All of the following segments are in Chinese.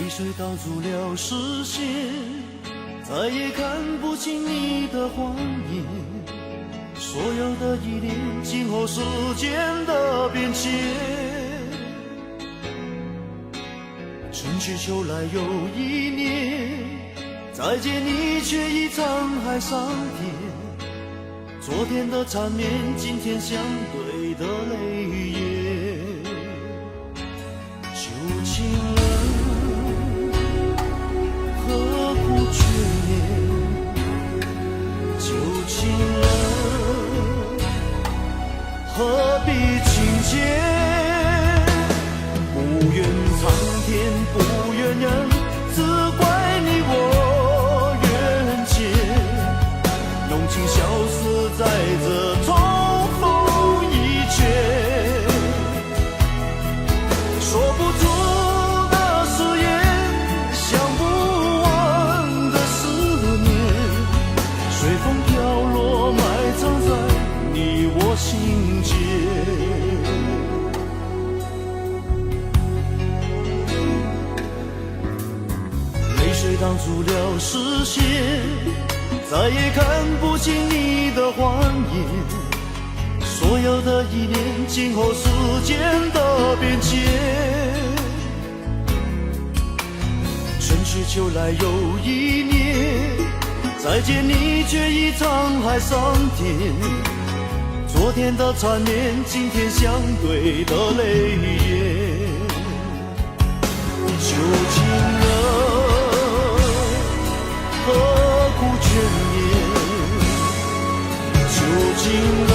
泪水挡住了视线，再也看不清你的谎言。所有的依恋，静候时间的变迁。春去秋来又一年，再见你却已沧海桑田。昨天的缠绵，今天相对的泪眼。旧情人，何苦眷恋？旧情人，何必情结？不怨苍天，不怨人，只怪你我缘浅。浓情消失在这重逢一瞥，说不出的誓言，想不完的思念，随风飘落，埋藏在你我心间。泪水挡住了视线，再也看不清你的谎言。所有的依恋，静候时间的变迁。春去秋来又一年，再见你却已沧海桑田。昨天的缠绵，今天相对的泪眼。旧情人，何苦眷恋？旧情人，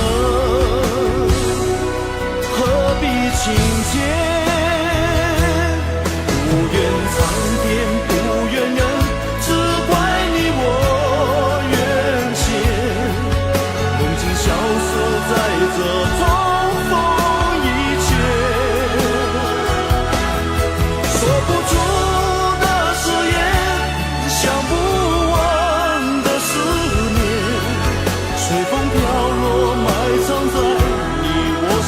何必情结？不怨苍天，不怨人，只怪你我缘浅。浓情消失在这重逢一瞥，说不出的誓言，想不完的思念，随风飘落，埋藏在你我心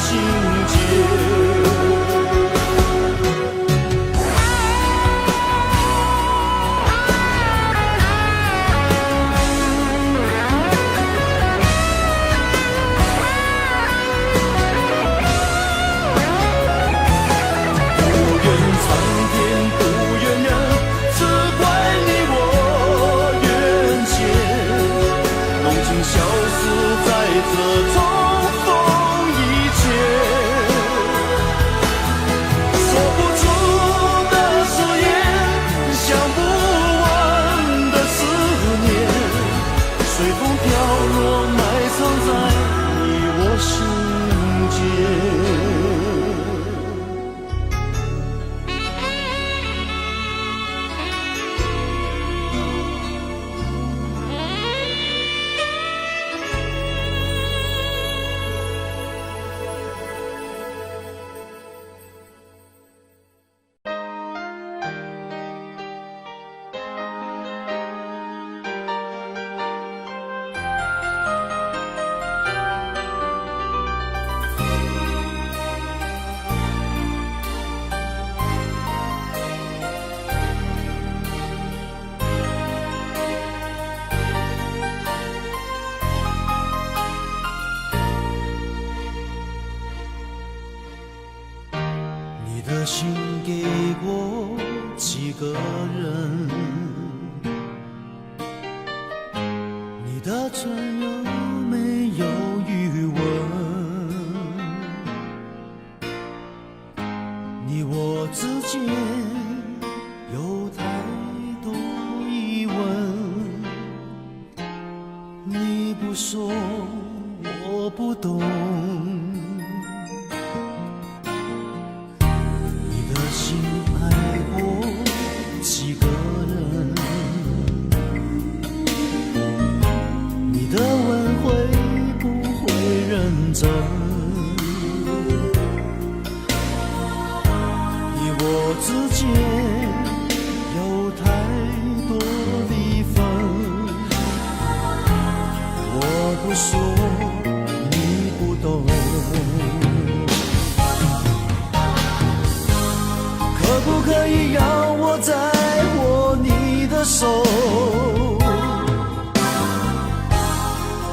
间。消失在这重逢一瞥，说不出的誓言，想不完的思念，随风飘落，埋藏在你我心间。你的心给过几个人？你的唇有没有余温？你我之间有太多疑问，你不说我不懂。心爱过几个人？你的问会不会认真？你我之间有太多离分，我不说你不懂。可不可以让我在的手，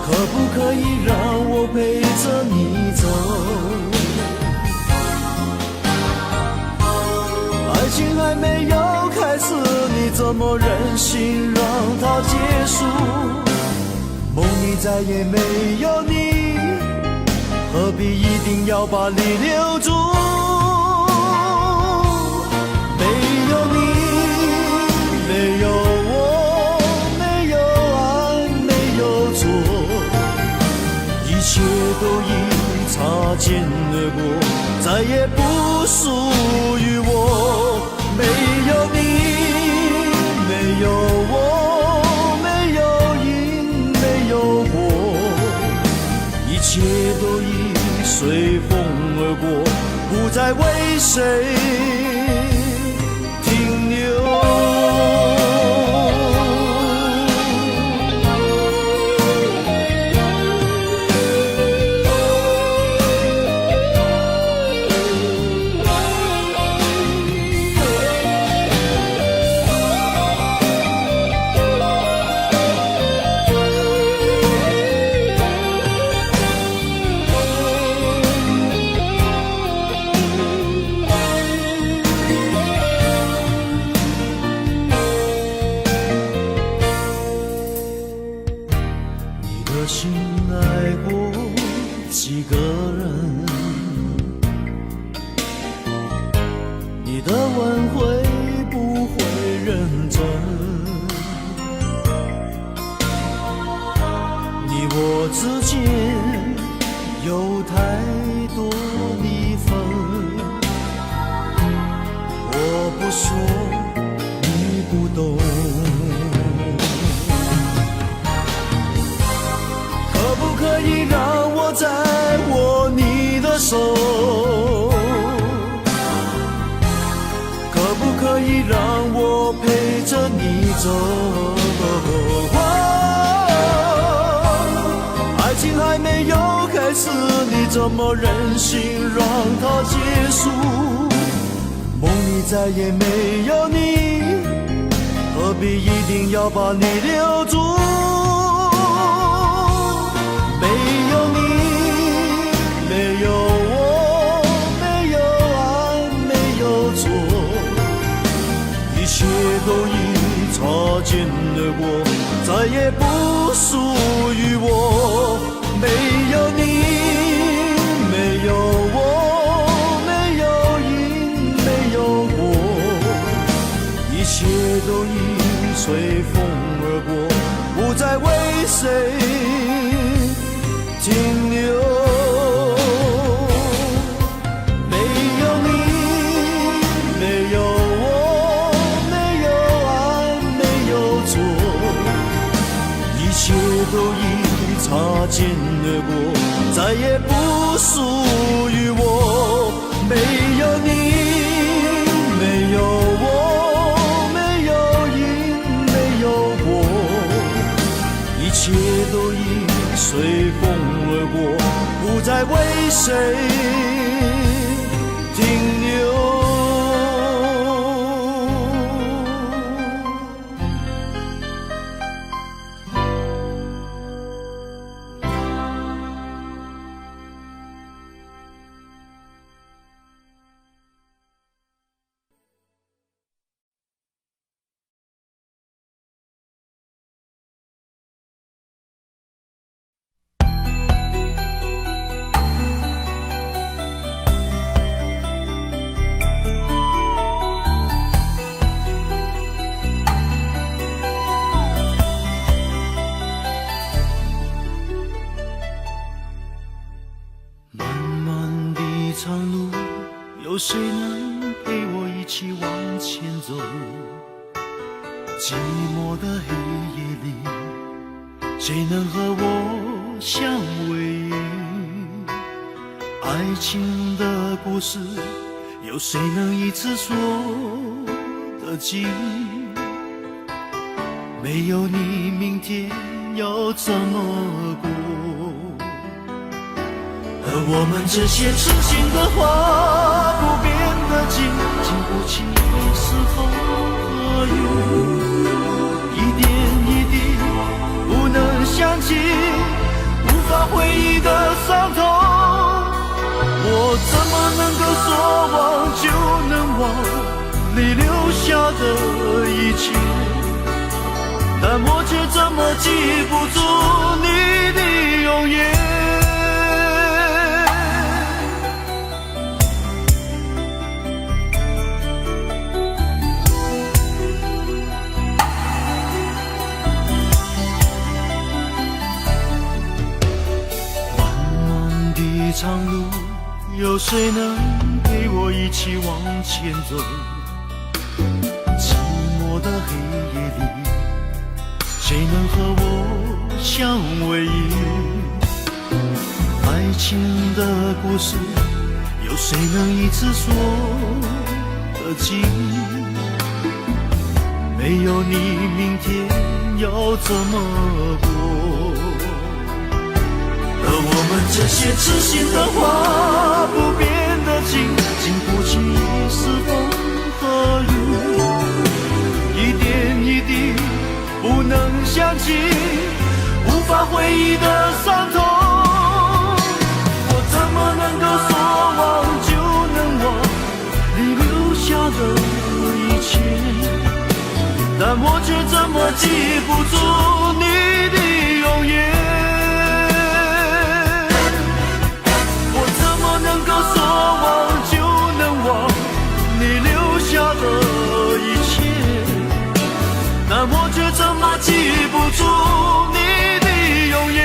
可不可以让我陪着你走？爱情还没有开始，你怎么忍心让它结束？梦里再也没有你，何必一定要把你留住？没有你，没有我，没有爱，没有错，一切都已擦肩而过，再也不属于我。没有你，没有我，没有赢，没有我，一切都已随风而过，不再为谁停留。爱情还没有开始，你怎么忍心让它结束？梦里再也没有你，何必一定要把你留住？没有你，没有我，没有爱，没有错，一切都已擦肩而过，再也不属于我。没有你，没有我，没有赢，没有我，一切都已随风而过，不再为谁停留。都已擦肩而过，再也不属于我。没有你，没有我，没有赢，没有我，一切都已随风而过，不再为谁停留。有谁能陪我一起往前走？寂寞的黑夜里，谁能和我相偎？爱情的故事，有谁能一次说得尽？没有你，明天要怎么过？而我们这些痴心的话不变的经不起时候和雨。你留下的一切，但我却怎么记不住你的容颜。长路，有谁能陪我一起往前走？寂寞的黑夜里，谁能和我相偎依？爱情的故事，有谁能一次说得尽？没有你，明天要怎么过？而我们这些痴心的话不变的情，经不起一时风和雨，一点一滴不能想起，无法回忆的伤痛。我怎么能够说忘就能忘你留下的一切，但我却怎么记不住你的容颜。能够说忘就能忘你留下的一切，但我却怎么记不住你的容颜。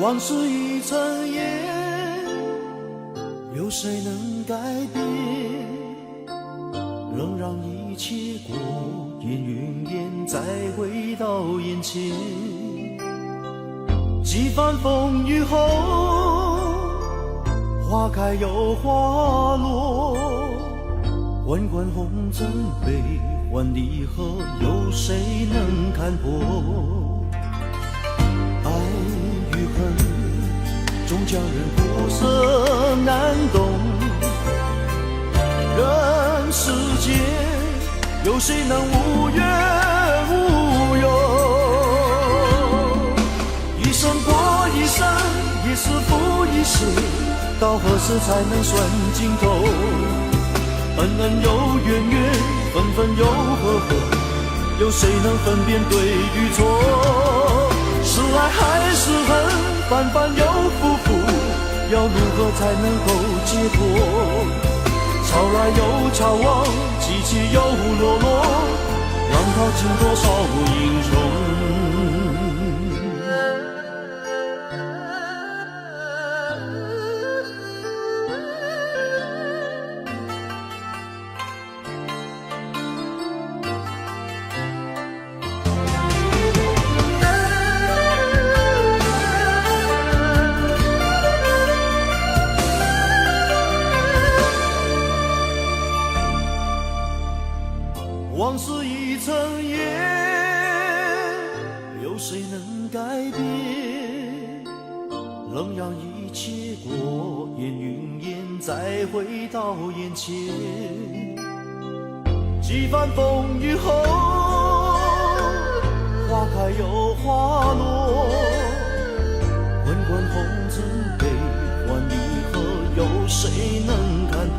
往事已成烟，有谁能改变？仍让一切过眼云烟，再回到眼前。几番风雨后，花开又花落，滚滚红尘悲欢离合，有谁能看破？终将人苦涩难懂，人世间有谁能无怨无忧？一生过一生，一世复一世，到何时才能算尽头？恩恩又怨怨，分分又合合，有谁能分辨对与错？是爱还是恨？反反又复复，要如何才能够解脱？潮来又潮往，起起又落落，浪淘尽多少英雄？往事已成烟，有谁能改变？能让一切过眼云烟再回到眼前。几番风雨后，花开又花落，滚滚红尘悲欢离合，有谁能看破？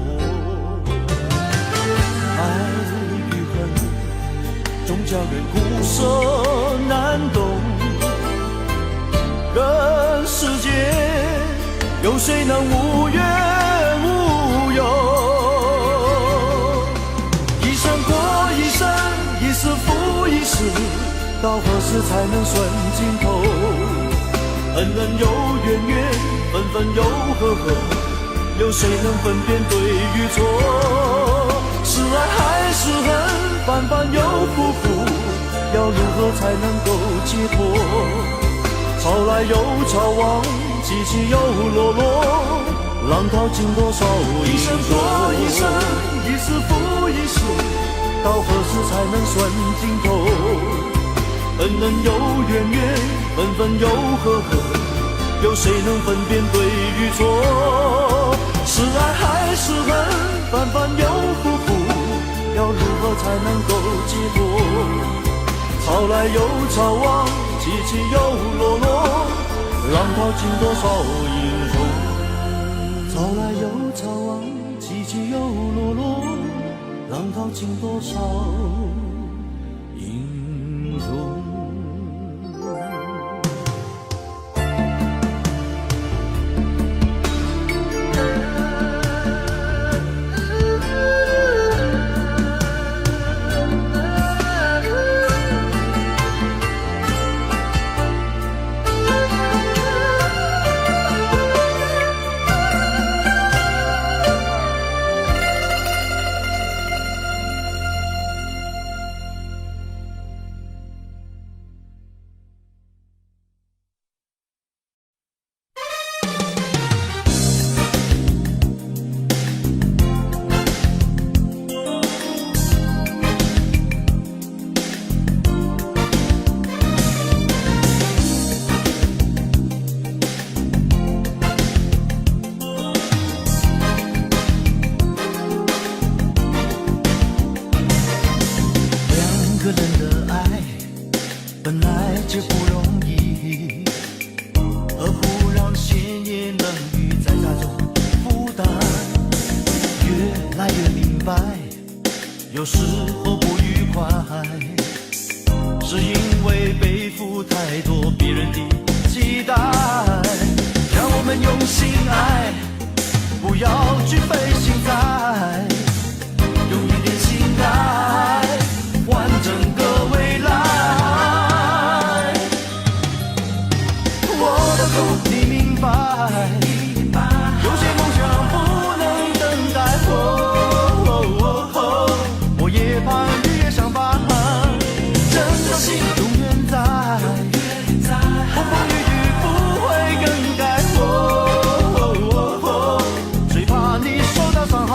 爱与恨，终将人苦涩难懂。人世间，有谁能无怨无忧？一生过一生，一世复一世，到何时才能算尽头？恩恩又怨怨，分分又合合，有谁能分辨对与错？是爱还是恨，反反又复复，要如何才能够解脱？潮来又潮往，起起又落落，浪淘尽多少一生过一生，一世复一世，到何时才能算尽头？恩恩又怨怨，分分又合合，有谁能分辨对与错？是爱还是恨，反反又复复，要如何才能够解脱？潮来又潮往，起起又落落，浪淘尽多少英雄？潮来又潮往，起起又落落，浪淘尽多少英雄？有时候不愉快，是因为背负太多别人的期待。让我们用心爱，不要去费心栽，用一点心爱换整个未来。我的苦你明白，有些梦想不能等待。夜盼日夜相伴，真的心永远在，风风雨雨不会更改。最怕你受到伤害。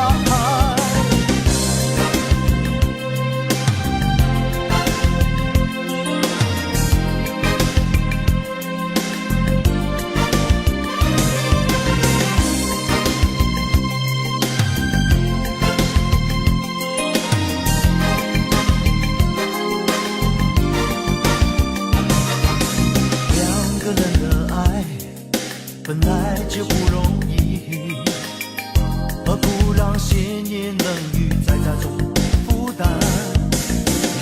本来就不容易，何不让闲言冷语在家中负担？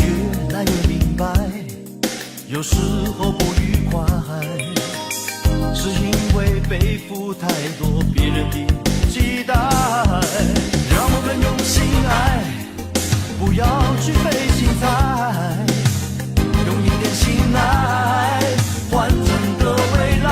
越来越明白，有时候不愉快，是因为背负太多别人的期待。让我们用心爱，不要去费心栽，用一点心爱换整个未来。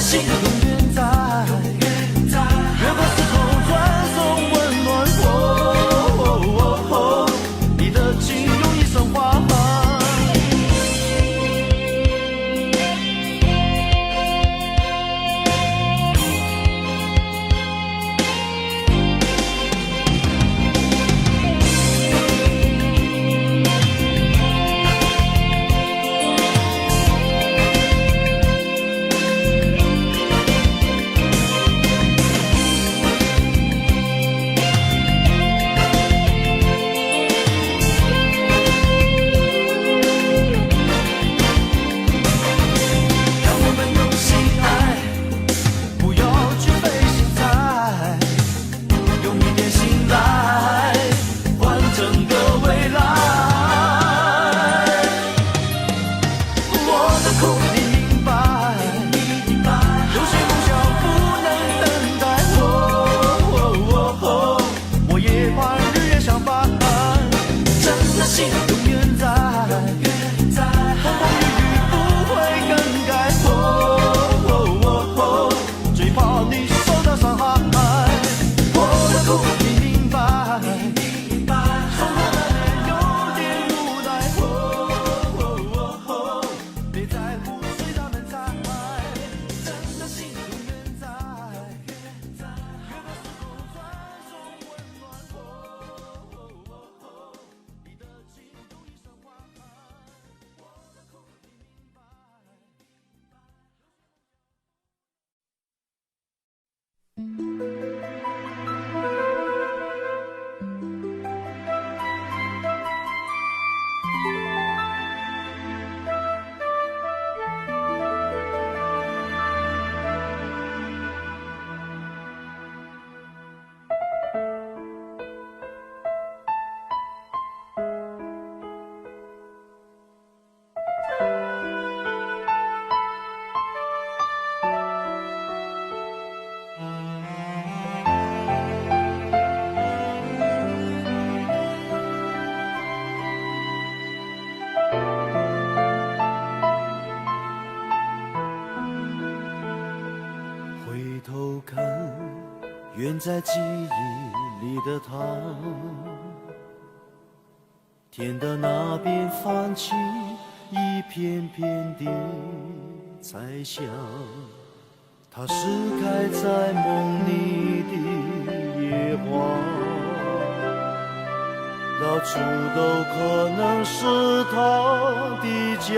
心永远在，越过时空传送温暖。你的情用一生花。远在记忆里的他，天的那边泛起一片片的彩霞，它是开在梦里的野花，到处都可能是他的家。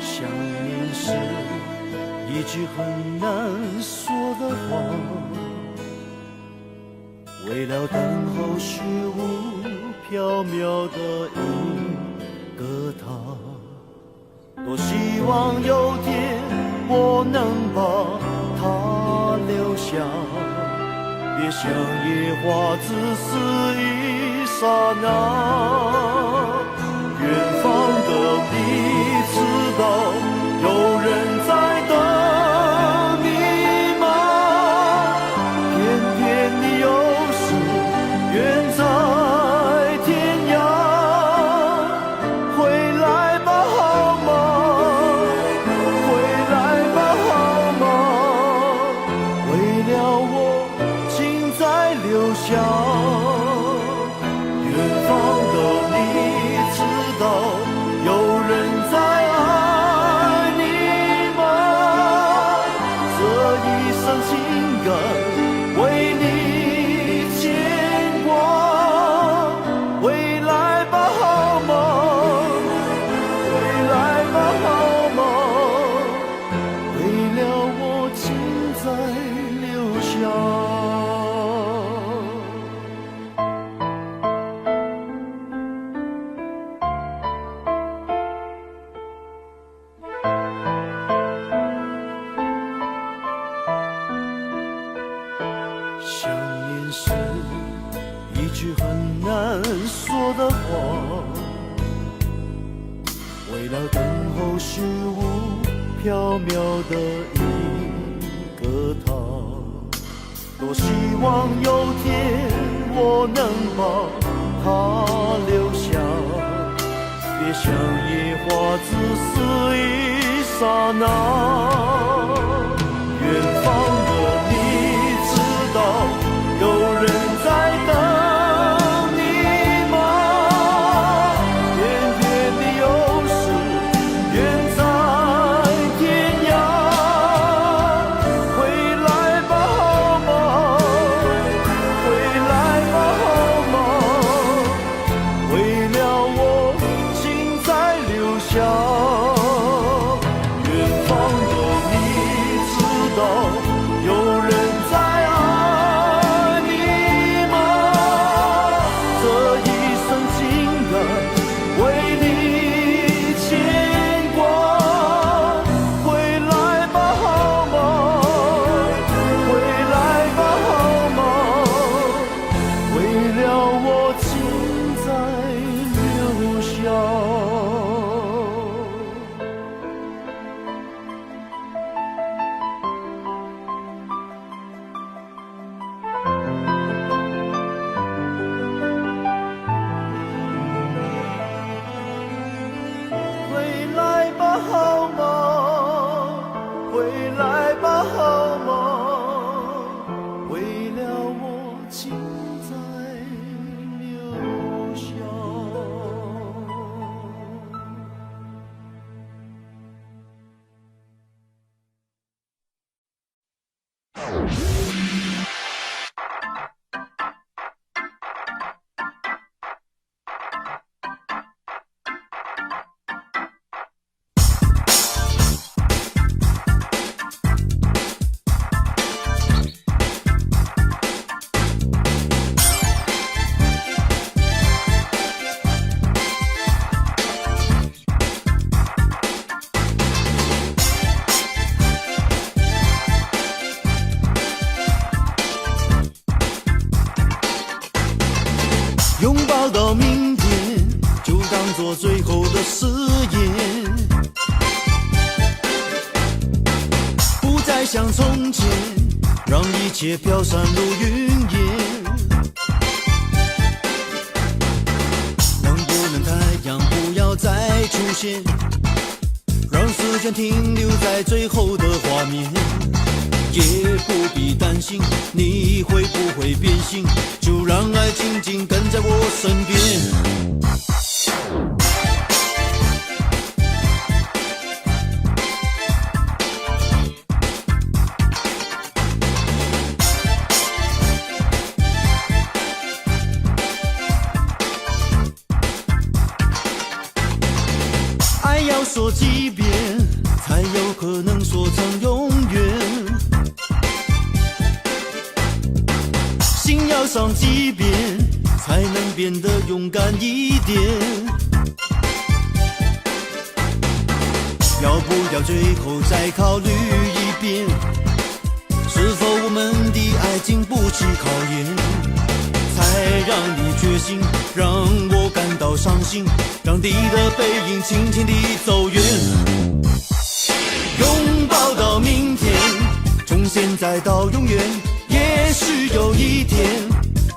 想念是一句很难说的话，为了等候虚无缥缈的一个他，多希望有天我能把它留下，别像野花自死一刹那。远方的你知道有人在等你吗？偏偏你又是远在天涯，回来吧好吗？回来吧好吗？为了我请再留下。远方的你知道有人在爱你吗？这一生情感为你牵挂，回来吧好吗？回来吧好吗？为了我请再留下。想念是一句很难说的话，为了等候虚无缥缈的一个他，多希望有天我能把它留下，别像野花自死一刹那。远方的你知道有人在等你吗？偏偏你又是远在天涯，回来吧好吗？回来吧好吗？为了我请再留下。远方的你知道有人在爱你吗？这一生情感为你牵挂，回来吧好吗？回来吧好吗？为了我请再留下。回来吧好吗？回来吧好吗？为了我请再留下。拥抱到明天，就当作最后的誓言，不再像从前，让一切飘散如云烟。能不能太阳不要再出现，让时间停留在最后的画面？也不必担心你会不会变心，就让爱紧紧跟在我身边。爱要说几遍，才有可能说成永远。心要伤几遍，才能变得勇敢一点。要不要最后再考虑一遍，是否我们的爱经不起考验，才让你决心，让我感到伤心，让你的背影轻轻地走远。拥抱到明天，从现在到永远，也许有一天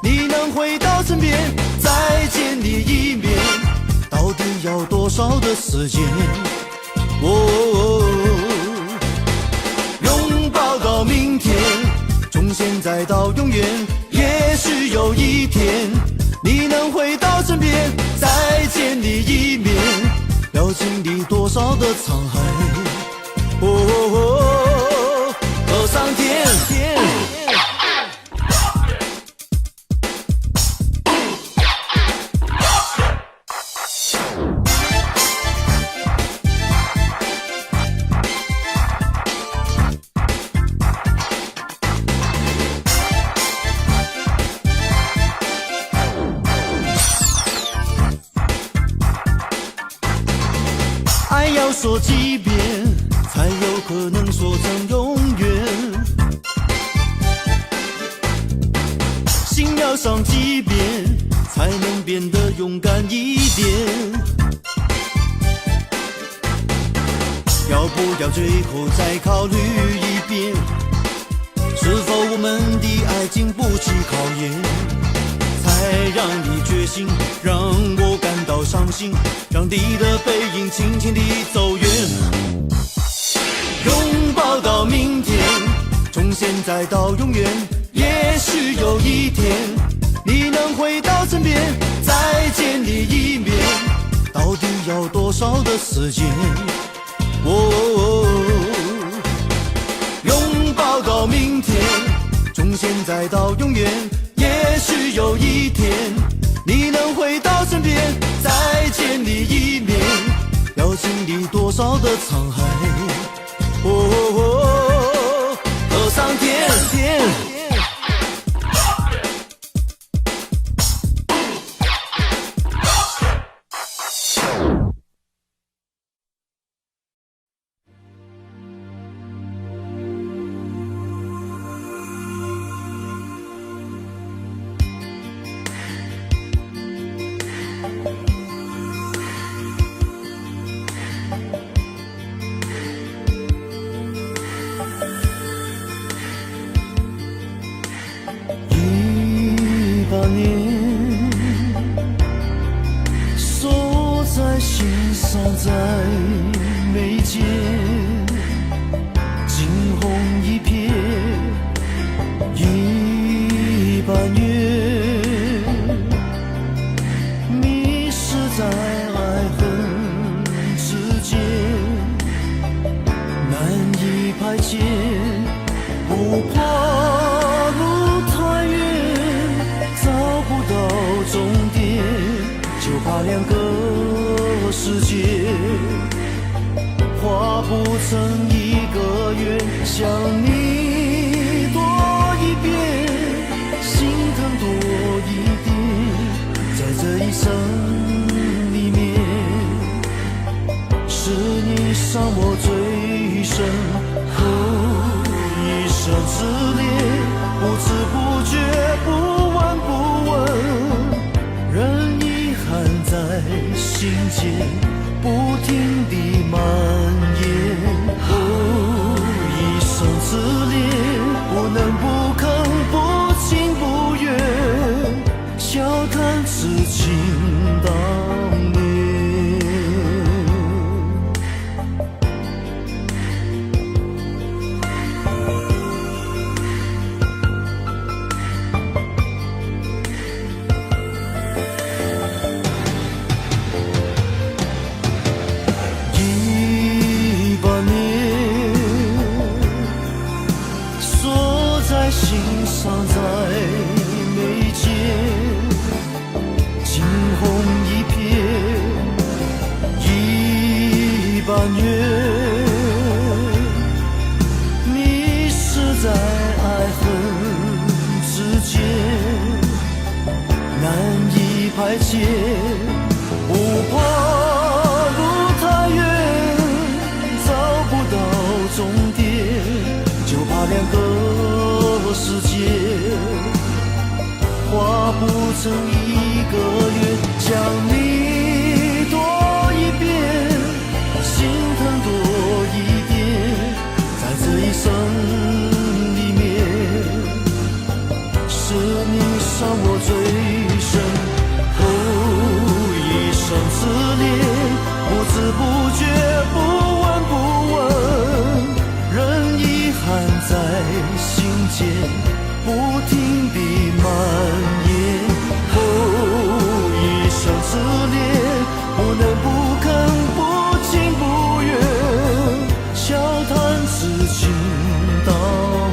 你能回到身边，再见你一面，到底要多少的时间？拥抱到明天，从现在到永远，也许有一天你能回到身边，再见你一面，要经历多少的沧海，和上天。爱要说几遍，才有可能说成永远。心要伤几遍，才能变得勇敢一点。要不要最后再考虑一遍，是否我们的爱经不起考验，才让你决心，让我感到伤心，让你的背影轻轻地走远。拥抱到明天，从现在到永远，也许有一天你能回到身边，再见你一面，到底要多少的时间？拥抱到明天，从现在到永远，也许有一天你能回到身边，再见你一面，要经历多少的沧海，和上天。把年锁在心上，在眉间，惊鸿一瞥，一把月，迷失在爱恨之间，难以排解，不怕路太远，找不到终点，就怕两个世界画不成一个圆。想你多一遍，心疼多一点，在这一生里面，是你伤我最深，一生之恋，不知不觉，不闻不问，任遗憾在心间不停地蔓延。一生之恋，不能不吭，不情不愿，笑谈痴情当年。怨。你是在爱恨之间难以排解，不怕路太远找不到终点，就怕两个世界化不成一个圆。想你多一遍，心疼多一点，在这一生里面，是你伤我最深。后一生痴恋，不知不觉，不闻不问，任遗憾在心间不停地蔓延。后一生痴恋，不能不肯，不情不愿，笑谈痴情当年。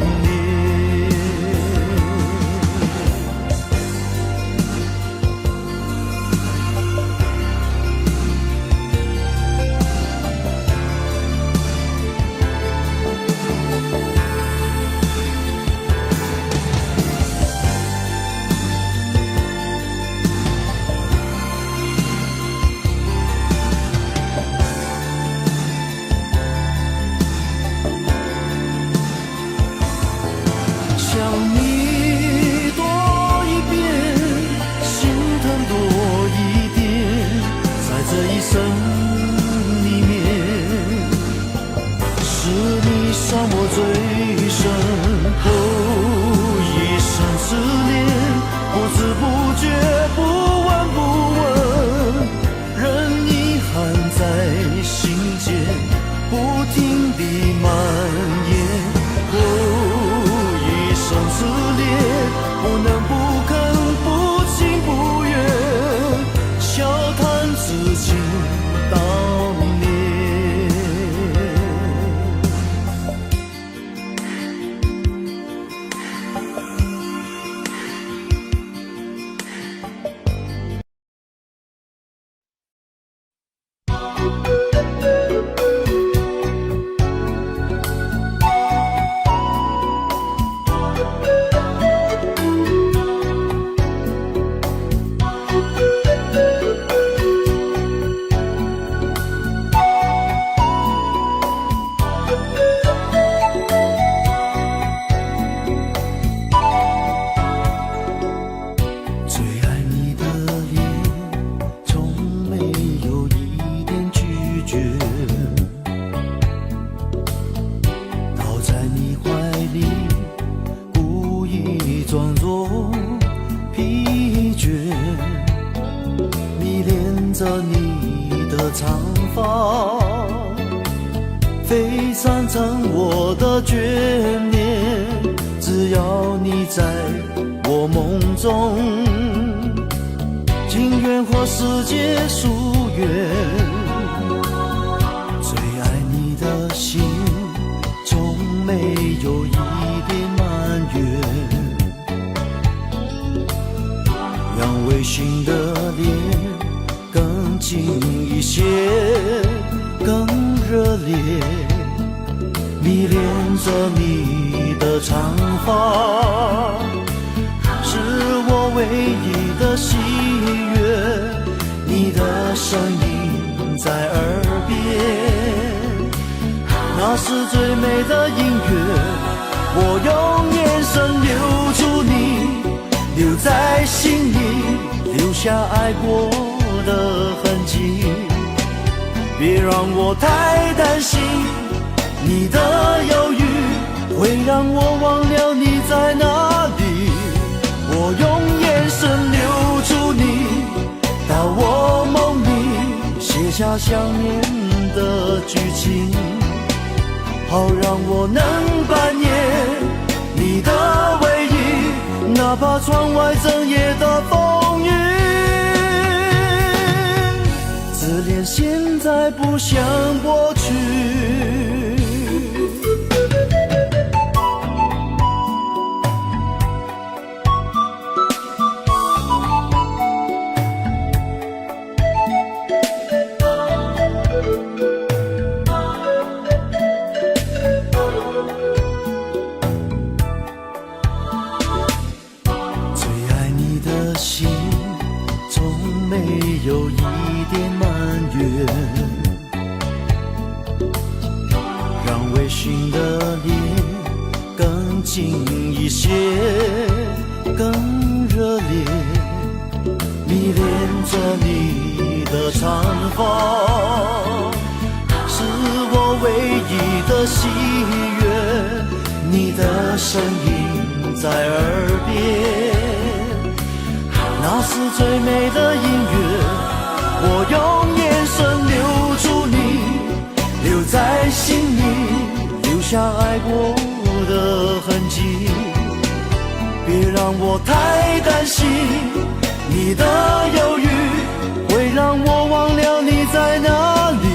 飞散成我的眷恋，只要你在我梦中，情愿和世界疏远。最爱你的心，从没有一点埋怨，让违心的脸更近一些，更热烈，迷恋着你的长发，是我唯一的喜悦。你的声音在耳边，那是最美的音乐。我用眼神留住你，留在心里，留下爱过的痕迹。别让我太担心，你的犹豫会让我忘了你在哪里。我用眼神留住你，到我梦里写下想念的剧情，好让我能扮演你的唯一，哪怕窗外整夜的风雨。自恋现在不想过去，近一些，更热烈，迷恋着你的长发，是我唯一的喜悦，你的声音在耳边，那是最美的音乐，我用眼神留住你，留在心里，留下爱过的痕迹，别让我太担心，你的犹豫会让我忘了你在哪里，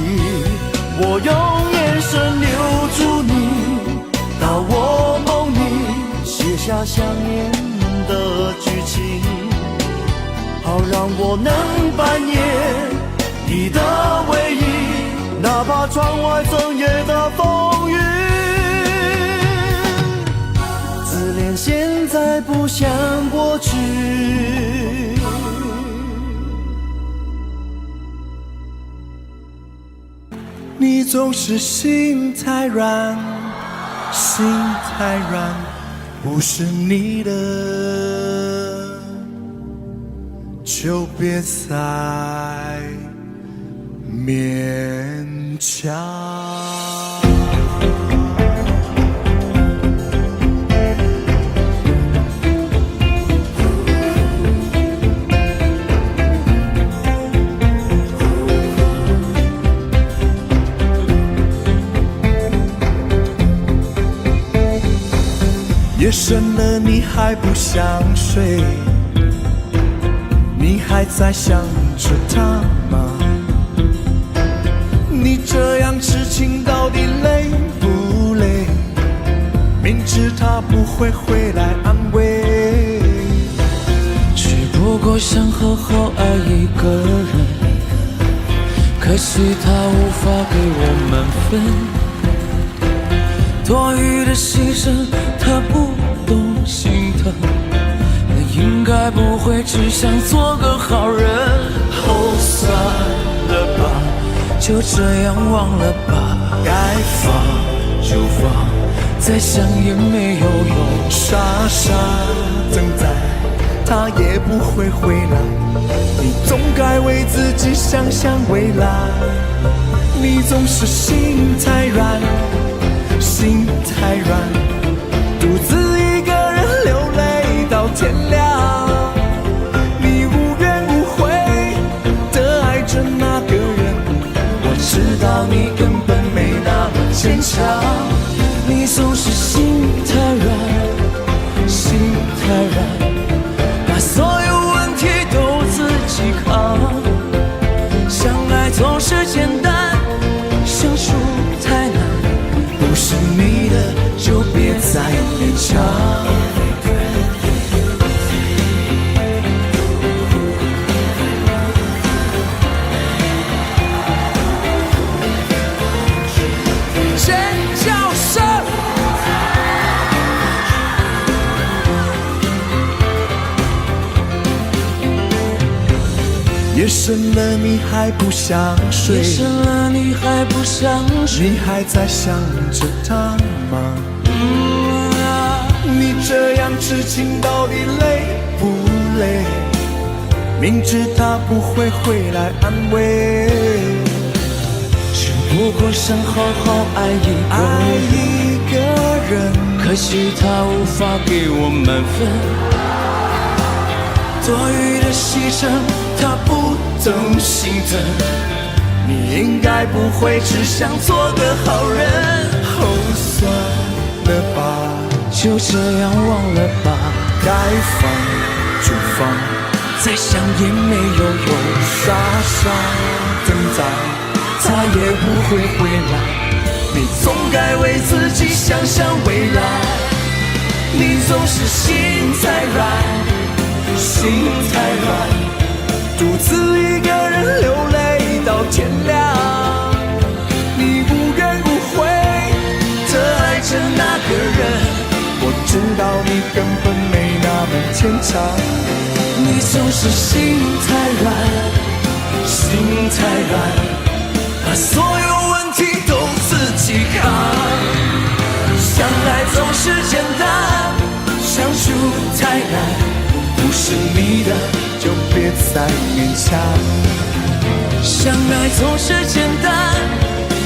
我用眼神留住你，到我梦里写下想念的剧情，好让我能扮演你的唯一，哪怕窗外整夜的风雨，自恋现在不像过去。你总是心太软，心太软，不是你的就别再勉强。夜深了，你还不想睡？你还在想着他吗？你这样痴情到底累不累？明知他不会回来安慰，只不过想好好爱一个人，可惜他无法给我满分。多余的牺牲他不懂心疼，那应该不会只想做个好人。哦，算了吧，就这样忘了吧，该放就放，再想也没有用。傻傻等待，他也不会回来，你总该为自己想想未来。你总是心太软，心太软，独自一个人流泪到天亮。你无怨无悔地爱着那个人，我知道你根本没那么坚强。你总是心太软，心太软，把所有问题都自己扛。相爱总是简单，相处太难，不是你的就别再勉强。尖叫声，夜深了，你还不想睡？夜深了，你还不想睡？你还在想着他吗？你这样痴情到底累不累？明知他不会回来安慰，只不过想好好爱一个人，可惜他无法给我满分。多余的牺牲他不懂心疼，你应该不会只想做个好人。哦，算了吧，就这样忘了吧，该放就放，再想也没有用。傻傻等待，他也不会回来，你总该为自己想想未来。你总是心太软，心太软，独自一个人流泪到天亮。你无怨无悔地爱着那个人，我知道你根本没那么坚强。你总是心太软，心太软，把所有问题都自己扛。相爱总是简单，是你的就别再勉强。相爱总是简单，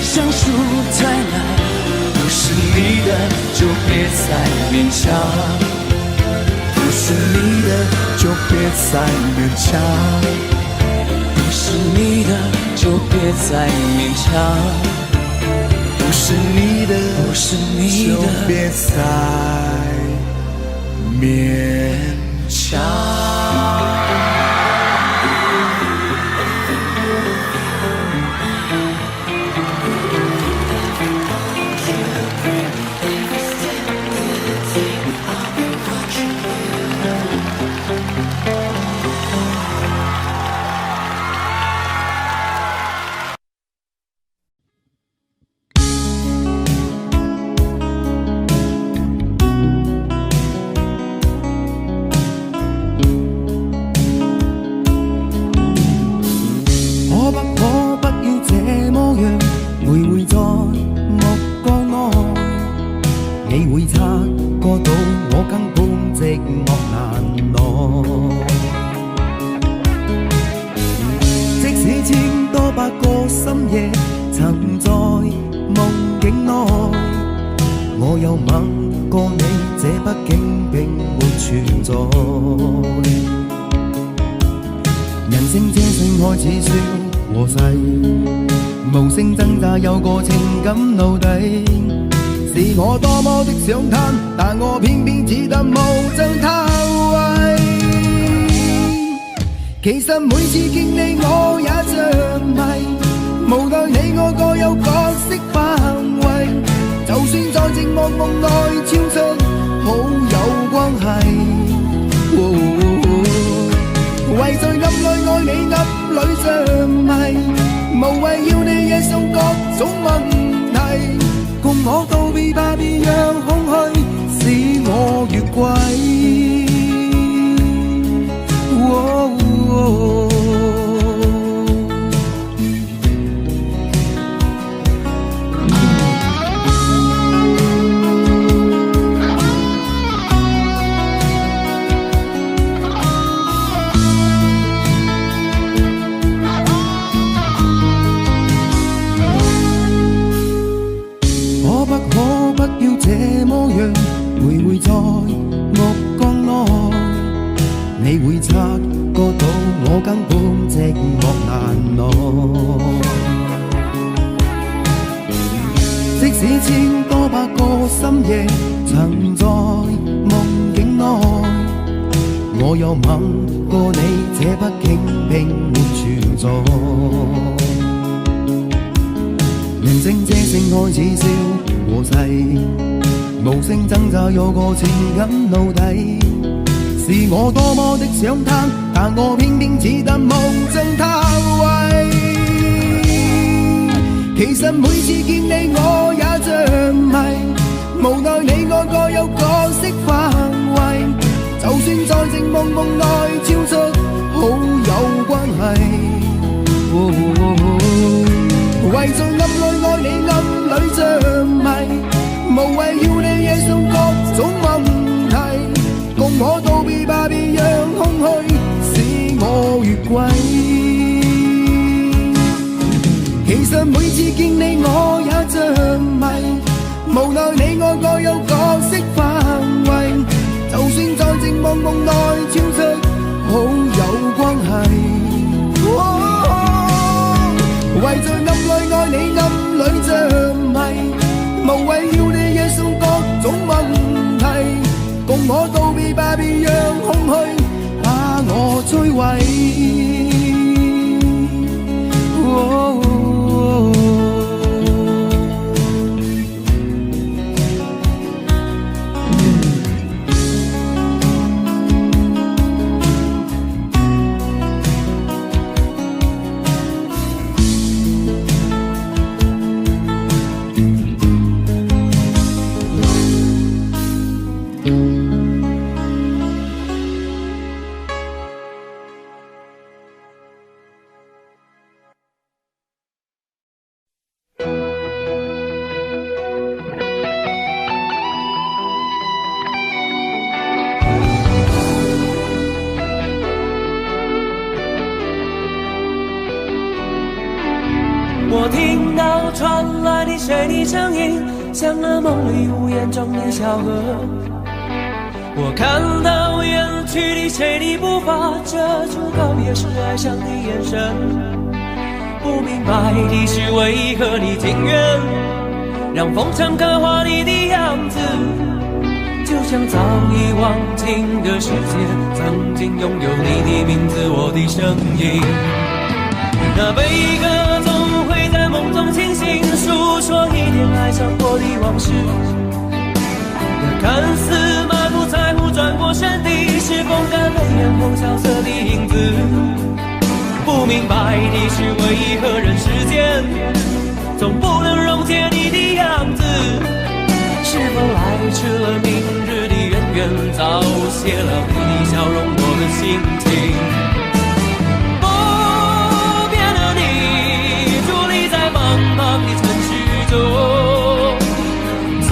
相处太难。不是你的就别再勉强，不是你的就别再勉强，不是你的就别再勉强，不是你的不是你的就别再勉强。想贪，但我偏偏只得無爭他位。其實每次見你我也着迷，無奈你我各有角色範圍，就算在寂寞夢內超出好友關係。為在暗裏愛你暗裏着迷，無謂要你惹上各種問題。共我道別吧，別讓空虛使我越軌。這麼樣徘徊在目光內，你會察覺到我根本寂寞難耐。即使千多百個深夜曾在夢境內，我又吻過你，這畢竟並沒存在。人生這性愛似笑和逝，無聲掙扎有個情感奴隸，是我多麼的想貪，但我偏偏只得無爭他位。其實每次見你我也着迷，無奈你我各有角色範圍，就算在寂寞夢內超出好友關係。為在暗裏愛你暗裏着迷，無謂要你惹上各種問題。共我道別吧，別讓空虛使我越軌。其實每次見你我也着迷，無奈你我各有角色範圍，就算在寂寞夢內超出好友關係。為在暗裏愛你暗裏着迷，無謂要你惹上各種問題。共我道別吧，別讓空虛把我摧毀。我听到传来的谁的声音，像那梦里无言中的小河。我看到远去的谁的步伐，遮住告别时哀伤的眼神。不明白的是为何你情愿让风尘刻画你的样子，就像早已忘情的世界，曾经拥有你的名字，我的声音。那悲歌总会在梦中清醒，诉说一点爱上过的往事。那看似满不在乎转过身的，是风干泪眼后萧瑟的影子。不明白的是为何人世间总不能溶解你的样子，是否来迟了明日的渊源，早谢了你的笑容，我的心情。不变的你，伫立在茫茫的城市中，聪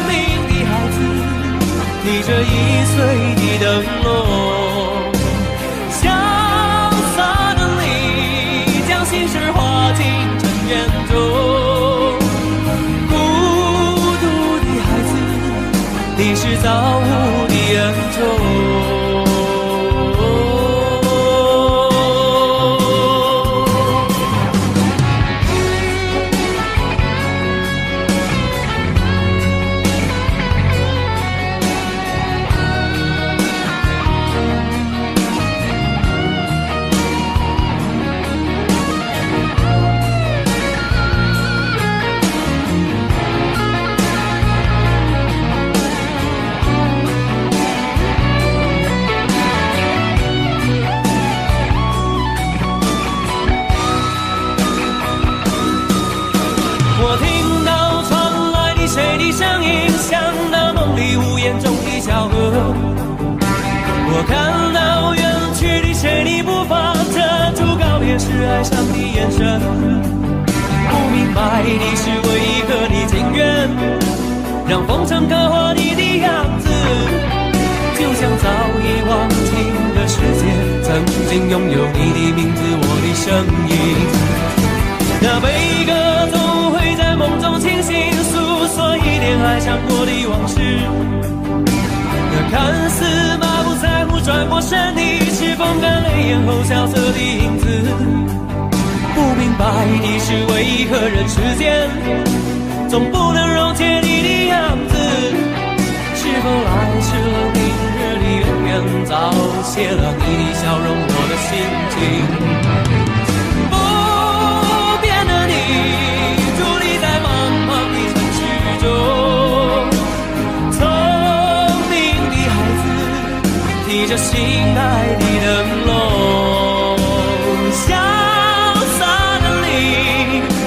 明的孩子，提着易碎的灯笼，潇洒的你，将心事化进尘缘中。你是造物的恩宠。我听到传来的谁的声音，像那梦里无言中的小河。我看到远去的谁的步伐，遮住告别时哀伤的眼神。不明白的是为何你情愿让风尘刻画你的样子，就像早已忘情的世界，曾经拥有你的名字，我的声音。那悲歌总会在梦中清醒，诉说一点爱上过的往事。那看似满不在乎转过身的，是风干泪眼后萧瑟的影子。不明白的是为何人世间总不能溶解你的样子，是否来迟了明日的渊源，早谢了你的笑容，我的心情。伫立在茫茫的城市中，聪明的孩子，提着心爱的灯笼，潇洒的你，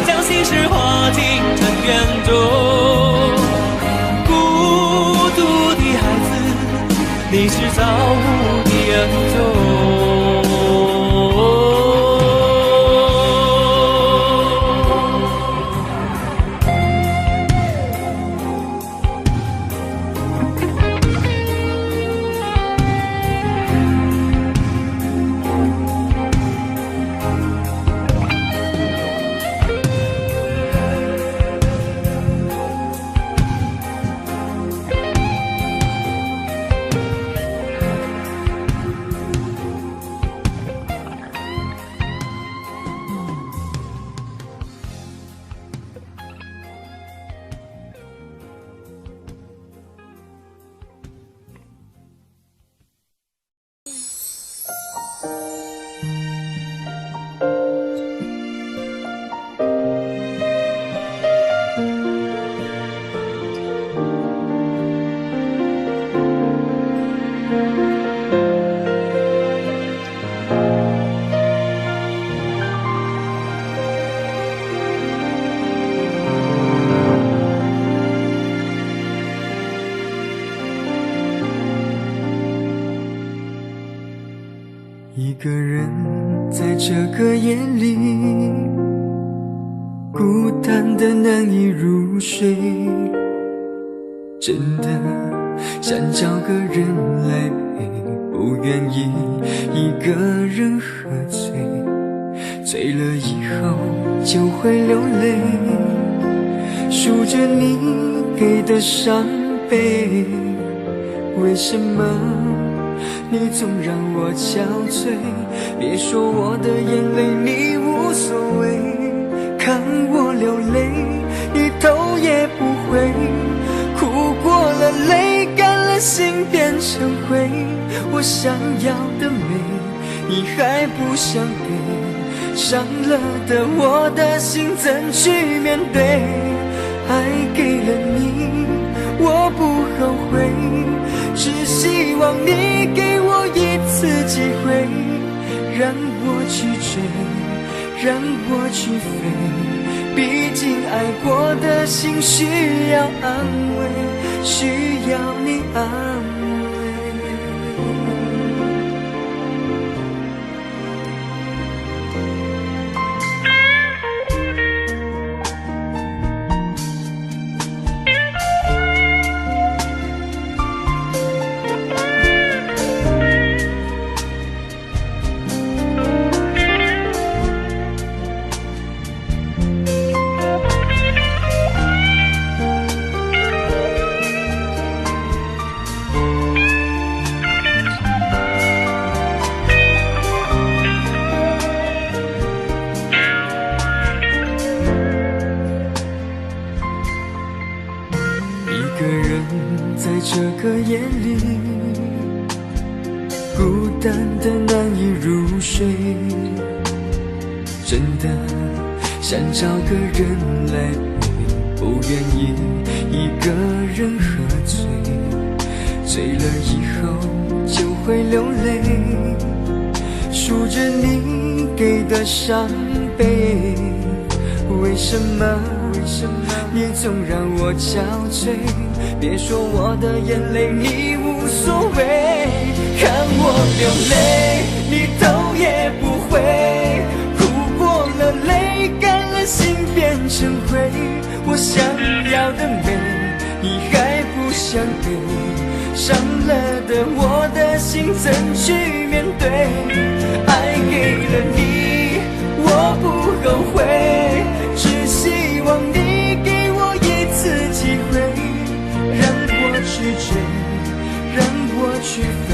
将心事化进尘缘中。孤独的孩子，你是造物的恩宠。一个人在这个夜里，孤单的难以入睡，真的想找个人来陪，不愿意一个人喝醉，醉了以后就会流泪，数着你给的伤悲。为什么你总让我憔悴？别说我的眼泪你无所谓，看我流泪你头也不回，哭过了泪干了心变成灰。我想要的美你还不想给，伤了的我的心怎去面对？爱给了你我不后悔，只希望你给我一次机会，让我去追，让我去飞。毕竟爱过的心需要安慰，需要你安慰。一个人在这个夜里，孤单的难以入睡，真的想找个人来陪，不愿意一个人喝醉，醉了以后就会流泪，数着你给的伤悲。为什么你总让我憔悴？别说我的眼泪你无所谓，看我流泪你头也不回，哭过了泪干了心变成灰。我想要的美你还不想给，伤了的我的心怎去面对？爱给了你我不后悔，只希望你给我一次机会，让我去追，让我去飞。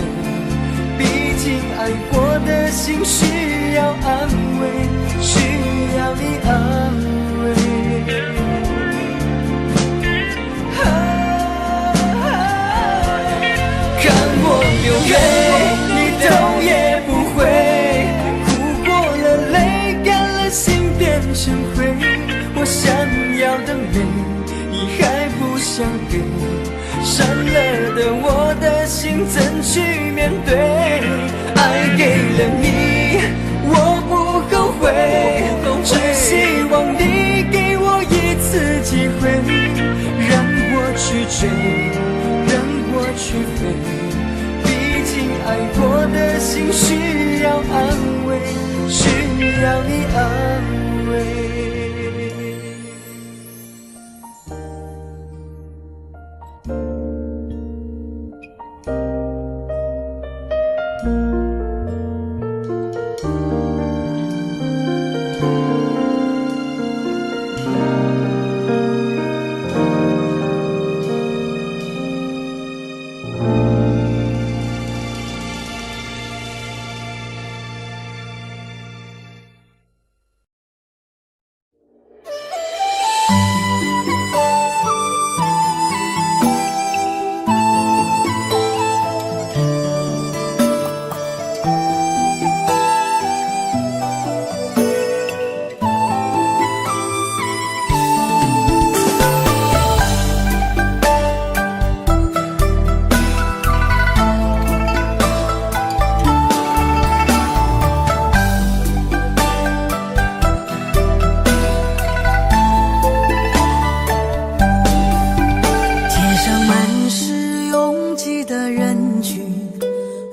毕竟爱过的心需要安慰，需要你安慰。看我流泪你头也不回，哭过了泪干了心变成灰。我想要的美你还不想给，伤了的我的心怎去面对？爱给了你我不后悔，只希望你给我一次机会，让我去追，让我去飞。毕竟爱过的心需要安慰，需要你安慰。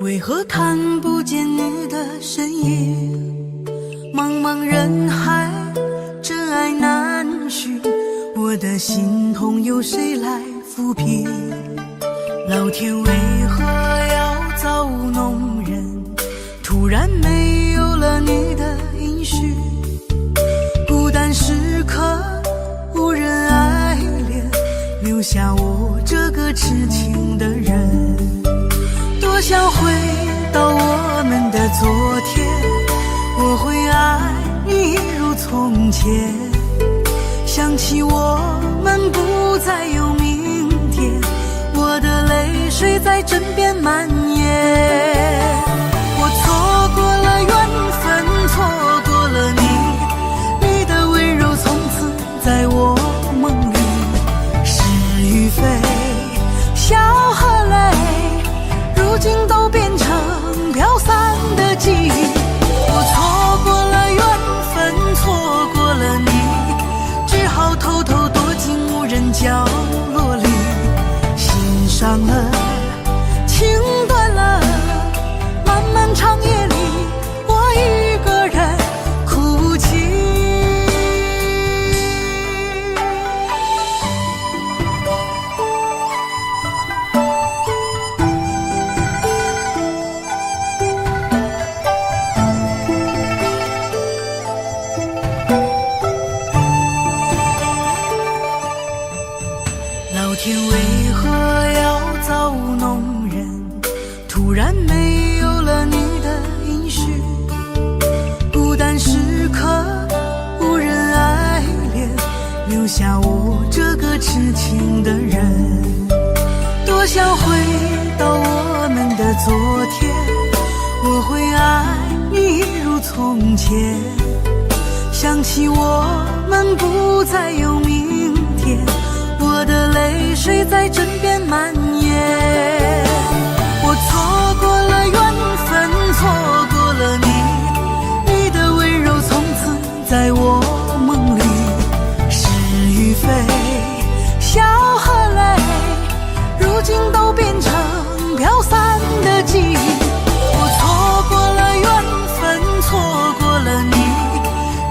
为何看不见你的身影？茫茫人海，真爱难寻，我的心痛由谁来抚平？老天为何要造物弄人？突然没有了你的音讯，孤单留下我这个痴情的人。多想回到我们的昨天，我会爱你一如从前。想起我们不再有明天，我的泪水在枕边蔓延。我错过了缘分，错过了你，你的温柔从此在我梦里。是与非，笑和泪，如今都变成飘散的记忆。我错过了缘分，错过了你，只好偷偷躲进无人角落里。心伤了，情断了，漫漫长夜里，我一个人哭泣。老天为何要造物弄人？突然没有了你的音讯，孤单时刻无人爱恋，留下我这个痴情的人。多想回到我们的昨天，我会爱你一如从前。想起我们不再有明天，我的泪水在枕边蔓延。我错过了缘分，错过了你，你的温柔从此在我梦里。是与非，笑和泪，如今都变成飘散的记忆。我错过了缘分，错过了你，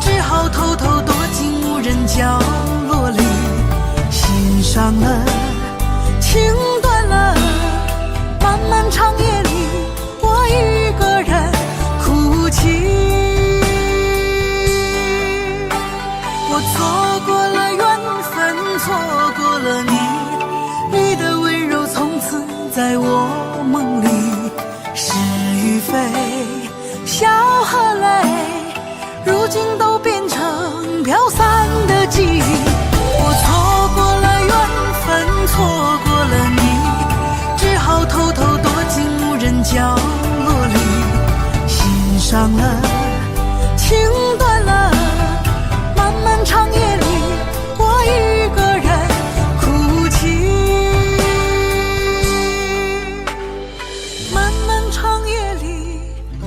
只好偷偷躲进无人角落里。心伤了，情断了，漫漫长夜里，我一个人哭泣。我错过了缘分，错过了你，你的温柔从此在我梦里。是与非，笑和泪，如今都变成飘散的记忆。我错过了缘分，错过了你，只好偷偷躲进无人角落里。心伤了，情断了，漫漫长夜里，我一个人哭泣。漫漫长夜里，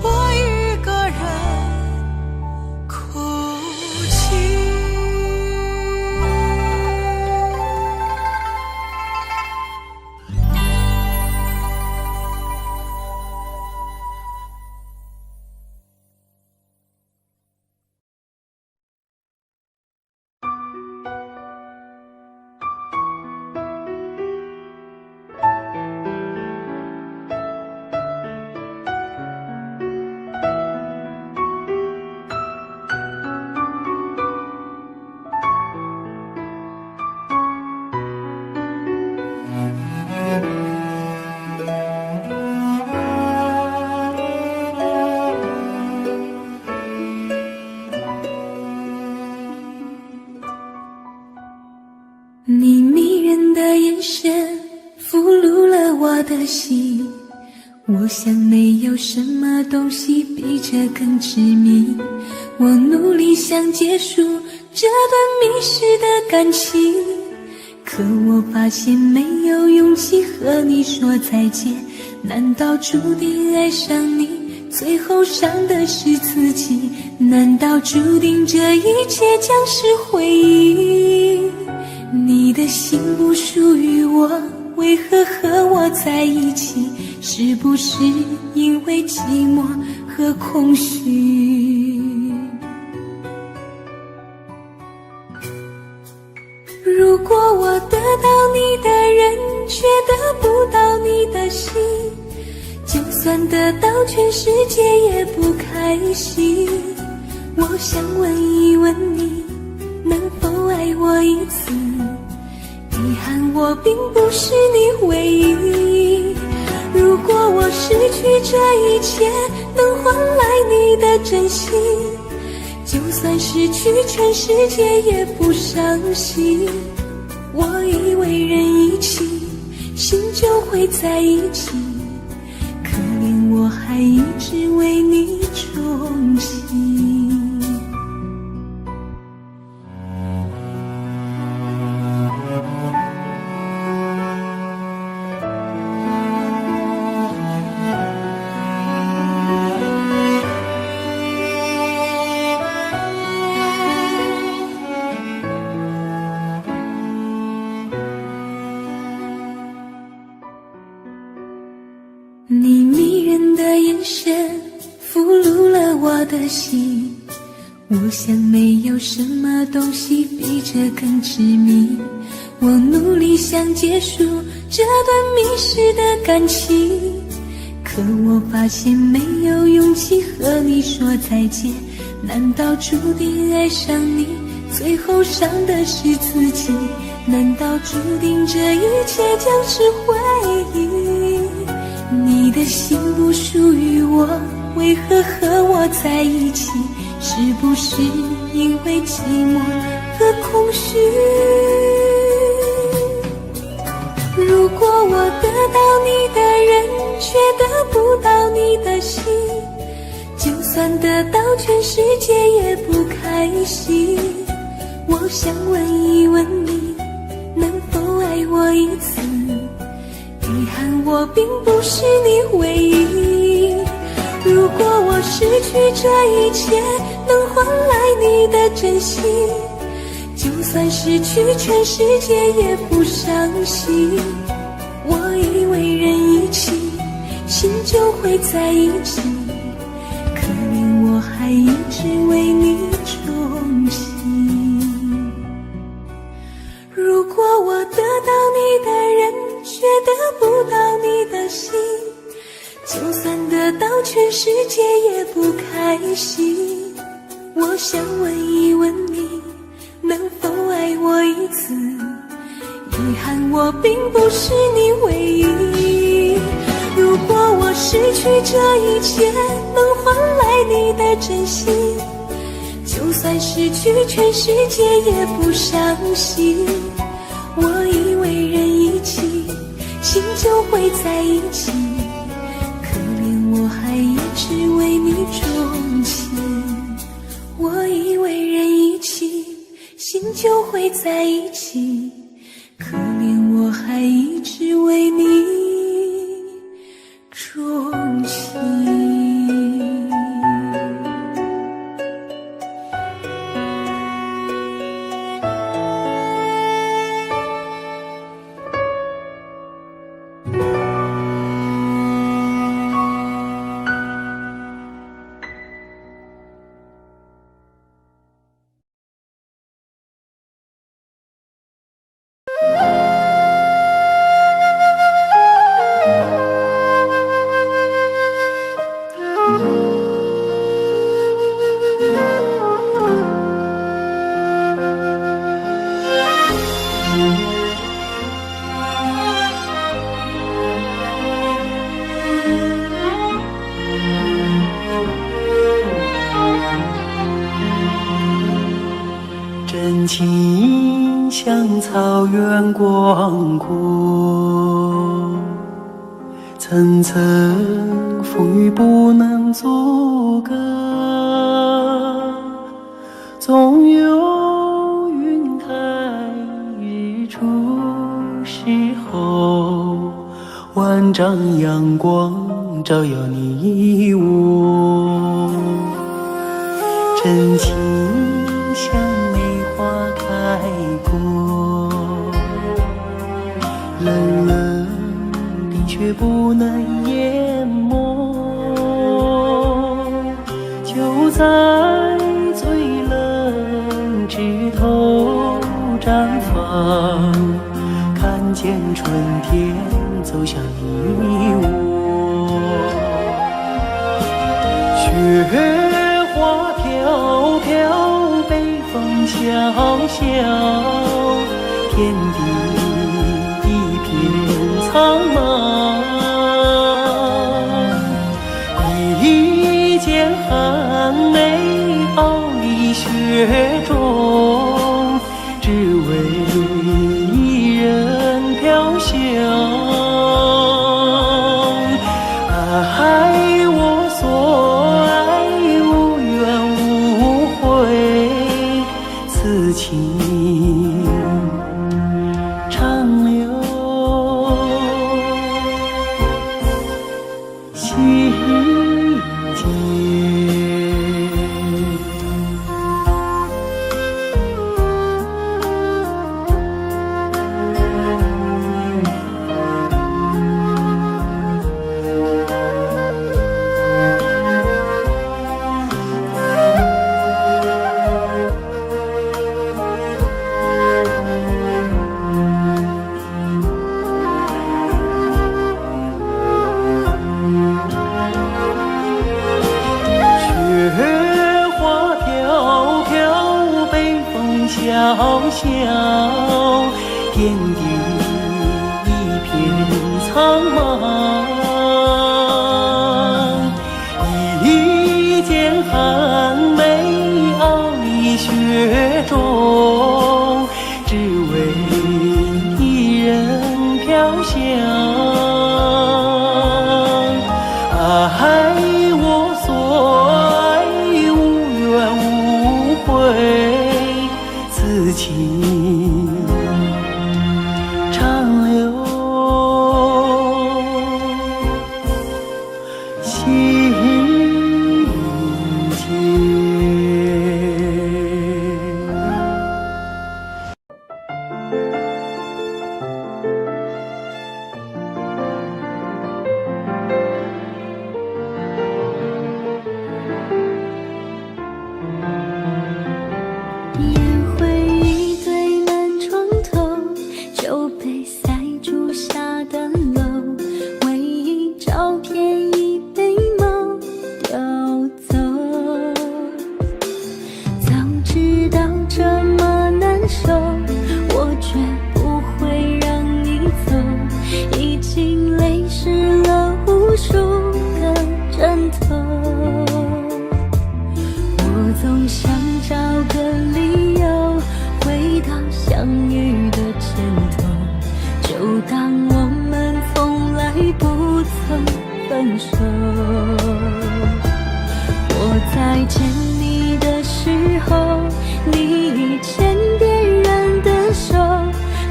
我一个人哭泣。你迷人的眼神俘虏了我的心，我想没有什么东西比这更致命。我努力想结束这段迷失的感情，可我发现没有勇气和你说再见。难道注定爱上你，最后伤的是自己？难道注定这一切将是回忆？你的心不属于我，为何和我在一起？是不是因为寂寞和空虚？如果我得到你的人，却得不到你的心，就算得到全世界也不开心。我想问一问你，能否爱我一次？遗憾我我并不是你唯一。如果我失去这一切能换来你的真心，就算失去全世界也不伤心。我以为人一起，心就会在一起，可怜我还一直为你钟情。你迷人的眼神俘虏了我的心，我想没有什么东西比这更致命。我努力想结束这段迷失的感情，可我发现没有勇气和你说再见。难道注定爱上你，最后伤的是自己？难道注定这一切将是回忆？你的心不属于我，为何和我在一起？是不是因为寂寞和空虚？如果我得到你的人，却得不到你的心，就算得到全世界也不开心。我想问一问你，能否爱我一次？遗憾我并不是你唯一。如果我失去这一切能换来你的真心，就算失去全世界也不伤心。我以为人一起，心就会在一起，可怜我还一直为你钟情。如果我得到你的人，却得不到你的心，就算得到全世界也不开心。我想问一问你，能否爱我一次？遗憾我并不是你唯一。如果我失去这一切能换来你的真心，就算失去全世界也不伤心。我以为人一起，心就会在一起，可怜我还一直为你钟情。我以为人一起，心就会在一起，可怜我还一直为你钟情。真情像草原广阔，层层风雨不能阻隔，总有云开日出时候，万丈阳光照耀你我。真情像梅花开过，冷冷的却不能淹没，就在最冷枝头绽放，看见春天走向你我。雪花飘飘，北风萧萧，天地苍茫，一剑寒梅傲立雪中，只为一人飘香。爱我所爱，无怨无悔，此情长留心间。小小点点一片苍茫，一剑寒梅傲立雪中，只为一人飘香。爱我所爱，无怨无悔，此情长留心间。烟灰一堆满床头，酒杯塞住下的楼，唯一照片已被猫叼走。早知道这么难受，我绝不会让你走，已经泪湿了无数个枕头。我总想找个理由回到相遇的前头，就当我们从来不曾分手。我在见你的时候，你已牵别人的手，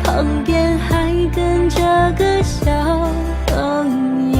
旁边还跟着个小朋友。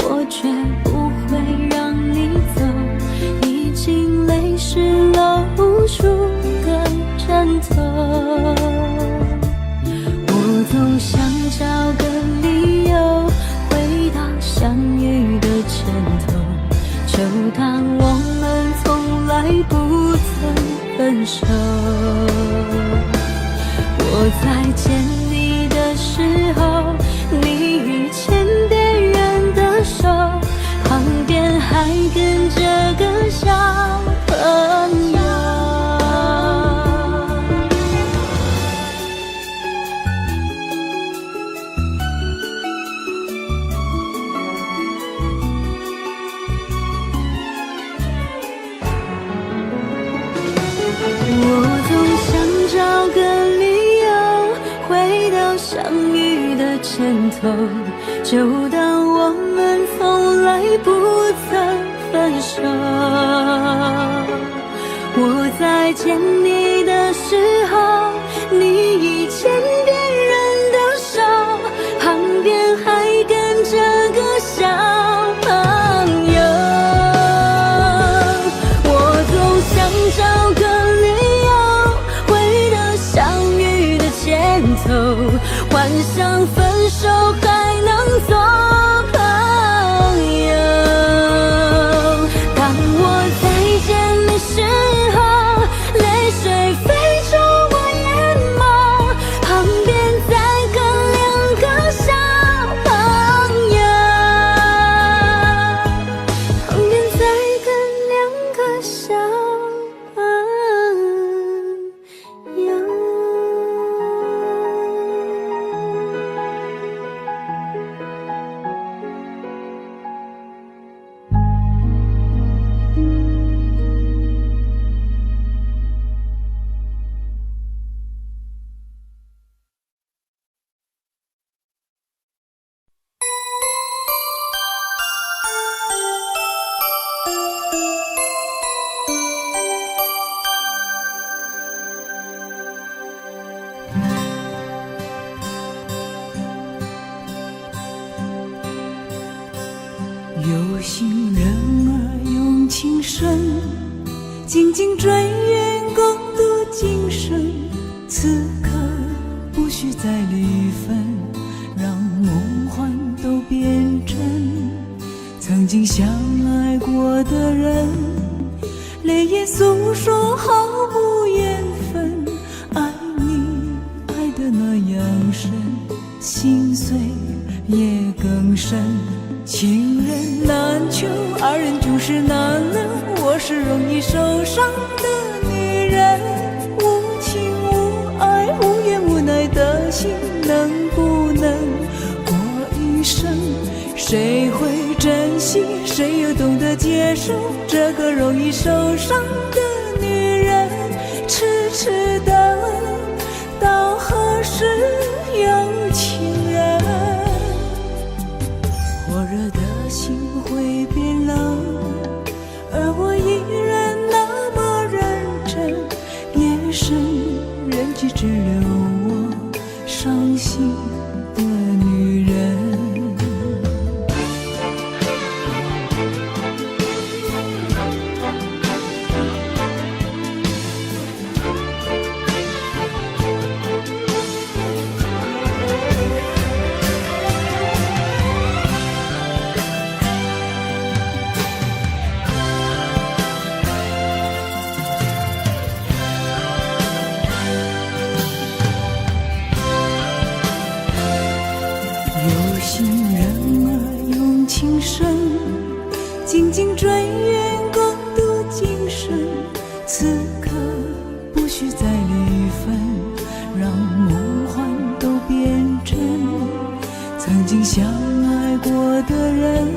我却不会让你走，已经泪湿了无数个枕头。我总想找个理由回到相遇的前头，就当我们从来不曾分手。我在见你的时候，你已牵别人的手，旁边还跟着个小朋友。我总想找个理由回到相遇的前头，就当我们从来不曾分手。我在见你的时候，你已牵别人的手，追远，共度今生。此刻不需再离分，让梦幻都变真。曾经相爱过的人，泪眼诉说毫无缘分。爱你爱得那样深，心碎也更深。情人难求，二人就是难能。我是容易受伤的女人，无情无爱无怨无奈的心，能不能过一生？谁会珍惜，谁又懂得接受这个容易受伤的女人？痴痴等，到何时有情人？火热的心会变冷，而我依然那么认真。夜深人迹只留我伤心的女人。紧紧追远，共度今生。此刻不需再离分，让梦幻都变真。曾经相爱过的人，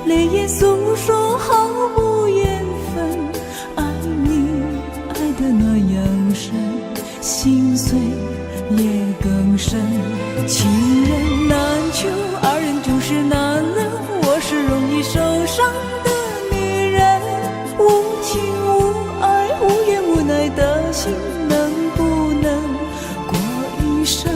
泪眼诉说毫无缘分。爱你爱得那样深，心碎也更深。情人难求，二人就是难能。我是容易受伤的女人，无情无爱无怨无奈的心，能不能过一生？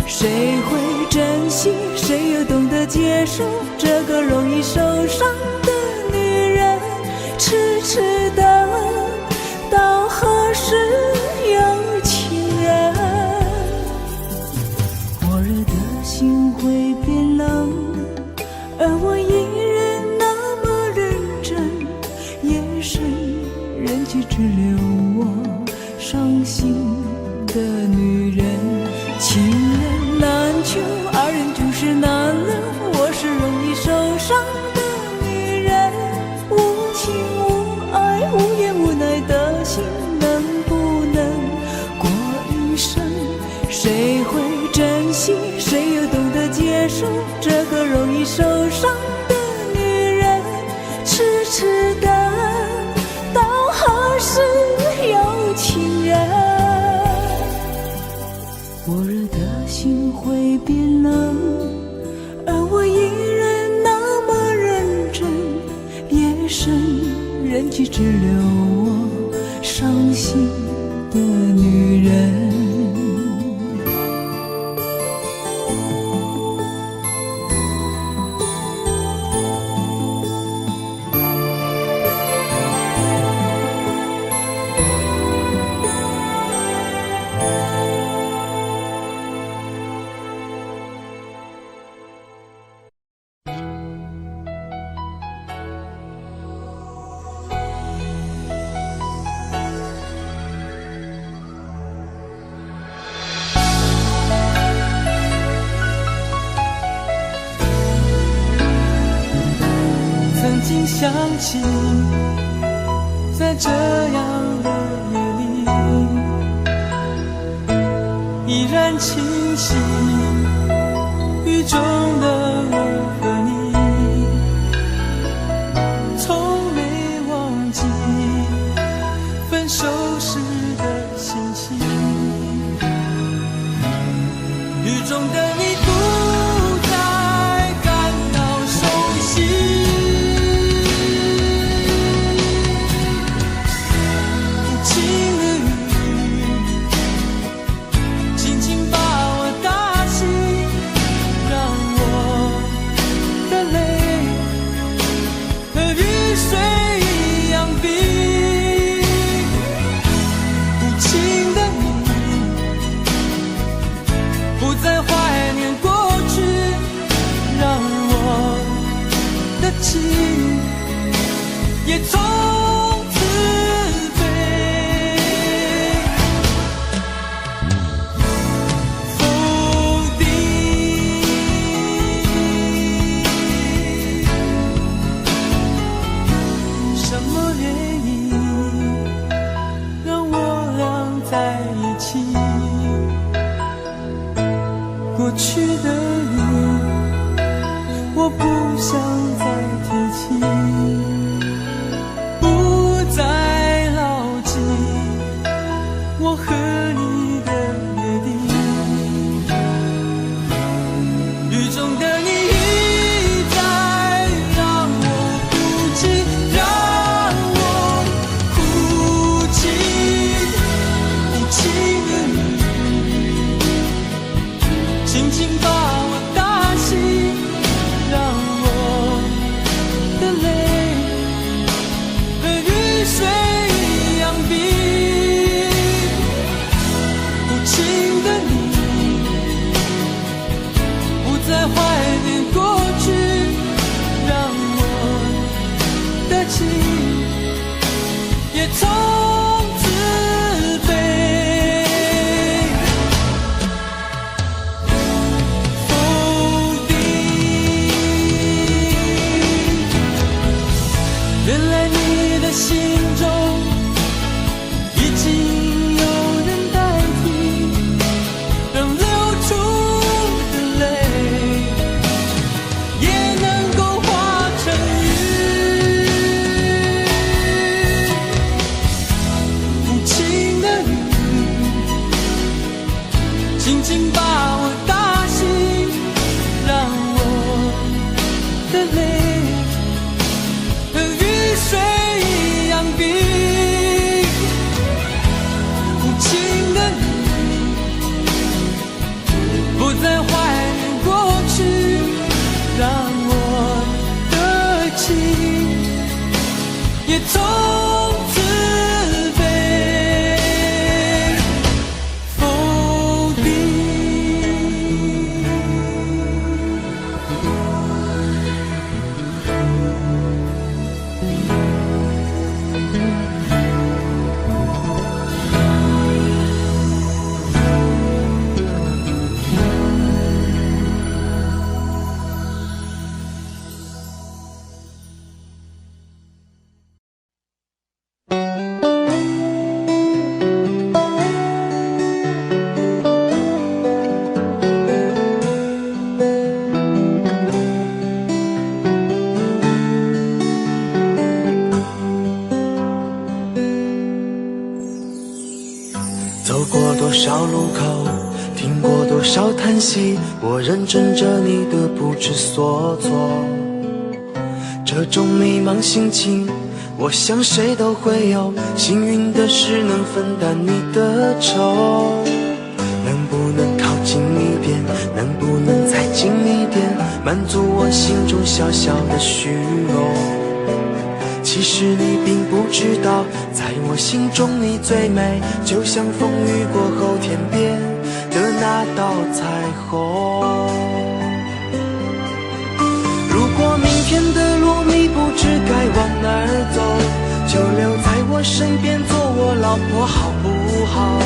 谁会珍惜，谁又懂得接受这个容易受伤的女人？痴痴等，到何时有情人？火热的心会变冷，而我依然那么认真。夜深人迹只留我伤心的女人。情人难求，二人就是难能。我是容易受伤的女人，无情无爱无怨无奈的心，能不能过一生？谁会珍惜，谁又懂得接受这个容易受伤的女人？痴痴等，到何时有情人？火热的心会变冷，而我依然那么认真。夜深人迹只留我伤心的女人。曾经想起，在这样的夜里，依然清晰，雨中的我和你，从没忘记分手时的心情。雨中的你不再感到熟悉，我和你的约定。雨中的你一再让我哭泣，让我哭泣。无情的你轻轻把我打醒，让我的泪和雨水一样冰。无情的你不再怀念过去，让我的情也从此被否定。原来你的心中已经有人代替，让流出的泪也能够化成雨。无情的你轻轻把我打醒，让我的泪和雨水一样冰。无情的你不再怀念过去，让我的情也从此被否定。走过多少路口，听过多少叹息，我认真着你的不知所措。这种迷茫心情，我想谁都会有。幸运的是能分担你的愁，能不能靠近一点，能不能再近一点，满足我心中小小的虚荣。其实你并不知道，在我心中你最美，就像风雨过后天边的那道彩虹。如果明天的路你不知该往哪儿走，就留在我身边做我老婆好不好？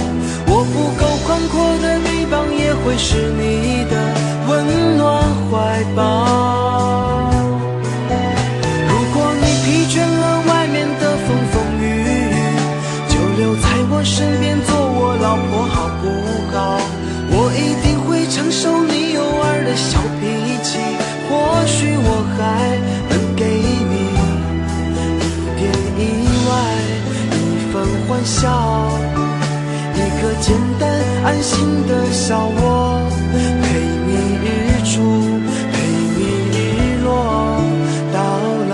我不够宽阔的臂膀也会是你的温暖怀抱。疲倦了外面的风风雨雨，就留在我身边做我老婆好不好？我一定会承受你偶尔的小脾气，或许我还能给你一点意外，一份欢笑，一个简单安心的小窝，陪你日出，陪你日落到老。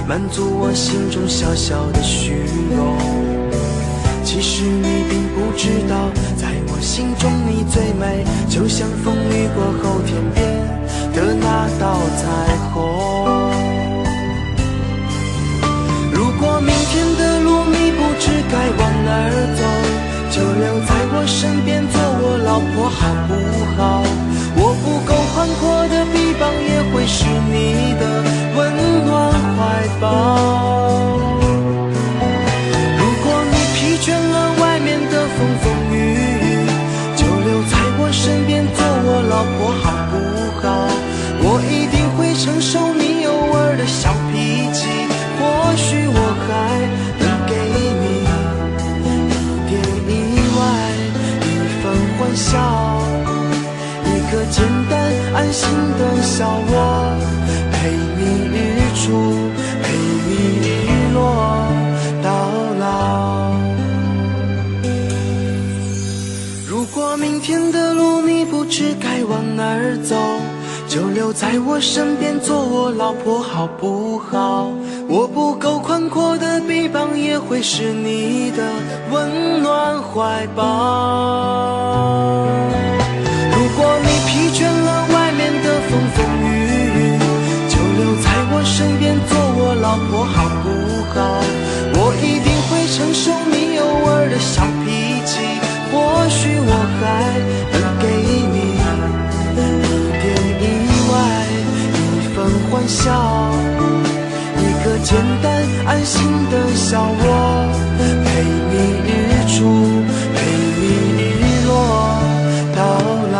满足我心中小小的虚荣。其实你并不知道，在我心中你最美，就像风雨过后天边的那道彩虹。如果明天的路你不知该往哪儿走，就留在我身边做我老婆好不好？我不够宽阔的臂膀也会是你的温暖怀抱。如果你疲倦了外面的风风雨雨，就留在我身边做我老婆好不好？简单安心的小窝，陪你日出，陪你日落到老。如果明天的路你不知该往哪儿走，就留在我身边做我老婆好不好？我不够宽阔的臂膀也会是你的温暖怀抱。如果你疲倦了外面的风风雨雨，就留在我身边做我老婆好不好？我一定会承受你偶尔的小脾气，或许我还能给你一点意外，一份欢笑，一个简单安心的小窝，陪你日出，陪你日落到老。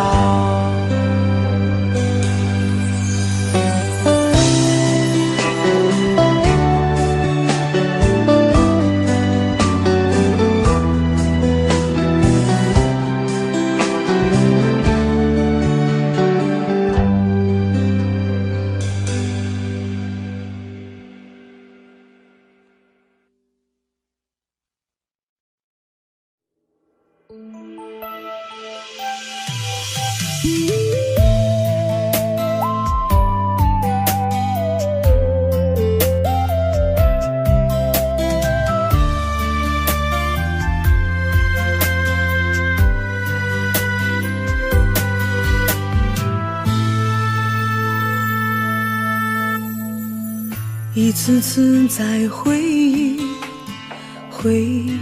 一次次在回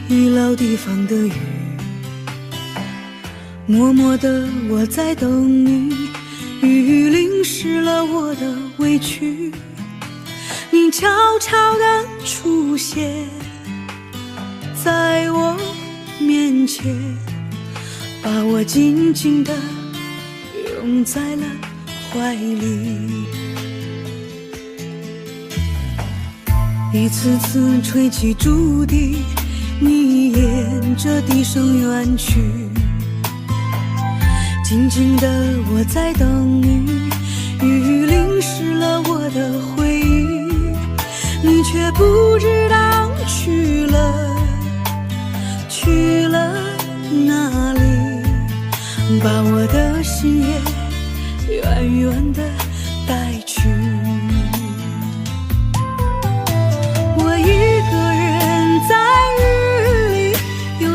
忆老地方的雨，默默的我在等你，雨淋湿了我的委屈，你悄悄地出现在我面前，把我紧紧地拥在了怀里。一次次吹起竹笛，你沿着笛声远去，静静的我在等你，雨淋湿了我的回忆，你却不知道去了哪里，把我的心也远远的带去。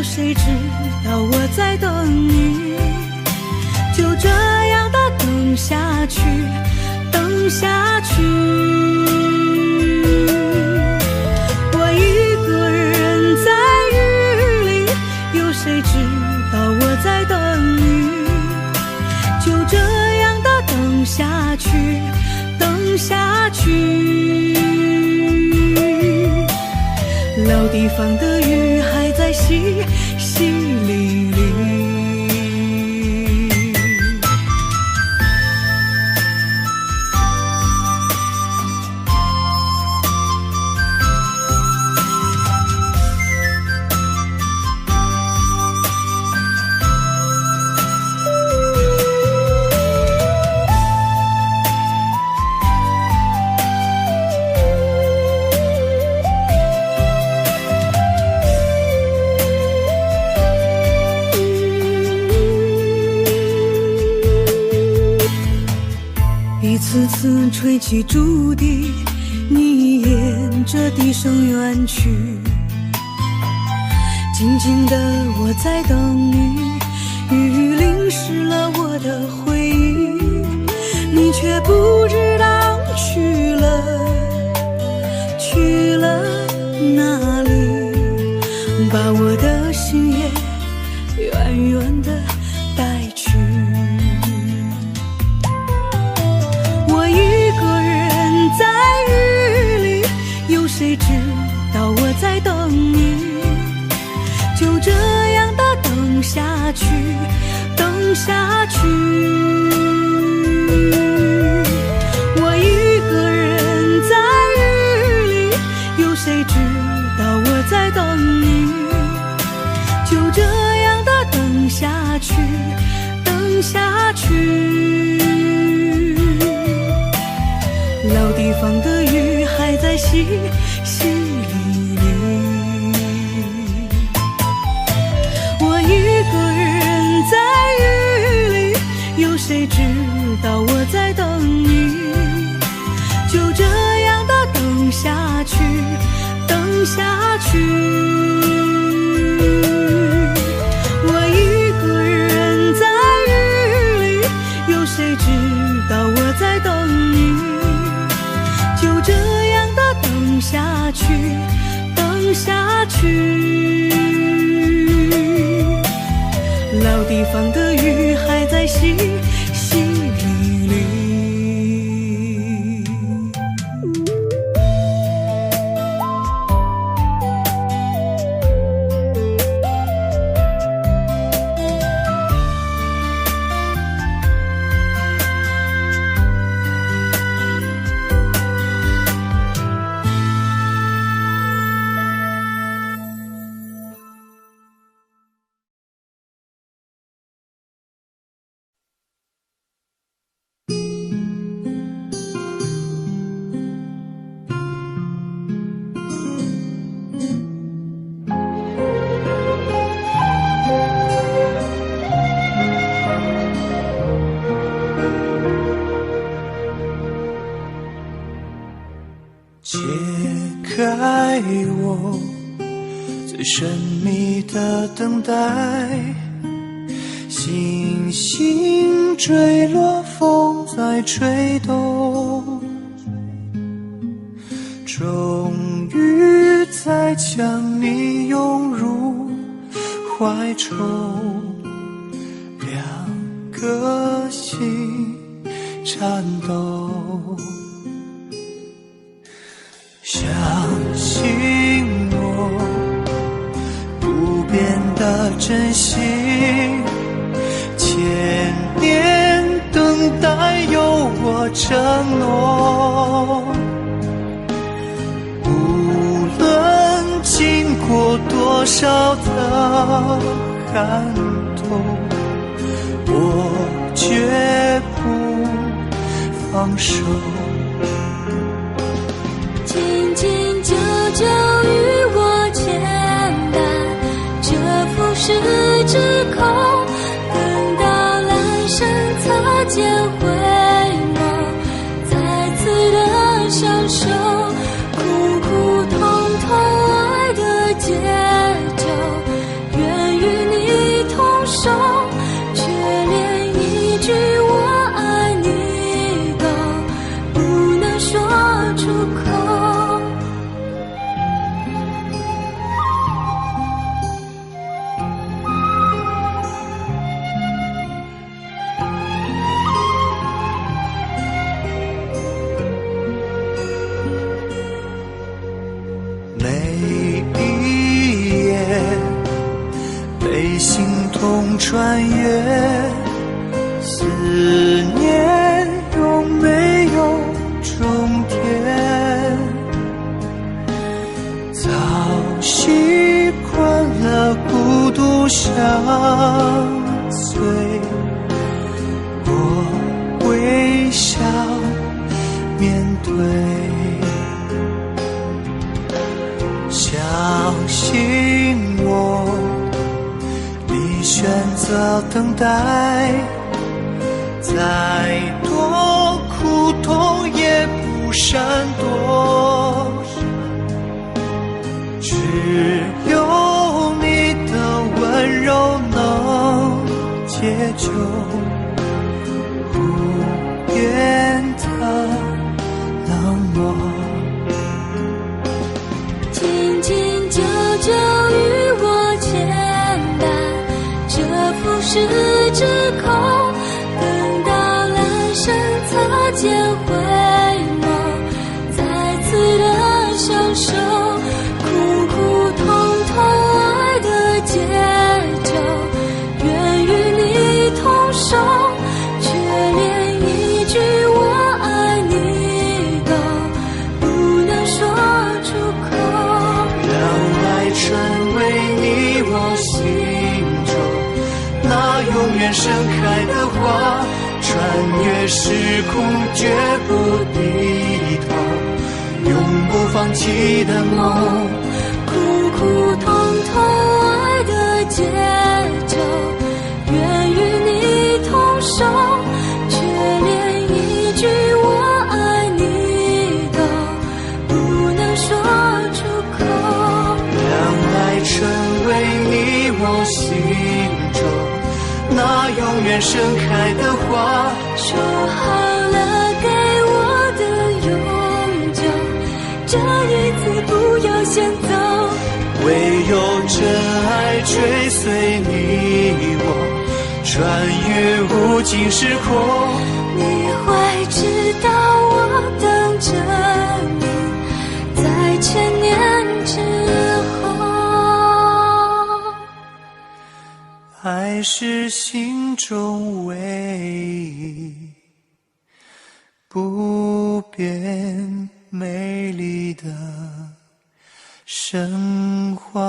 谁知道我在等你，就这样的等下去，等下去。我一个人在雨里，有谁知道我在等你，就这样的等下去，等下去。老地方的雨还在淅淅沥沥。一次次吹起竹笛，你沿着笛声远去，静静的我在等你，雨淋湿了我的回忆，你却不知道去了哪里，把我的心也远远的带去。谁知道我在等你，就这样的等下去，等下去。我一个人在雨里，有谁知道我在等你，就这样的等下去，等下去。淅淅沥沥。我一个人在雨里，有谁知道我在等你？就这样的等下去，等下去。我一个人在雨里，有谁知道我在等你？就这样的等下去，等下去。老地方的雨还在淅淅沥沥。解开我最神秘的等待，星星坠落，风在吹动，终于在将你拥入怀中，两个心颤抖。相信我不变的真心，千年等待有我承诺。无论经过多少的寒冬，我绝不放手。紧紧久久与我牵绊，这浮世之空，等到阑珊擦肩回眸，再次的相守，苦苦痛痛爱的节奏，愿与你同守，却连一句我爱你都不能说出口。穿越思念，有没有终点？早习惯了孤独相随，我微笑面对，相信我。选择等待，再多苦痛也不闪躲，只有你的温柔能解救无言的冷漠。紧紧久久与我牵绊，这浮世之空，等到阑珊擦肩回眸，再次的相守，苦苦痛痛爱的节奏，愿与你同守，却连一句我爱你都不能说出口。让爱成为你我心中那永远盛开的花，穿越时空绝不低头，永不放放弃的梦，苦苦痛痛爱的节奏，愿与你同守，却连一句我爱你都不能说出口。让爱成为你我心中那永远盛开的花，说好了给我的永久，这一次不要先走。唯有真爱追随你我，穿越无尽时空。你会知道我等着你，在千年之后。爱是心中唯一不变美丽的神话。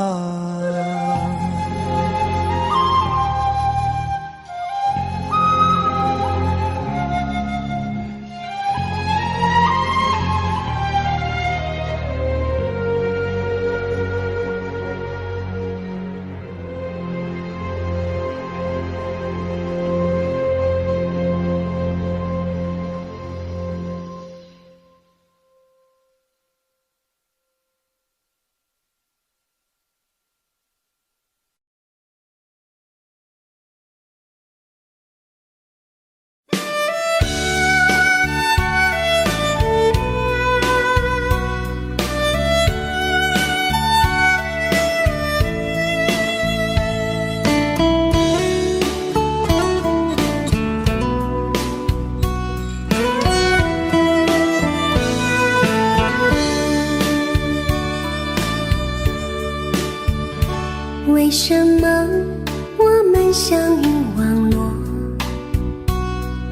为什么我们相遇网络？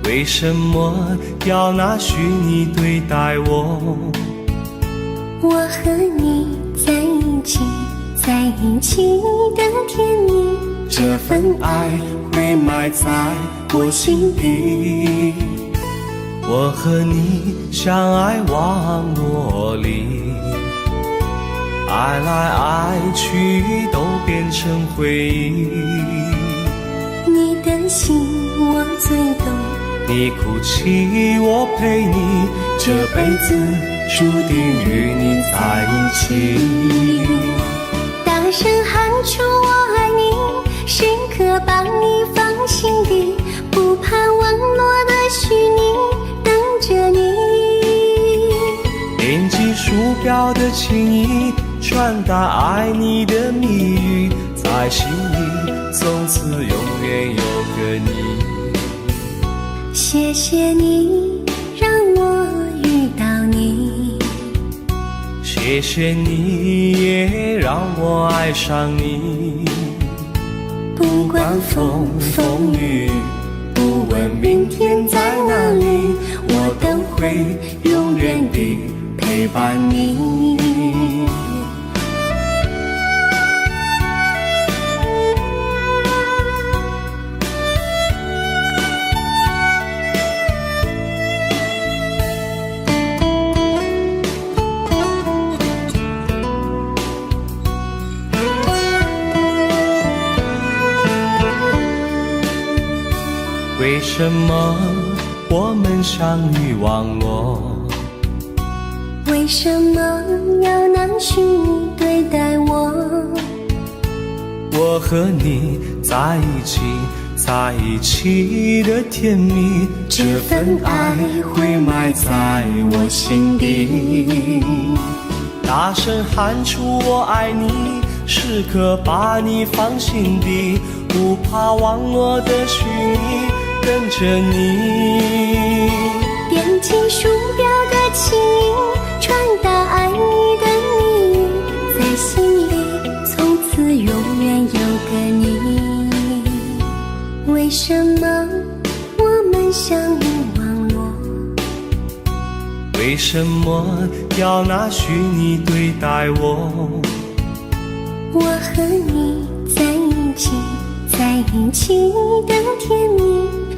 为什么要拿虚拟对待我？我和你在一起，在一起的甜蜜，这份爱会埋在我心底。我和你相爱网络里，爱来爱去都变成回忆。你的心我最懂，你哭泣我陪你，这辈子注定与你在一起。大声喊出我爱你，时刻把你放心底，不怕网络的虚拟，等着你。点击鼠标的情意，传达爱你的蜜语，在心里从此永远有个你。谢谢你让我遇到你，谢谢你也让我爱上你。不管风风雨，不问明天在哪里，我都会永远地陪伴你。为什么我们相遇网络？为什么要拿虚拟对待我？我和你在一起，在一起的甜蜜，这份爱会埋在我心底。大声喊出我爱你，时刻把你放心底，不怕网络的虚拟，跟着你。点击鼠标的情意，传达爱你的蜜语，在心里从此永远有个你。为什么我们相遇网络？为什么要拿虚拟对待我？我和你在一起，在一起的甜蜜，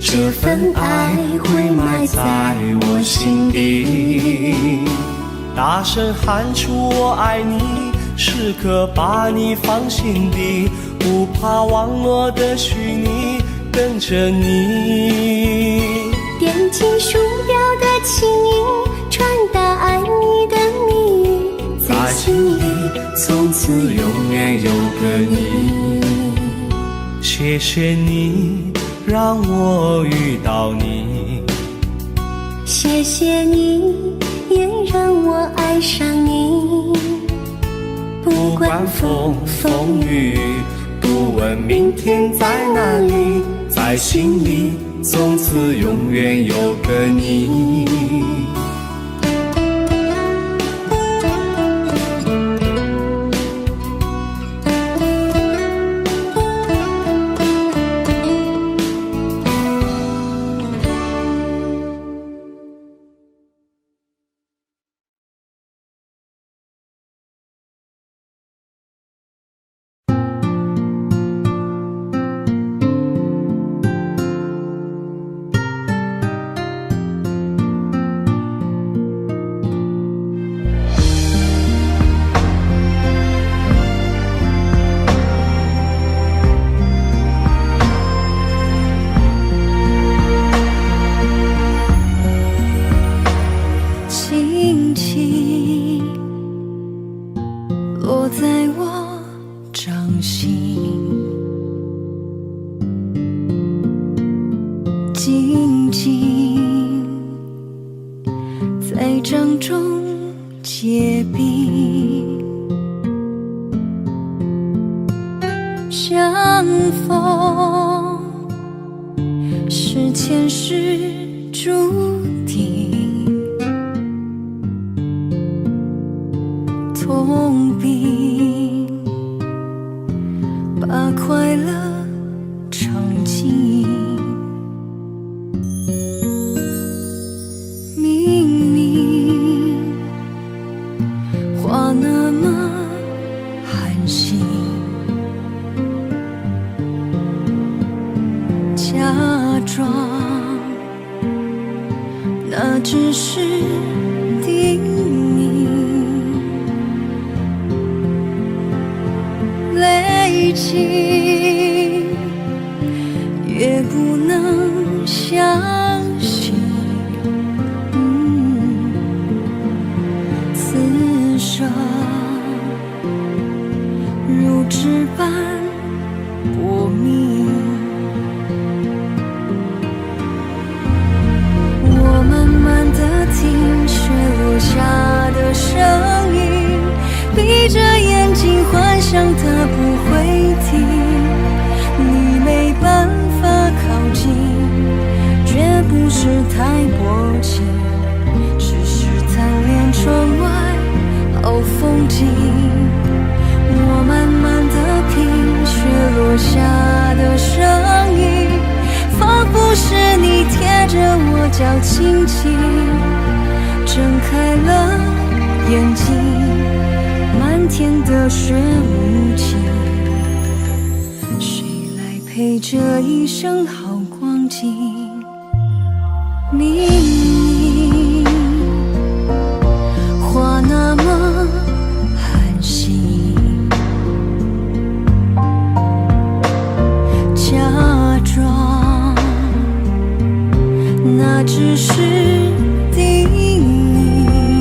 这份爱会埋在我心底。大声喊出我爱你，时刻把你放心底，不怕网络的虚拟，跟着你。点击鼠标的轻音，传达爱你的蜜语，在心里从此永远有个你。谢谢你让我遇到你，谢谢你也让我爱上你。不管风风雨雨，不问明天在哪里，在心里从此永远有个你。静静在掌中结冰，相逢是前世注定，痛并把快乐尝尽。明明话那么寒心，假装那只是叮咛，累积越不能相信，此生如纸般薄命。我慢慢地听雪落下的声音，闭着眼睛幻想它不会停，你没办法靠近，绝不是太薄情，只是贪恋窗外好风景。我慢慢地听雪落下的声音，仿佛是你贴着我脚轻轻睁开了眼睛，漫天的雪无情，谁来陪这一生好光景？明明话那么寒心，假装那只是叮咛，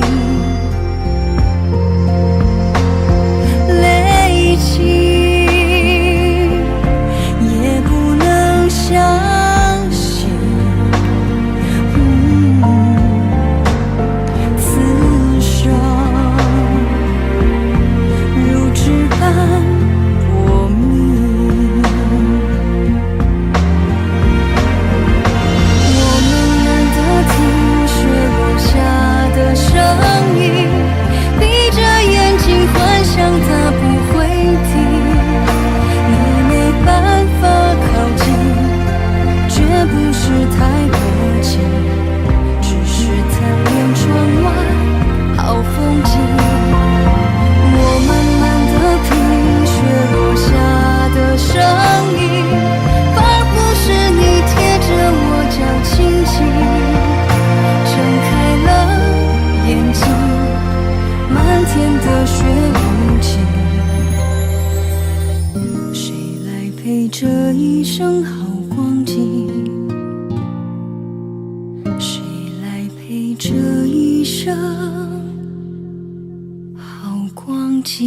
累积也不能相信，此生如纸般薄命。我慢慢地听雪落下这一生好光景。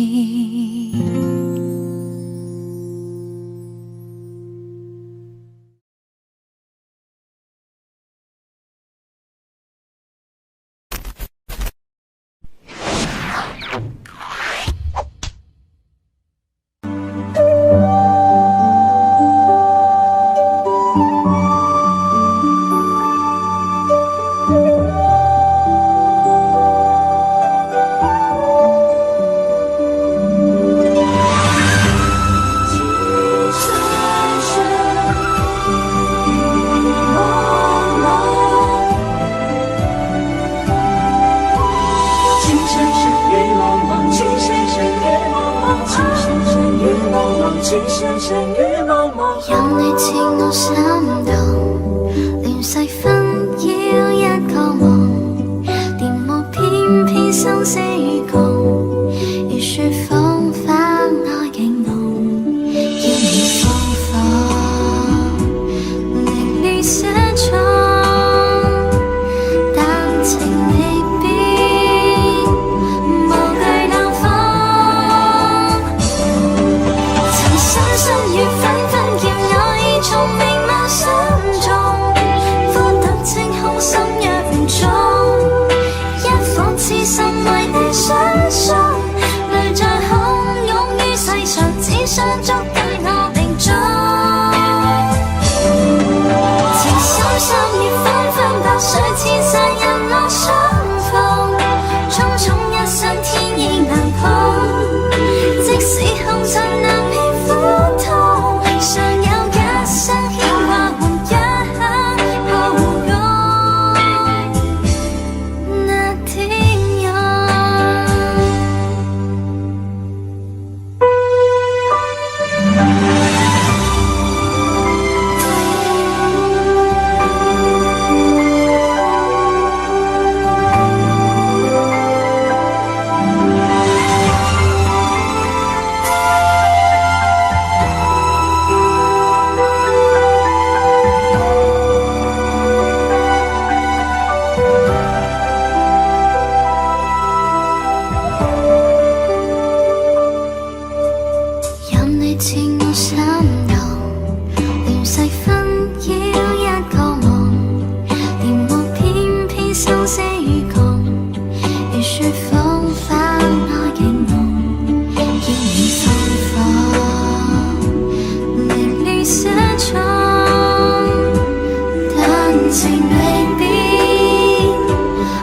任你似我心動，亂世紛擾一個夢，電幕偏偏生死與共，如雪風花愛景濃，要你放放，凌亂寫錯，但情未變，無懼冷風，曾深深與紛紛叫我已從明眸心中，呼得清空心若唔中，一顆痴心為你相送，淚在洶湧於世上，只想捉緊我命中。情深深與紛紛，白水千山人浪相逢，匆匆一生天意難碰，即使紅塵難免苦痛，尚有一生牽掛換一刻抱擁那天佑。任你似我心動，亂世紛擾一個夢，電幕偏偏生死與共，如雪風花愛景濃，要你放放，凌亂寫錯，但情未變，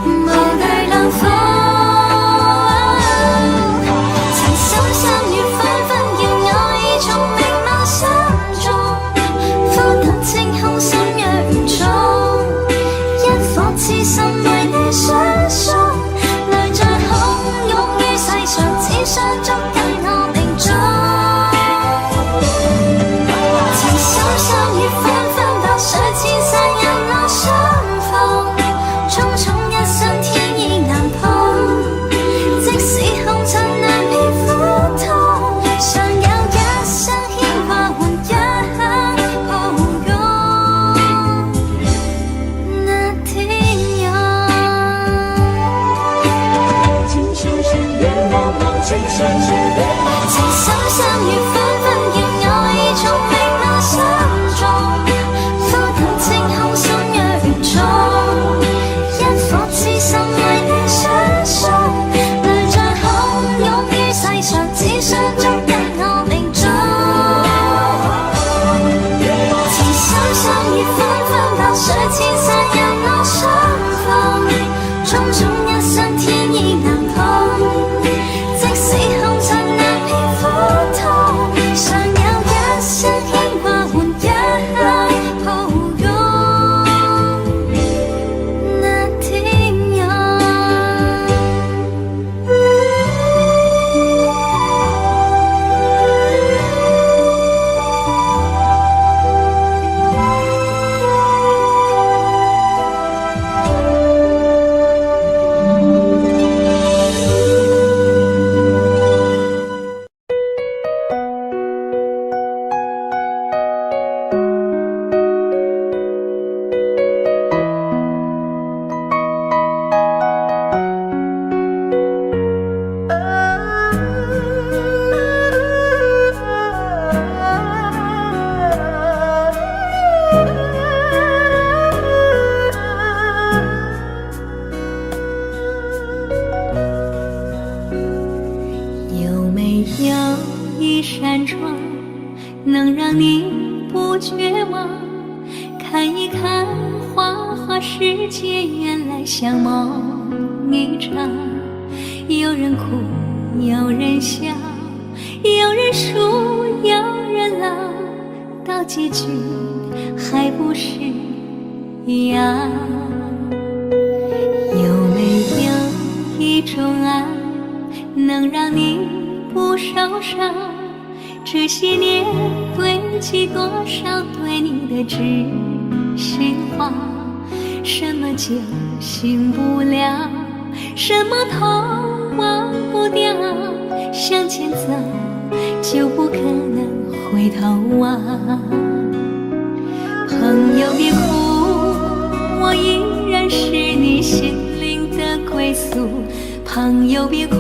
無懼冷風。曾深深與紛紛，叫我已從明眸心中，呼得清空心若唔中，一顆痴心為你相送，淚在洶能让你不绝望。看一看花花世界，原来像梦一场。有人哭，有人笑，有人输，有人老，到结局还不是一样。有没有一种爱，能让你不受伤？这些年堆积多少对你的知心话？什么酒醒不了，什么痛忘不掉，向前走就不可能回头望。朋友别哭，我依然是你心灵的归宿。朋友别哭，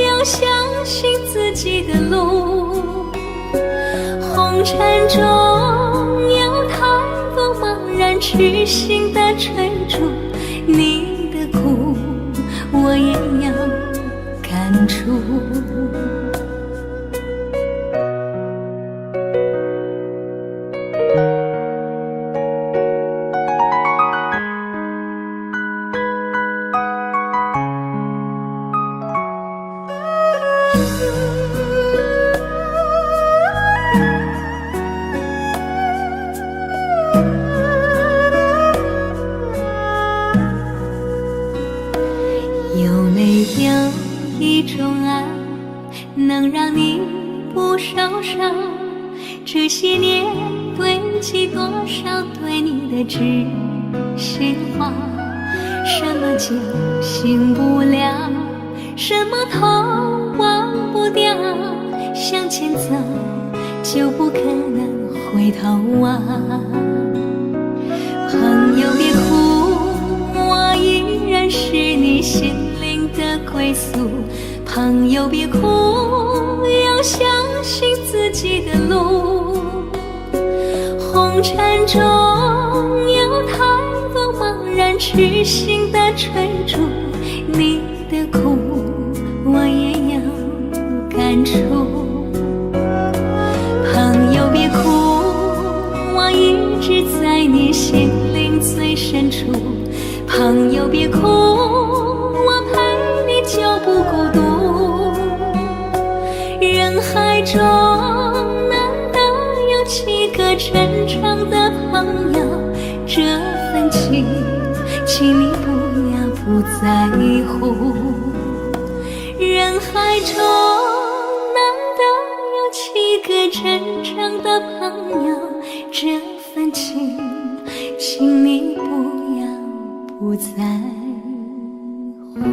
要相信自己的路。红尘中有太多茫然痴心的追逐，你的苦我也有感触。有没有一种爱，能让你不受伤？这些年堆积多少对你的知心话？什么酒醒不了，什么痛忘不掉，向前走就不可能回头望。朋友别哭，我依然是你心灵的归宿。朋友别哭，要相信自己的路。红尘中有太多茫然痴心的追逐，你的苦我也有感触。朋友别哭，我一直在你心灵最深处。朋友别哭，我陪你就不孤独。人海中难得有几个真诚的朋友，这份情请你不要不在乎。人海中难得有几个真诚的朋友，这份情请你不要不在乎。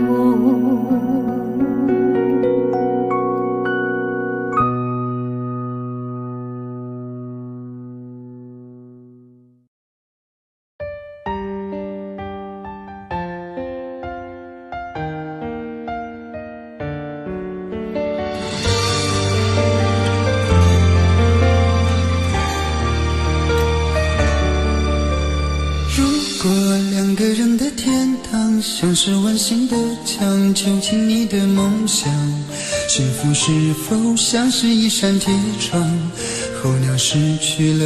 像是温馨的墙，囚禁你的梦想。幸福是否像是一扇铁窗，候鸟失去了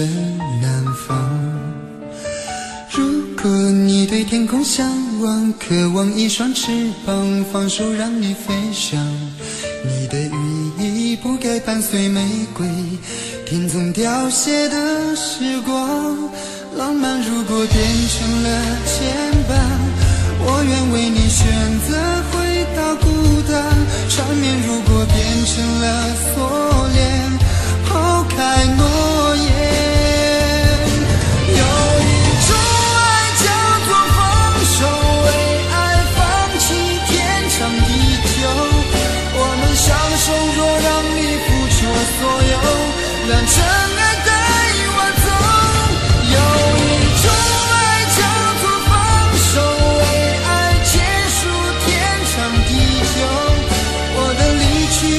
南方。如果你对天空向往，渴望一双翅膀，放手让你飞翔。你的羽翼不该伴随玫瑰，天纵凋谢的时光。浪漫如果变成了牵绊，我愿为你选择回到孤单。缠绵如果变成了锁链，抛开诺言。有一种爱叫做放手，为爱放弃天长地久。我们相守，若让你付出所有，让真爱带我走。有一种爱叫做放手，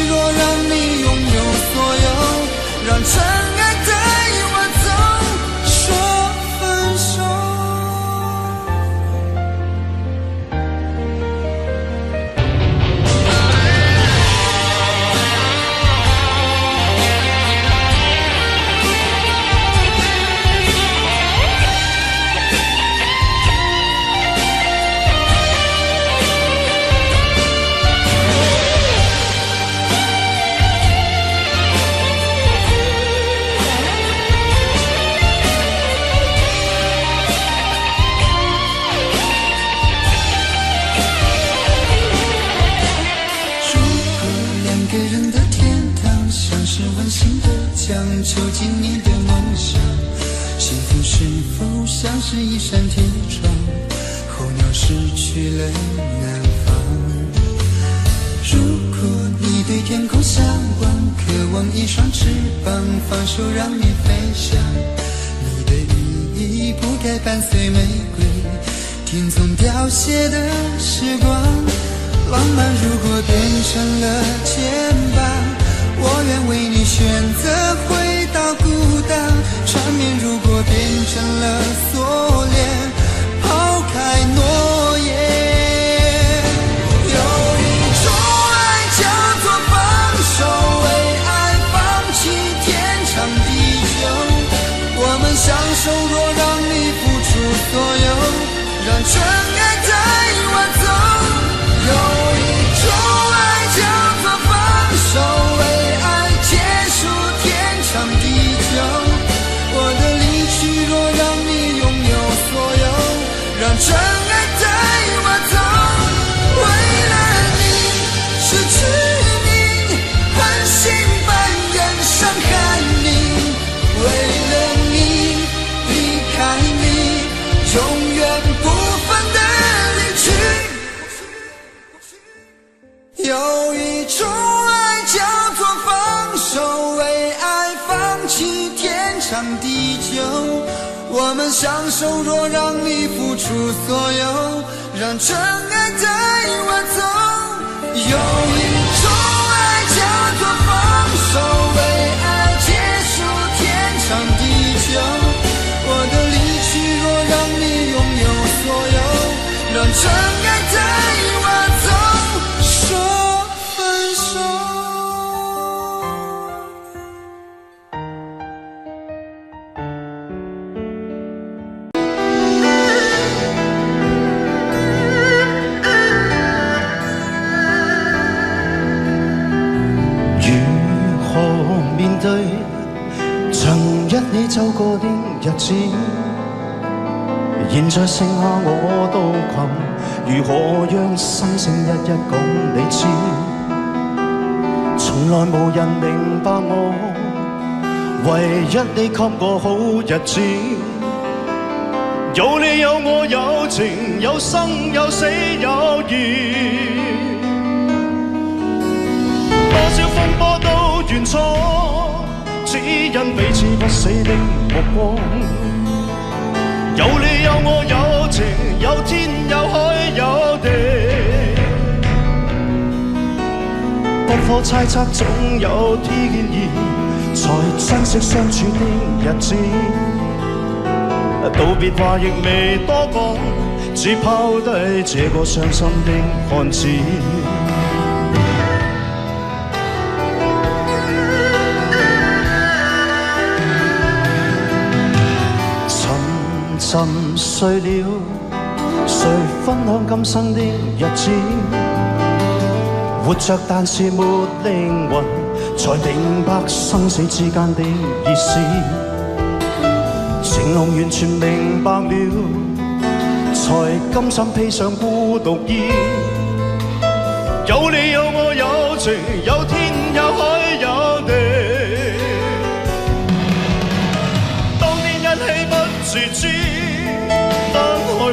若让你拥有所有，让尘埃囚禁你的梦想。幸福是否像是一扇天窗，候鸟失去了南方。如果你对天空向往，渴望一双翅膀，放手让你飞翔。你的羽翼不该伴随玫瑰，听从凋谢的时光。浪漫如果变成了肩膀，我愿为你选择回到孤岛。缠绵如果变成了锁链，抛开诺言。有一种爱叫做放手，为爱放弃天长地久。我们相守，若让你付出所有，让真爱带我走。有一种爱叫做放手，为爱结束天长地久。我的离去若让你拥有所有，让真爱带我走。为了你失去你，狠心扮演伤害你。为了你离开你，永远不分的离去。有一种爱叫做放手，为爱放弃天长地久。我们相守，若让你付出所有，让真爱带我走。有一种爱叫做放手，为爱结束天长地久。我的离去若让你拥有所有，让真爱带我走。说分手。你走過的日子，現在剩下我都困，如何讓心聲一一講你知？從來無人明白我，唯一你給我好日子。有你有我有情，有生有死有義，多少風波都願闖。只因彼此不死的目光，有你有我有情，有天有海有地，不可猜測總有天意，才珍惜相處的日子。道別話亦未多講，只拋低這個傷心的漢子。沉睡了，誰分享今生的日子？活着但是沒靈魂，才明白生死之間的意思。情濃完全明白了，才甘心披上孤獨衣。有你有我有情，有天有海有地，當年一起不自知，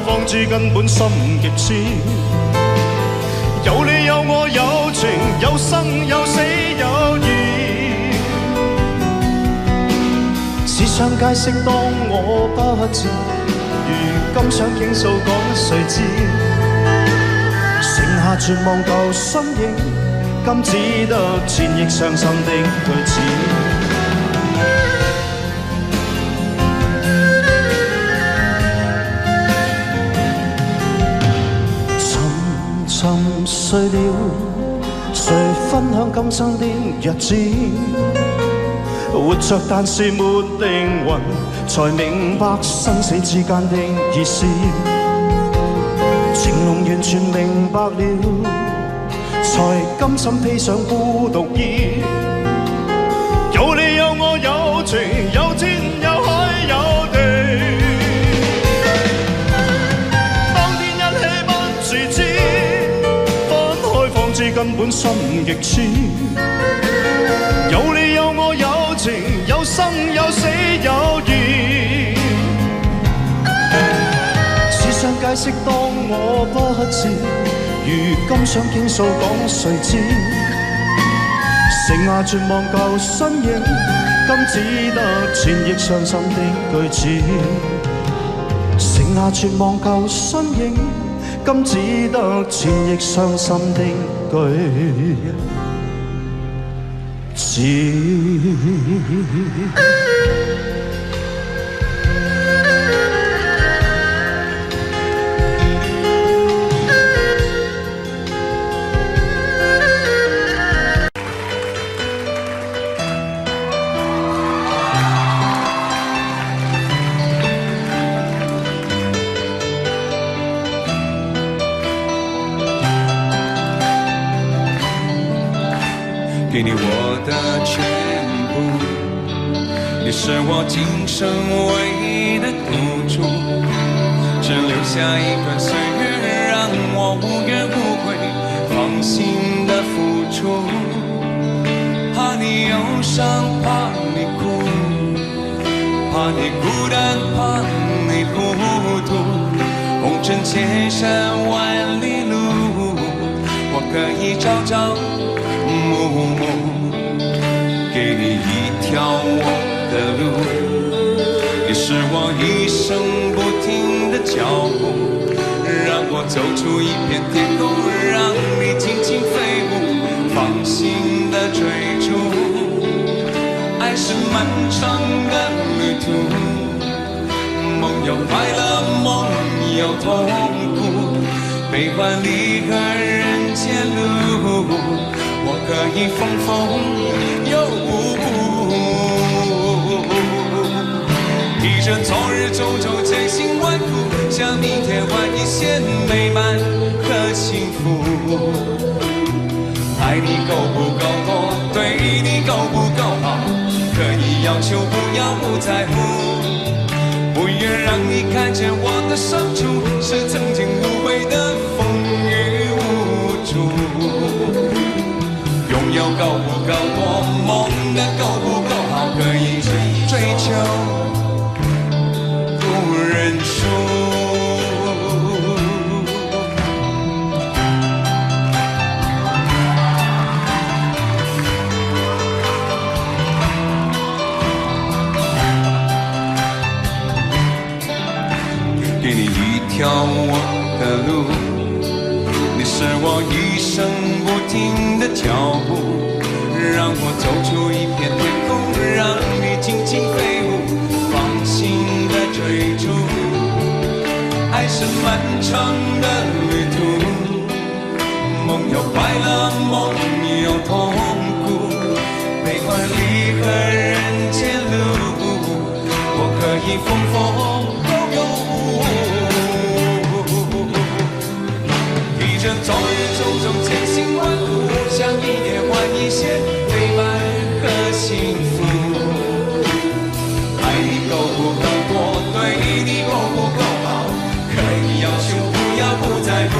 方知根本心極痴。有你有我有情，有生有死有義。只想解釋當我不知，如今想傾訴講誰知？剩下絕望舊身影，今只得千億傷心的句子。沉睡了，誰分享今生的日子？活着但是沒靈魂，才明白生死之間的意思。情濃完全明白了，才甘心披上孤獨衣。有你有我有情，有天有海有地，當天一起不自知，根本心極痴。有你有我有情，有生生有死有緣。試想解釋當我不智，如今想傾訴講誰知？剩下絕望舊身影，今只得纏翼傷心的句子。剩下絕望舊身影，今只得纏翼傷心的句子。给你我的全部，你是我今生唯一的赌注，只留下一段岁月让我无怨无悔，放心的付出。怕你忧伤，怕你哭，怕你孤单，怕你糊涂。红尘千山万里路，我可以朝朝暮暮，给你一条我的路。你是我一生不停的脚步，让我走出一片天空，让你尽情飞舞，放心的追逐。爱是漫长的旅途，梦有快乐，梦有痛苦，悲欢离合人间路，我可以风风又披着昨日种种千辛万苦，向明天换一些美满和幸福。爱你够不够多，对你够不够好，可以要求不要不在乎，不愿让你看见我的伤处，是曾经无悔的风雨无阻。拥有够不够多，梦的够不够好，可以追求不认输。给你一条我的路，你是我一生不停的脚步，让我走出一片天空，让你尽情飞舞，放心的追逐。爱是漫长的旅途，梦有快乐，梦有痛苦，悲欢离合人间路，我可以风风又披着昨日种种千辛万苦，向明天换一些美满和幸福。爱你够不够多，对你够不够好，可以要求不要不在乎，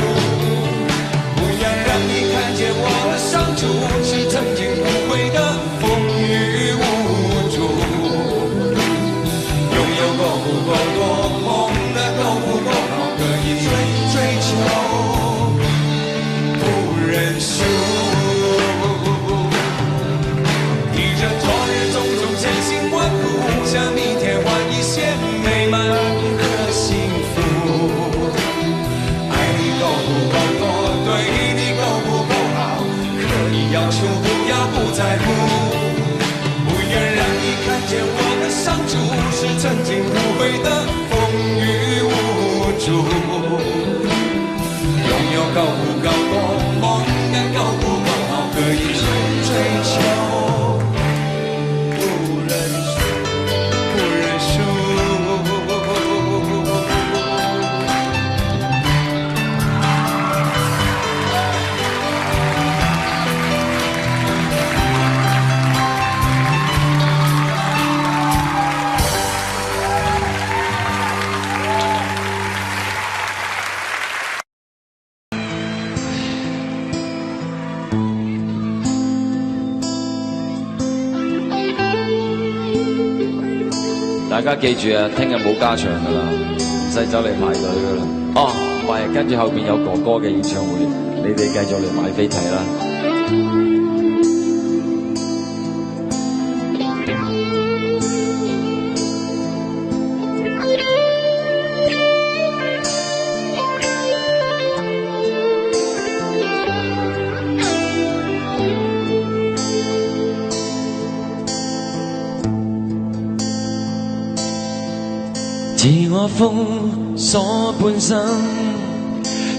不要让你看见我的伤处，是曾经无悔的风雨无阻。拥有够不够多，梦的够不够好，可以追求不大家記住啊，聽日冇加場噶啦，唔使走嚟排隊噶啦。哦，唔係，跟住後邊有哥哥嘅演唱會，你哋繼續嚟買飛睇啦。自我封鎖半生，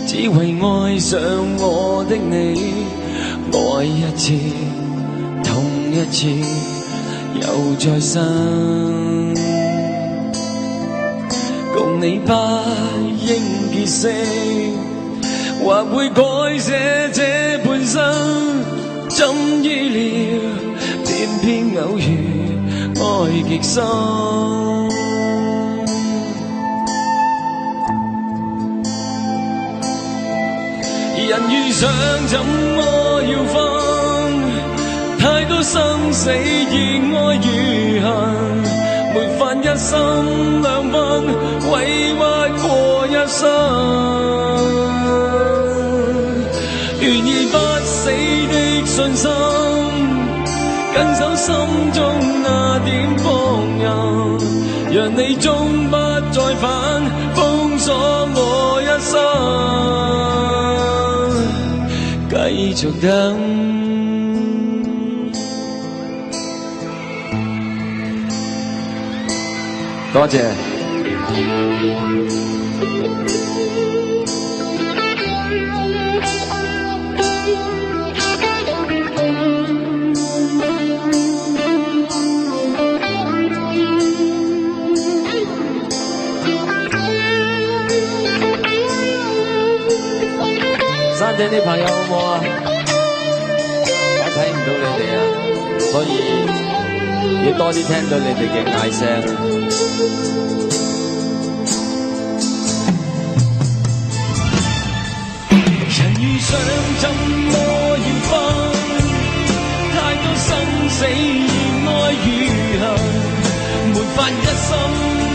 只為愛上我的你，愛一次，痛一次，又再生。共你不應結識，或會改寫這半生。怎意料，偏偏偶遇，愛極深。人遇上怎麼要分？太多生死意愛如恨，沒法一心兩分，委屈過一生。願意不死的信心，緊守心中那點光陰，讓你終不再返，封鎖我一生。繼續等，多謝。山頂啲朋友好唔好啊？我睇唔到你哋啊，所以要多啲聽到你哋嘅嗌聲。人遇上怎麼要分？太多生死愛如恨，沒法一心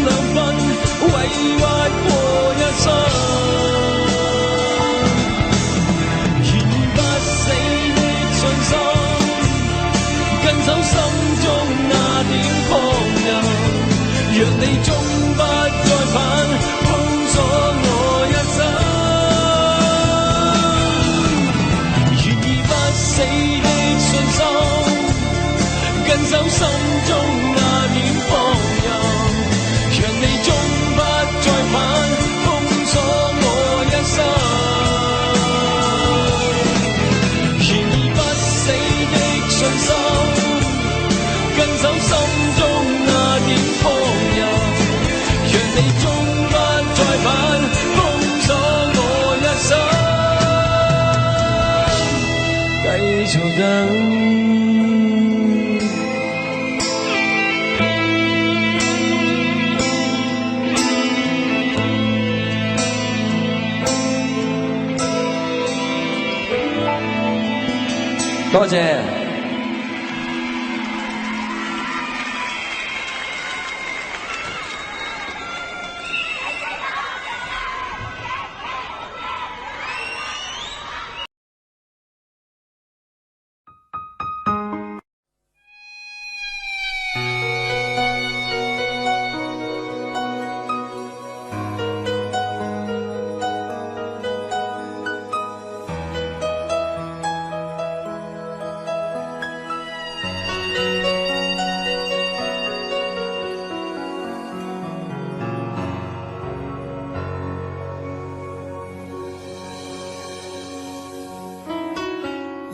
兩分，委屈過一生。緊守心中那點光陰，讓你終不再返，封鎖我一生。願意不死的信心，緊守心中那點光陰，讓你終不再返，封鎖我一生。願意不死的信心，緊守心中那點光陰，讓你終不再返，封鎖我一生。繼續等。多謝。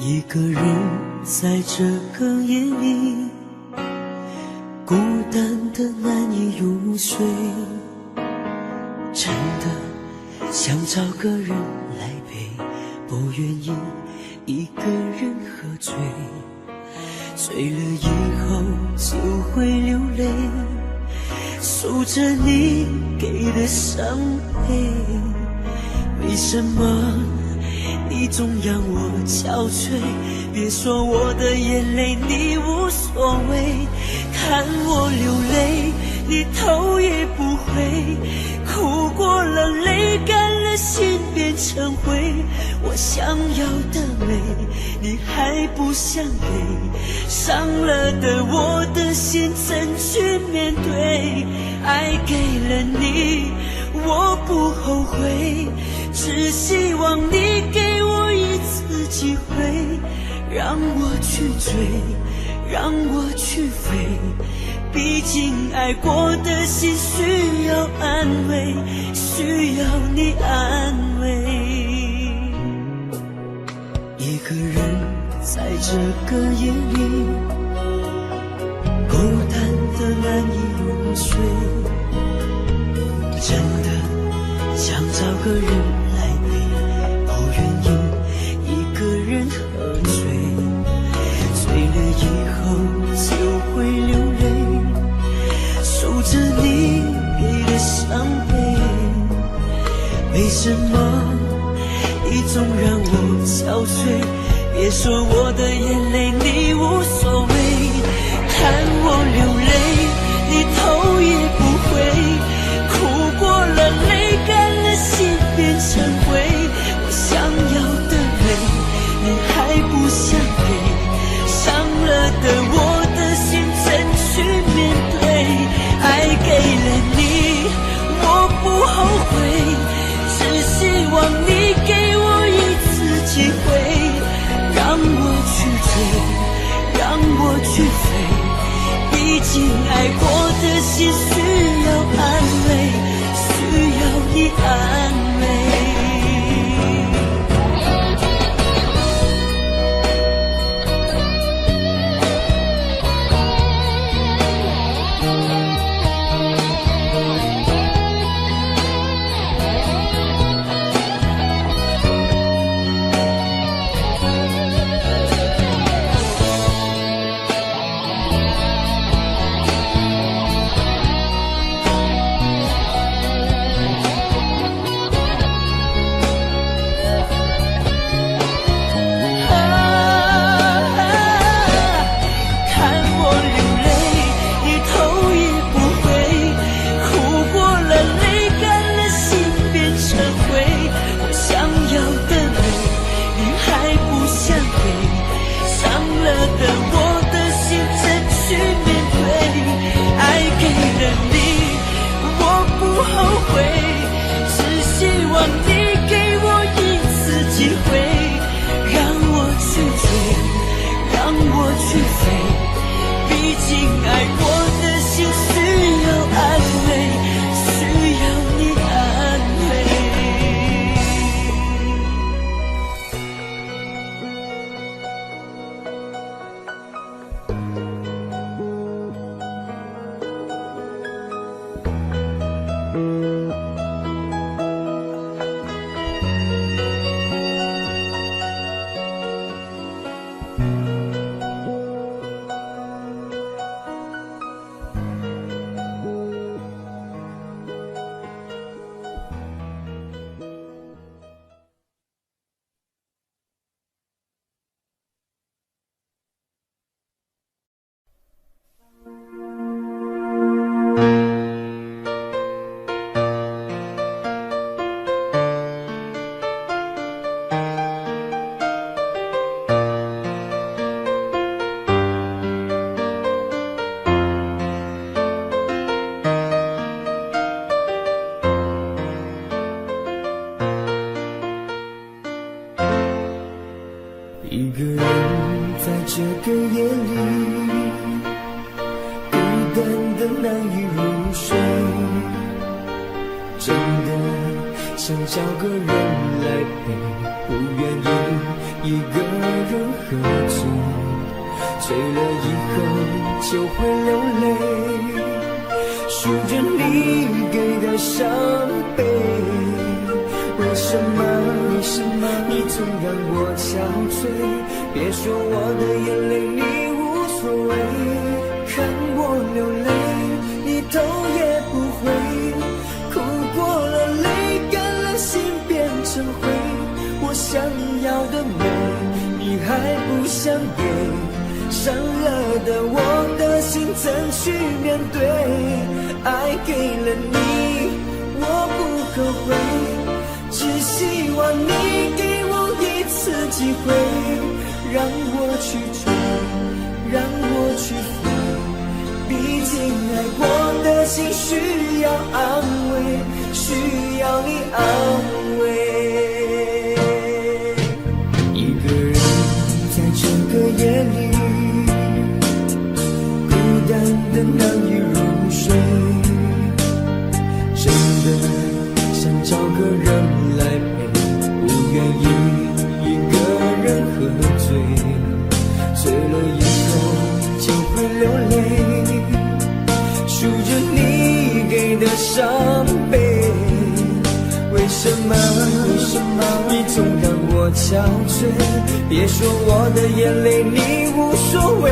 一个人在这个夜里，孤单的难以入睡，真的想找个人来陪，不愿意一个人喝醉，醉了以后就会流泪，数着你给的伤悲，为什么你总让我憔悴？别说我的眼泪你无所谓，看我流泪你头也不回，哭过了，泪干了，心变成灰。我想要的美，你还不想给，伤了的我的心怎去面对？爱给了你，我不后悔，只希望你给我一次机会，让我去追，让我去飞。毕竟爱过的心需要安慰，需要你安慰。一个人在这个夜里，孤单的难以入睡，真的想找个人来陪，不愿意一个人喝醉，醉了以后就会流泪，数着你给的伤悲。为什么你总让我憔悴？别说我的眼泪你无所谓，看我流泪你头也不回，哭过了，泪干了，心变成灰。我想要的美你还不想给，伤了的我的心怎去面对？爱给了你，我不后悔，只希望你给我一次机会，让我去追，让我去飞。毕竟爱过的心需要安慰，需要你安慰。一个人在这个夜里，孤单的难以入睡，真的想找个人来陪，不愿意一个人喝醉，醉了以后就会流泪，数着你给的伤悲。为什么你总让我憔悴？别说我的眼泪你无所谓，看我流泪你头也不回，哭过了，泪干了，心变成灰。我想要的美你还不想给，伤了的我的心怎去面对？爱给了你，我不后悔，只希望你给我一次机会，让我去追，让我去飞。毕竟爱过的心需要安慰，需要你安慰。一个人在这个夜里，孤单的难以入睡，真的想找个人来陪，不愿意一个人喝醉，醉了以后就会流泪，数着你给的伤悲。为什么你总让我憔悴？别说我的眼泪你无所谓，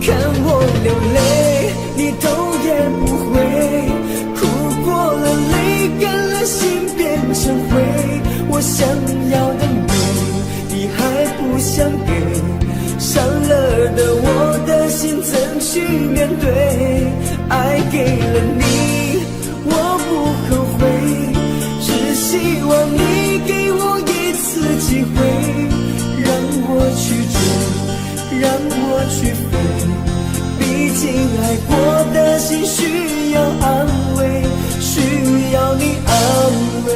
看我流泪你头也不回，哭过了泪干了心变成灰，我想要的美你还不想给，伤了的我的心怎去面对？爱给了你我不后悔，只希望你给我一次机会，让我去追，让我去飞。毕竟爱过的心需要安慰，需要你安慰。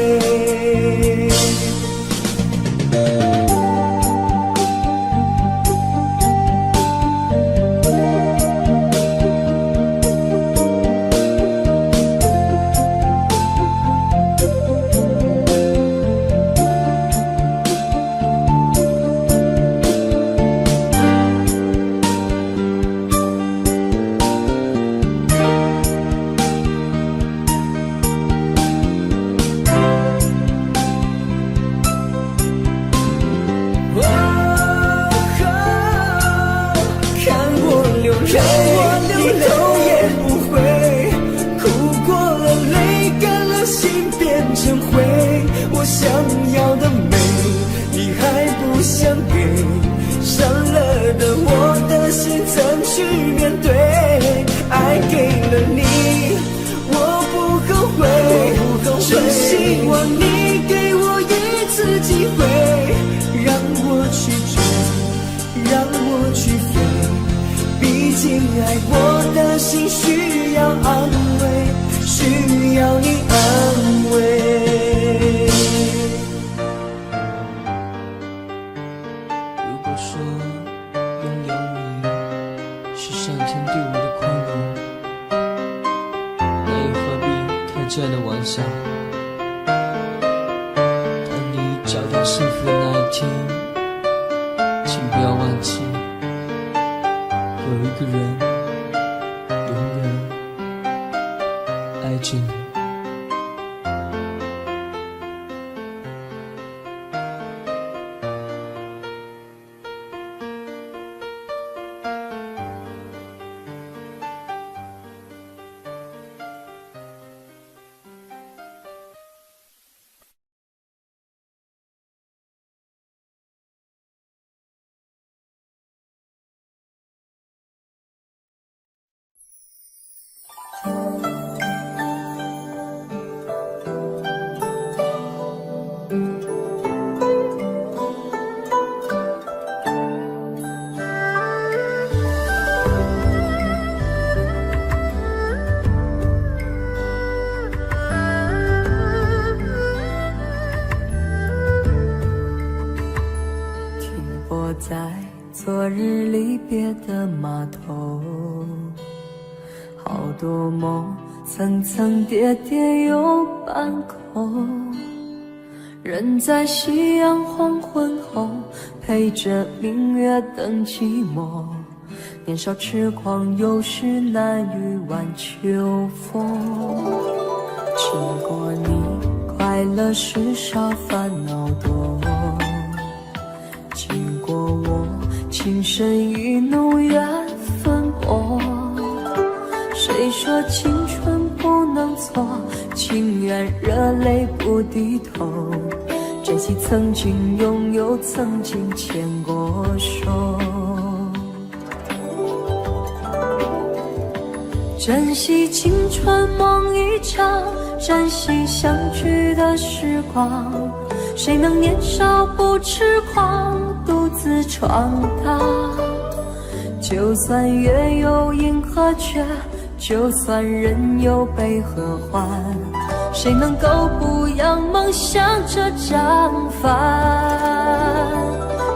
爱过的心需要安慰，需要你安慰。如果说拥有你是上天对我的宽容，那又何必开这样的玩笑？当你找到幸福的那一天，请不要忘记，有一个人永远爱着你。在昨日离别的码头，好多梦层层叠叠又半空，人在夕阳黄昏后陪着明月等寂寞，年少痴狂有时难御晚秋风。经过你快乐时少烦恼多，经过我情深意浓缘分薄，谁说青春不能错，情愿热泪不低头，珍惜曾经拥有，曾经牵过手。珍惜青春梦一场，珍惜相聚的时光。谁能年少不痴狂，独自闯荡？就算月有阴和缺，就算人有悲和欢，谁能够不扬梦想这张帆？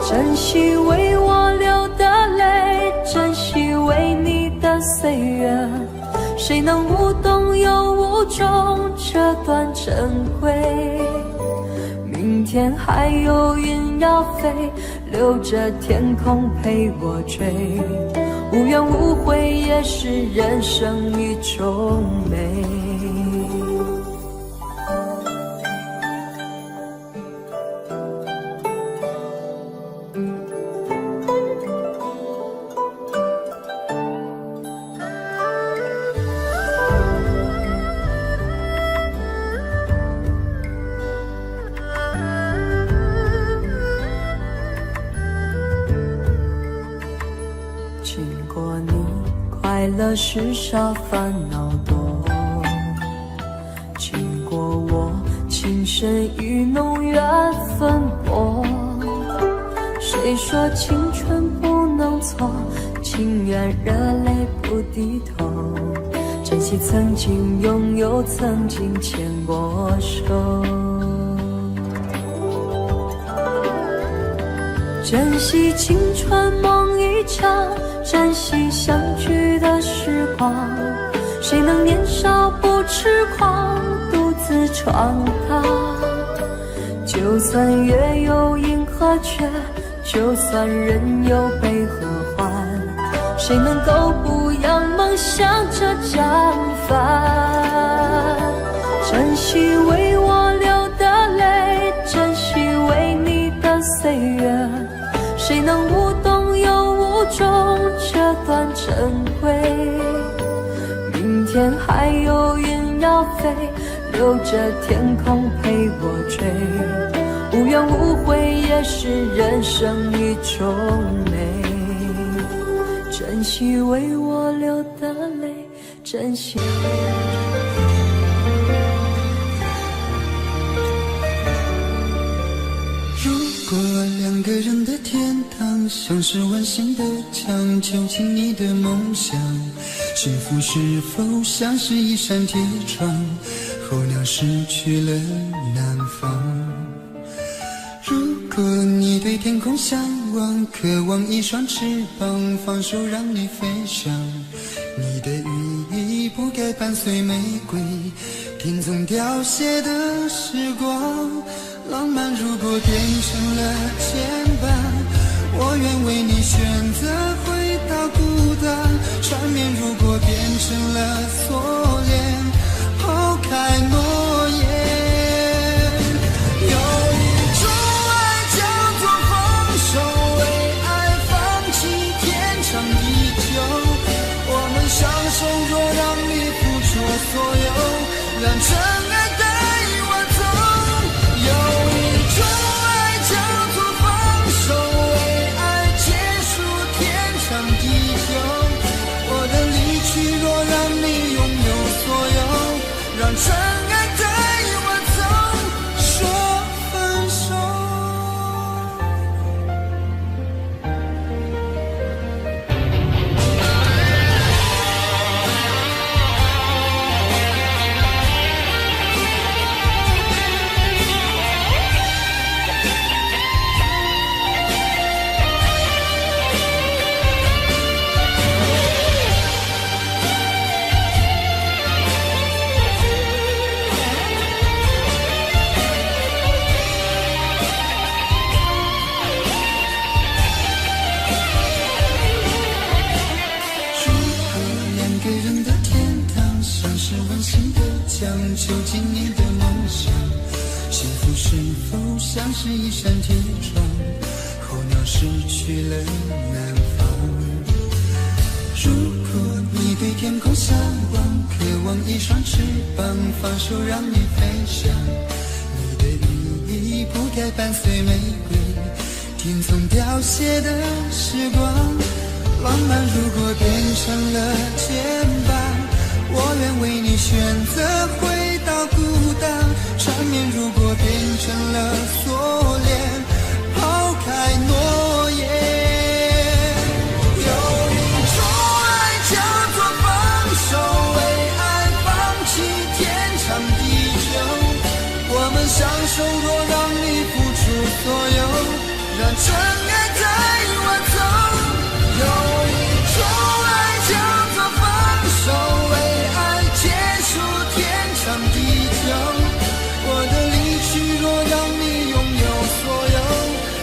珍惜为我流的泪，珍惜为你的岁月，谁能无动又无衷这段珍贵？明天还有云要飞，留着天空陪我追，无怨无悔也是人生一种美。经过你，快乐时少，烦恼多。经过我，情深意浓，缘分薄。谁说青春不能错？情愿热泪不低头。珍惜曾经拥有，曾经牵过手。珍惜青春梦一场，珍惜相聚的时光。谁能年少不痴狂，独自闯荡？就算月有阴和缺，就算人有悲和欢，谁能够不扬梦想这张帆？珍惜为我流的泪，珍惜为你的岁月，谁能无动又无衷这段珍贵？明天还有云要飞，留着天空陪我追，无怨无悔也是人生一种美。珍惜为我流的泪，珍惜如果两个人的天堂像是完形的墙，囚禁你的梦想，幸福是否像是一扇铁窗，候鸟失去了南方？如果你对天空向往，渴望一双翅膀，放手让你飞翔，你的羽翼不该伴随玫瑰，听从凋谢的时光。浪漫如果变成了牵绊，我愿为你选择回到孤单。缠绵如果变成了锁链，抛开诺言。有一种爱叫做放手，为爱放弃天长地久。我们相守，若让你付出所有，让真爱带我走。有一种爱叫做放手，为爱结束天长地久。我的离去，若让你拥有所有，让真爱带我走，说分手。囚禁你的梦想，幸福是否像是一扇铁窗，候鸟失去了南方？如果你对天空向往，渴望一双翅膀，放手让你飞翔，你的羽翼不该伴随玫瑰，听从凋谢的时光。浪漫如果变成了牵绊，我愿为你选择回到孤单，缠绵如果变成了锁链，抛开诺言。有一种爱叫做放手，为爱放弃天长地久。我们相守，若让你付出所有，让真爱带我走。有一种爱叫做放手，为爱结束天长地久。我的离去若让你拥有所有，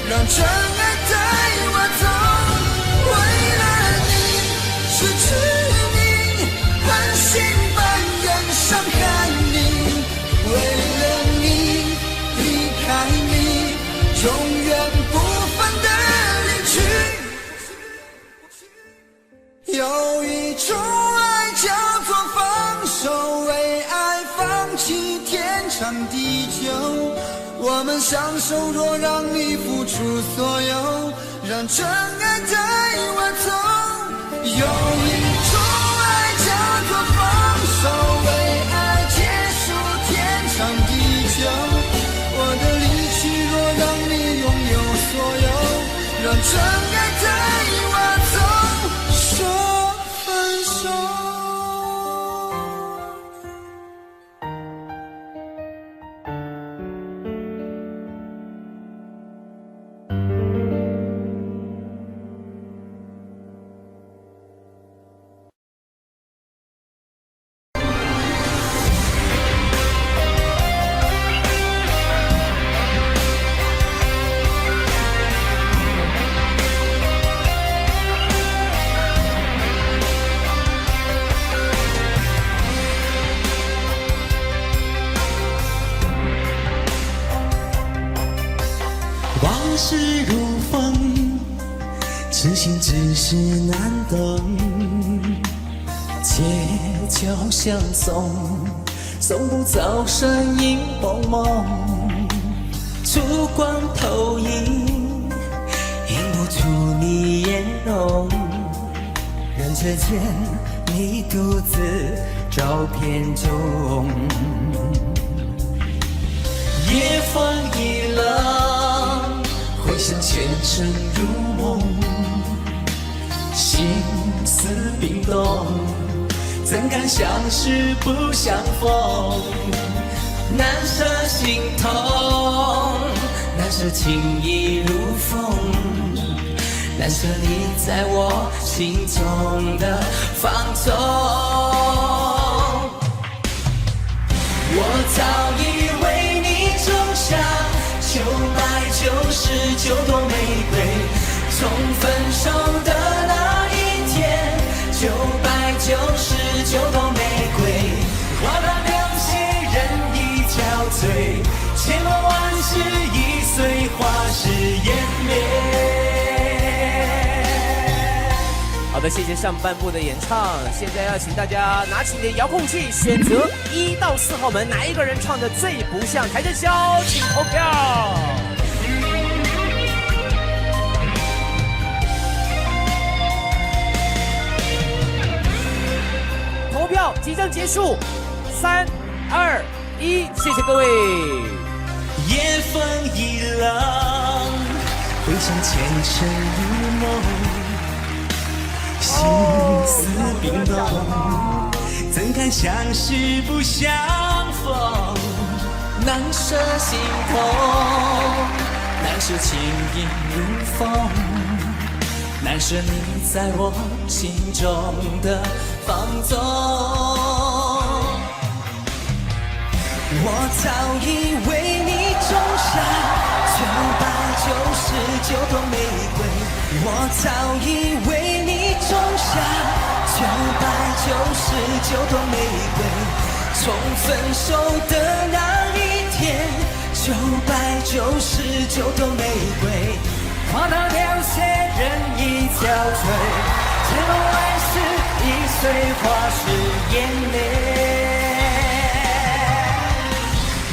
让真爱带我走。为了你失去你，狠心扮演伤害你，为了你离开你，永远不分的离去。有一种爱叫做放手，为爱放弃天长地久。我们相守，若让你付出所有，让真爱带我走。有一种爱叫做放手，为爱结束天长地久。我的离去若让你拥有所有，让真爱带我走。说分手。往事如风，痴心只是难懂。借酒相送，送不走身影蒙蒙。烛光投影，映不出你颜容。人却见你独自照片中。夜风一冷，回想前尘如梦，心思冰冻，怎敢相识不相逢？难舍心痛，难舍情意如风，难舍你在我心中的放纵。我早已为你种下9百99朵玫瑰，从分手的那一天，999朵玫瑰，花到流血人已憔悴，千落万世已碎，花事湮灭。好的，谢谢上半部的演唱。现在要请大家拿起你的遥控器，选择1到4号门，哪一个人唱的最不像台正宵，请投票。投票即将结束，3、2、1，谢谢各位。夜风一冷，回想前尘如梦，心思冰冻，怎敢相识不相逢？难舍心痛，难舍情意如风，难舍你在我心中的放纵。我早已为你种下999朵玫瑰，我早已为你种下999朵玫瑰，从分手的那一天，999朵玫瑰，花到凋谢人已憔悴，千落万世已碎，花事湮灭。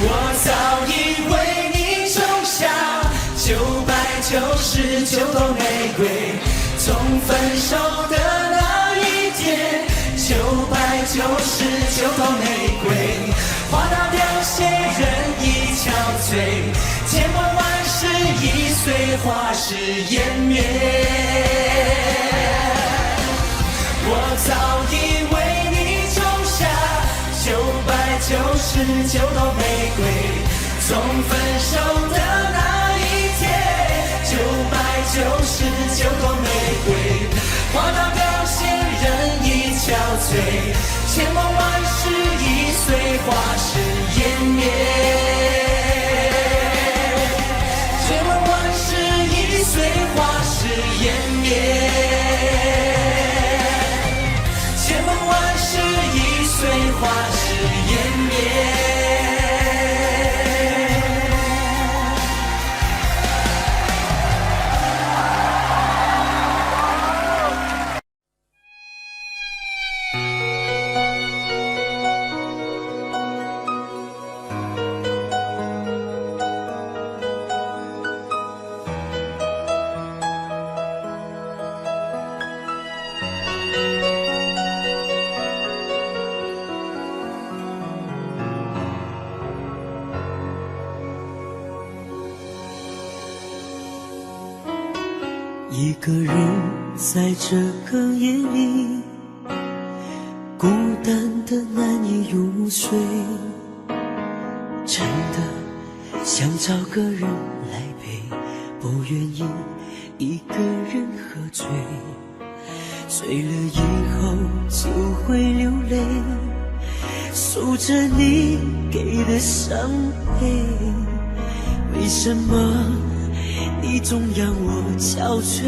我早已为你种下999朵玫瑰，从分手的那一天，999 99朵玫瑰，花到凋谢人已憔悴，千万万世易碎，花事湮灭。我早已为你种下999朵玫瑰，从分手的那一天，999朵玫瑰，花到凋谢人已憔悴，千万万世易碎，花事湮灭。千万万世易碎，花事湮灭。千万万世易碎，花事湮灭。一个人在这个夜里，孤单的难以入睡，真的想找个人来陪，不愿意一个人喝醉，醉了以后就会流泪，数着你给的伤悲，为什么你总让我憔悴？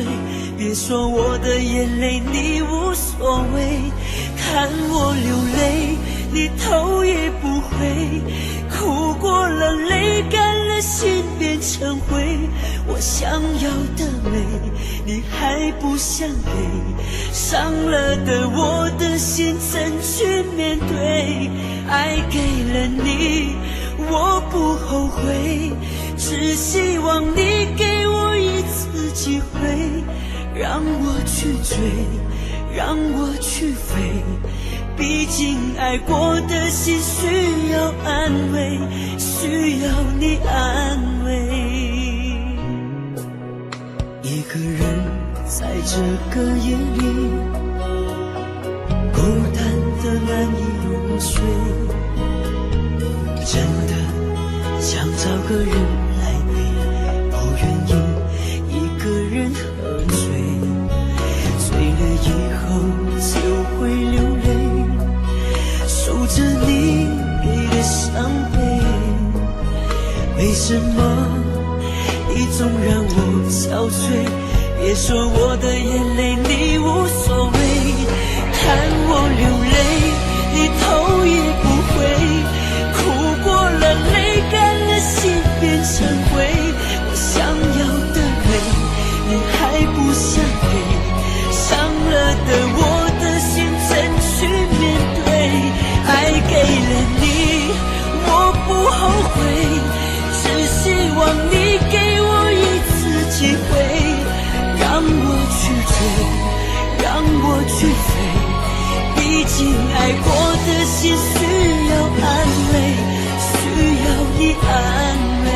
别说我的眼泪你无所谓，看我流泪你头也不回，哭过了泪干了心变成灰，我想要的美你还不想给，伤了的我的心怎去面对？爱给了你我不后悔，只希望你给我一次机会，让我去追，让我去飞，毕竟爱过的心需要安慰，需要你安慰。一个人在这个夜里，孤单的难以入睡，真的想找个人来陪，不愿意一个人喝醉，醉了以后就会流泪，数着你给的伤悲，为什么你总让我憔悴？别说我的眼泪你无所谓，看我流泪你头也不回，哭过了泪干了心变成灰，我想要的美你还不想给，伤了的我的心怎去面对？爱给了你我不后悔，只希望你给我一次机会，让我去追，让我去飞，毕竟爱过的心需要安慰，需要你安慰。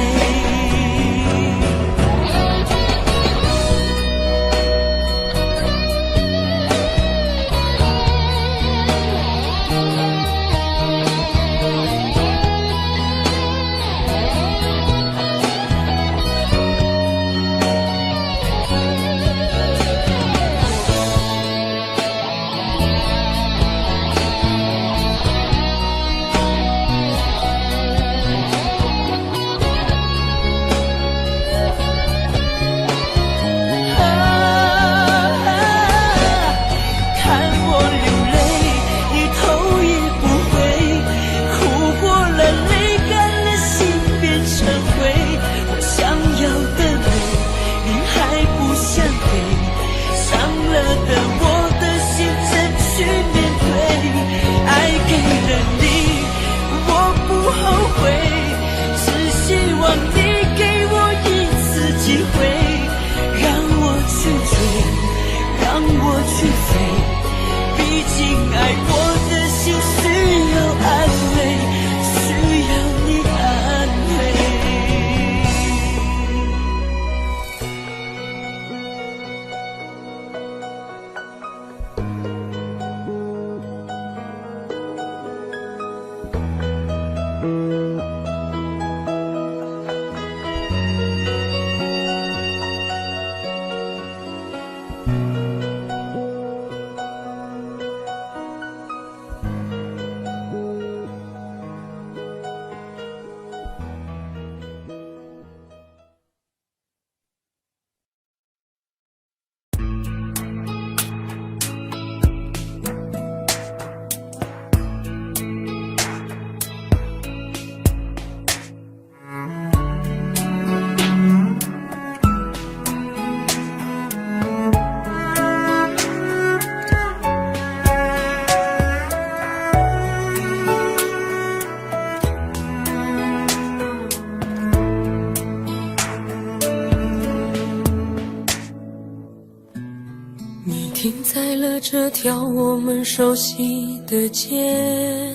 停在了这条我们熟悉的街，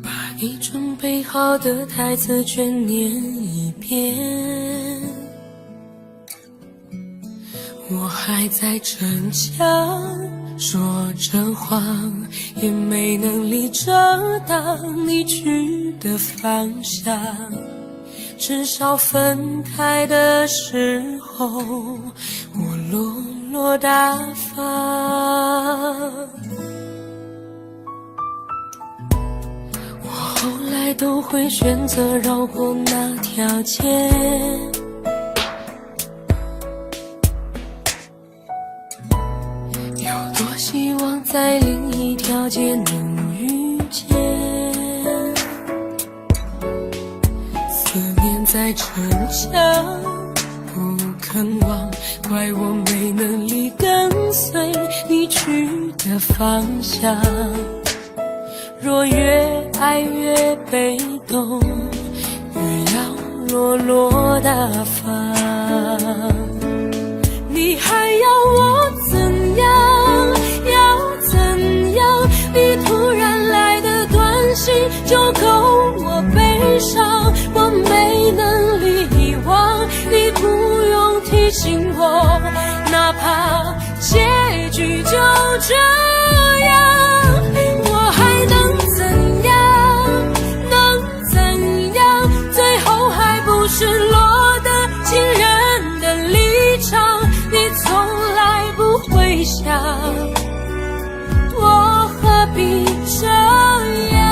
把你准备好的台词全念一遍。我还在逞强，说着谎，也没能力遮挡你去的方向。至少分开的时候，我落落大方。我后来都会选择绕过那条街，有多希望在另一条街能遇见。思念在逞强，不肯忘，怪我没能力跟随你去的方向。若越爱越被动，越要落落大方。你还要我怎样？要怎样？你突然来的短信就够我悲伤，我没能力遗忘，你不用提醒我，哪怕结局就这样，我还能怎样？能怎样？最后还不是落得情人的立场，你从来不会想，我何必这样？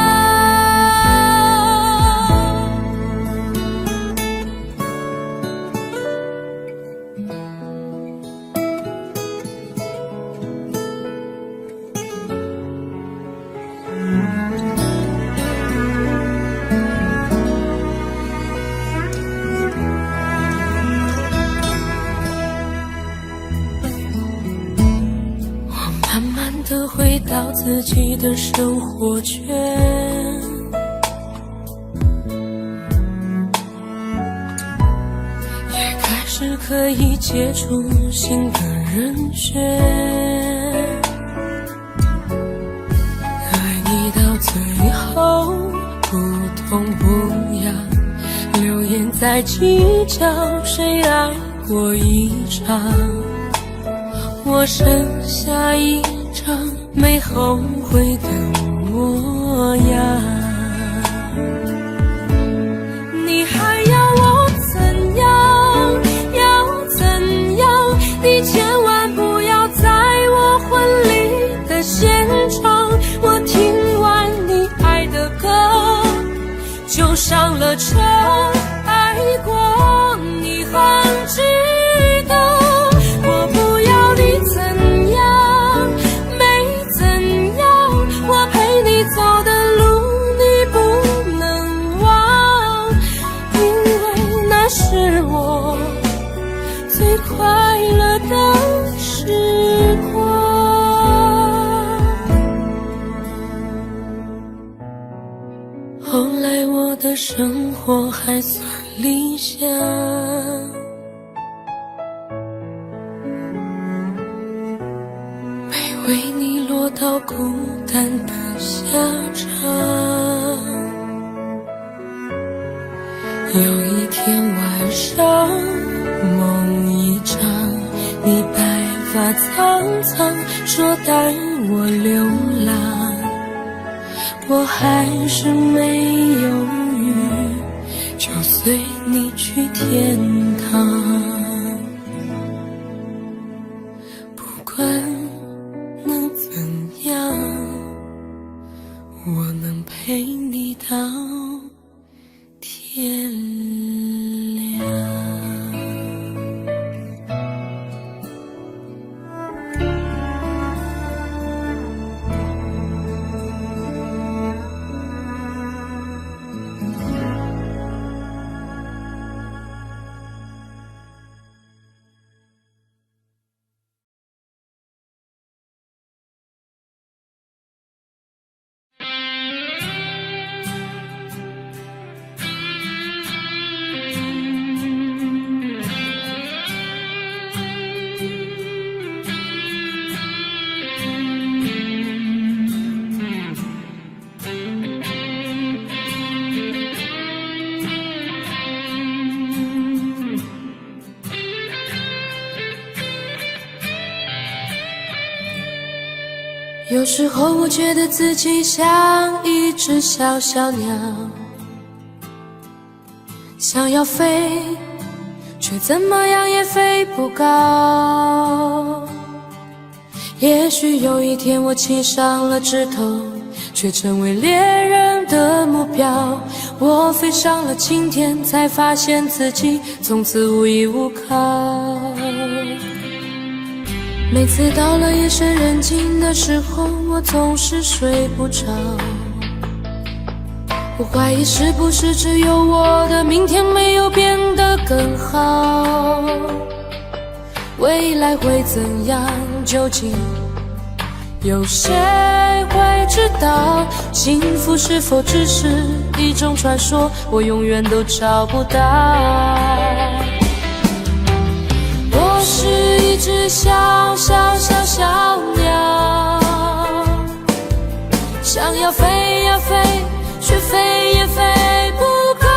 慢慢地回到自己的生活圈，也开始可以接触新的人选。爱你到最后不痛不痒，流言在计较谁爱过一场，我剩下一张没后悔的模样。你还要我怎样？要怎样？你千万不要在我婚礼的现场，我听完你爱的歌就上了车，爱过你很值得。我不要你怎样，没怎样，我陪你走的路你不能忘，因为那是我最快乐的时光。后来我的生活还算理想，为你落到孤单的下场。有一天晚上梦一场，你白发苍苍说带我流浪，我还是没犹豫，就随你去天堂。不管能怎样，我能陪你到天亮。有时候我觉得自己像一只小小鸟，想要飞，却怎么样也飞不高。也许有一天我栖上了枝头，却成为猎人的目标。我飞上了青天，才发现自己从此无依无靠。每次到了夜深人静的时候，我总是睡不着。我怀疑是不是只有我的明天没有变得更好，未来会怎样，究竟有谁会知道？幸福是否只是一种传说，我永远都找不到。我是一只小小小小鸟，想要飞呀飞，却飞也飞不高。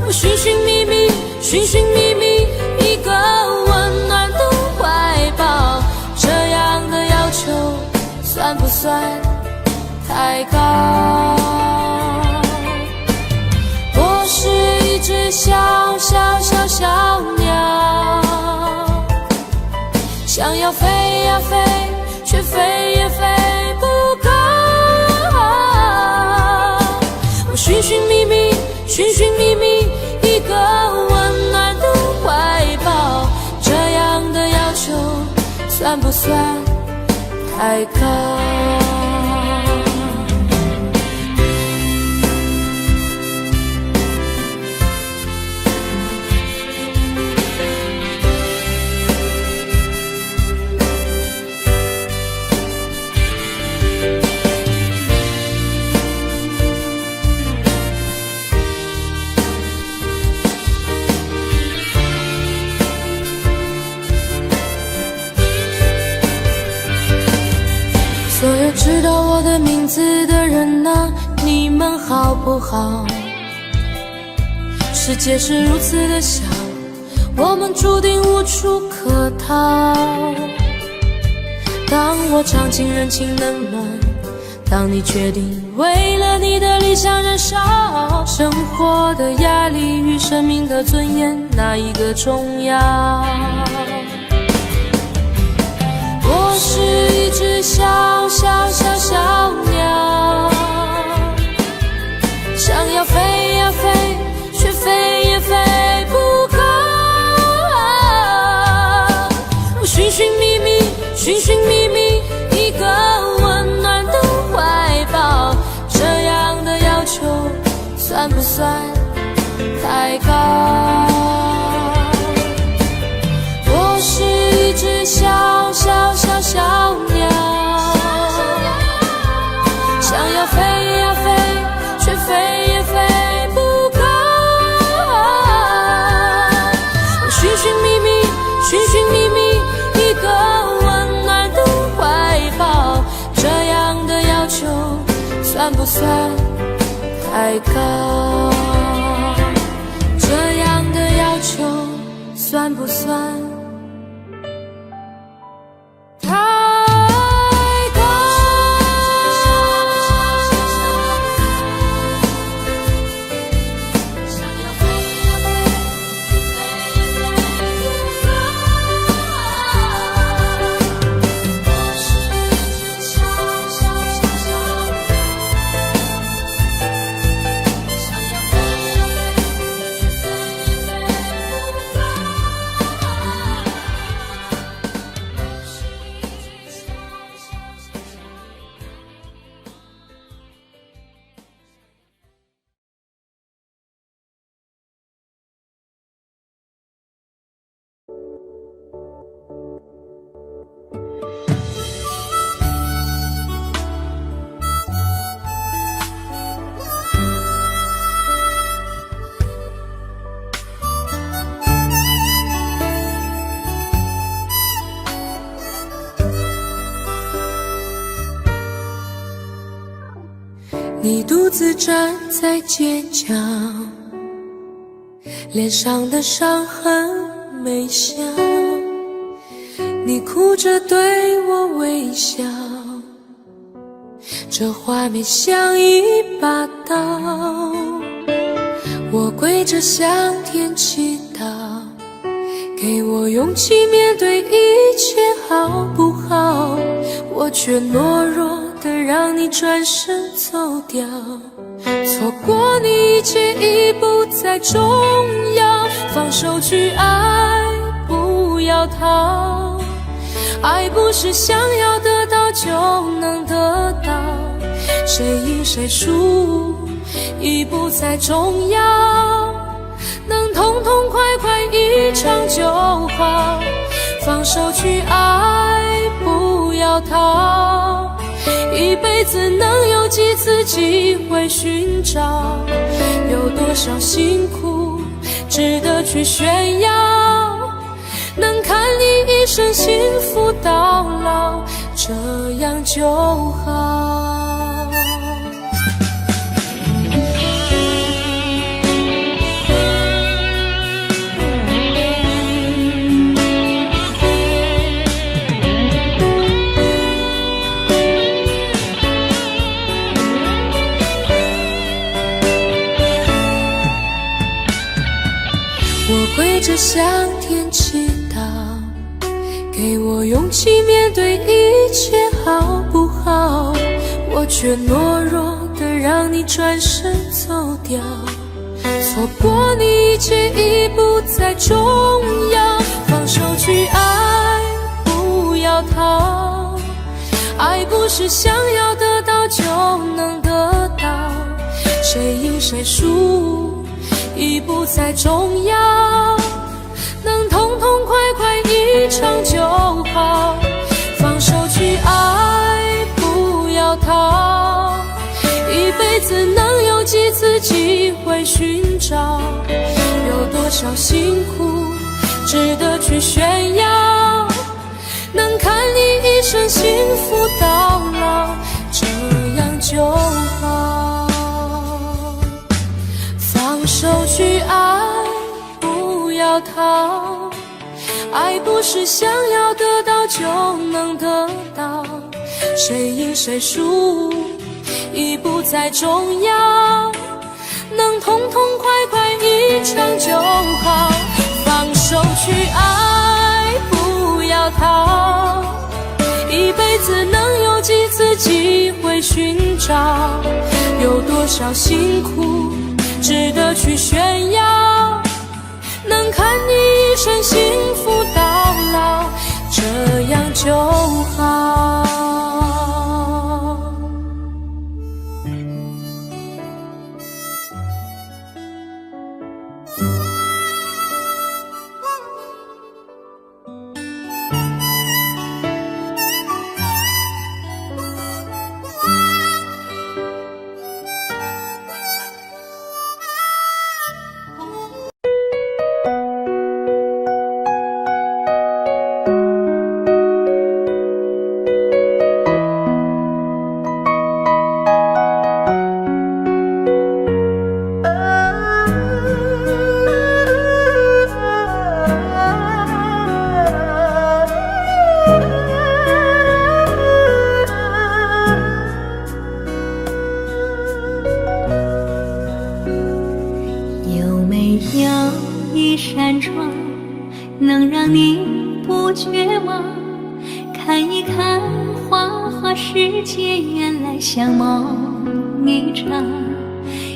我寻寻觅觅，寻寻觅觅一个温暖的怀抱，这样的要求算不算太高？我是一只小小小小鸟，想要飞呀飞，却飞也飞不高。我寻寻觅觅，寻寻觅觅一个温暖的怀抱，这样的要求算不算太高？所有知道我的名字的人啊，你们好不好？世界是如此的小，我们注定无处可逃。当我尝尽人情冷暖，当你决定为了你的理想燃烧，生活的压力与生命的尊严，哪一个重要？我是一只小小小小鸟，想要飞呀飞，却飞也飞不高。我寻寻觅觅，寻寻觅觅一个温暖的怀抱，这样的要求算不算太高？我是一只小小小小鸟，想要飞呀飞，却飞也飞不高。我寻寻觅觅，寻寻觅觅一个温暖的怀抱，这样的要求算不算太高？这样的要求算不算太高？想要飞呀飞，飞也飞不高。我是一只小小小小鸟，想要飞呀飞，却飞也飞不高。你独自站在街角，脸上的伤痕没消。你哭着对我微笑，这画面像一把刀，我跪着向天祈祷，给我勇气面对一切好不好？我却懦弱的让你转身走掉，错过你一切已不再重要，放手去爱，不要逃。爱不是想要得到就能得到，谁赢谁输已不再重要，能痛痛快快一场就好，放手去爱，不要逃。一辈子能有几次机会寻找，有多少辛苦值得去炫耀，能看你一生幸福到老，这样就好。我跪着向天祈祷，给我勇气面对一切好不好？我却懦弱的让你转身走掉，错过你一切已不再重要，放手去爱，不要逃。爱不是想要得到就能得到，谁赢谁输已不再重要，能痛痛快快一场就好，放手去爱，不要逃。一辈子能有几次机会寻找，有多少辛苦值得去炫耀，能看你一生幸福到老，这样就好。放手去爱，不要逃。爱不是想要得到就能得到，谁赢谁输已不再重要，能痛痛快快一场就好。放手去爱，不要逃。一辈子能有几次机会寻找，有多少辛苦值得去炫耀，能看你一生幸福到老，这样就好。一扇窗，能让你不绝望。看一看花花世界，原来像梦一场。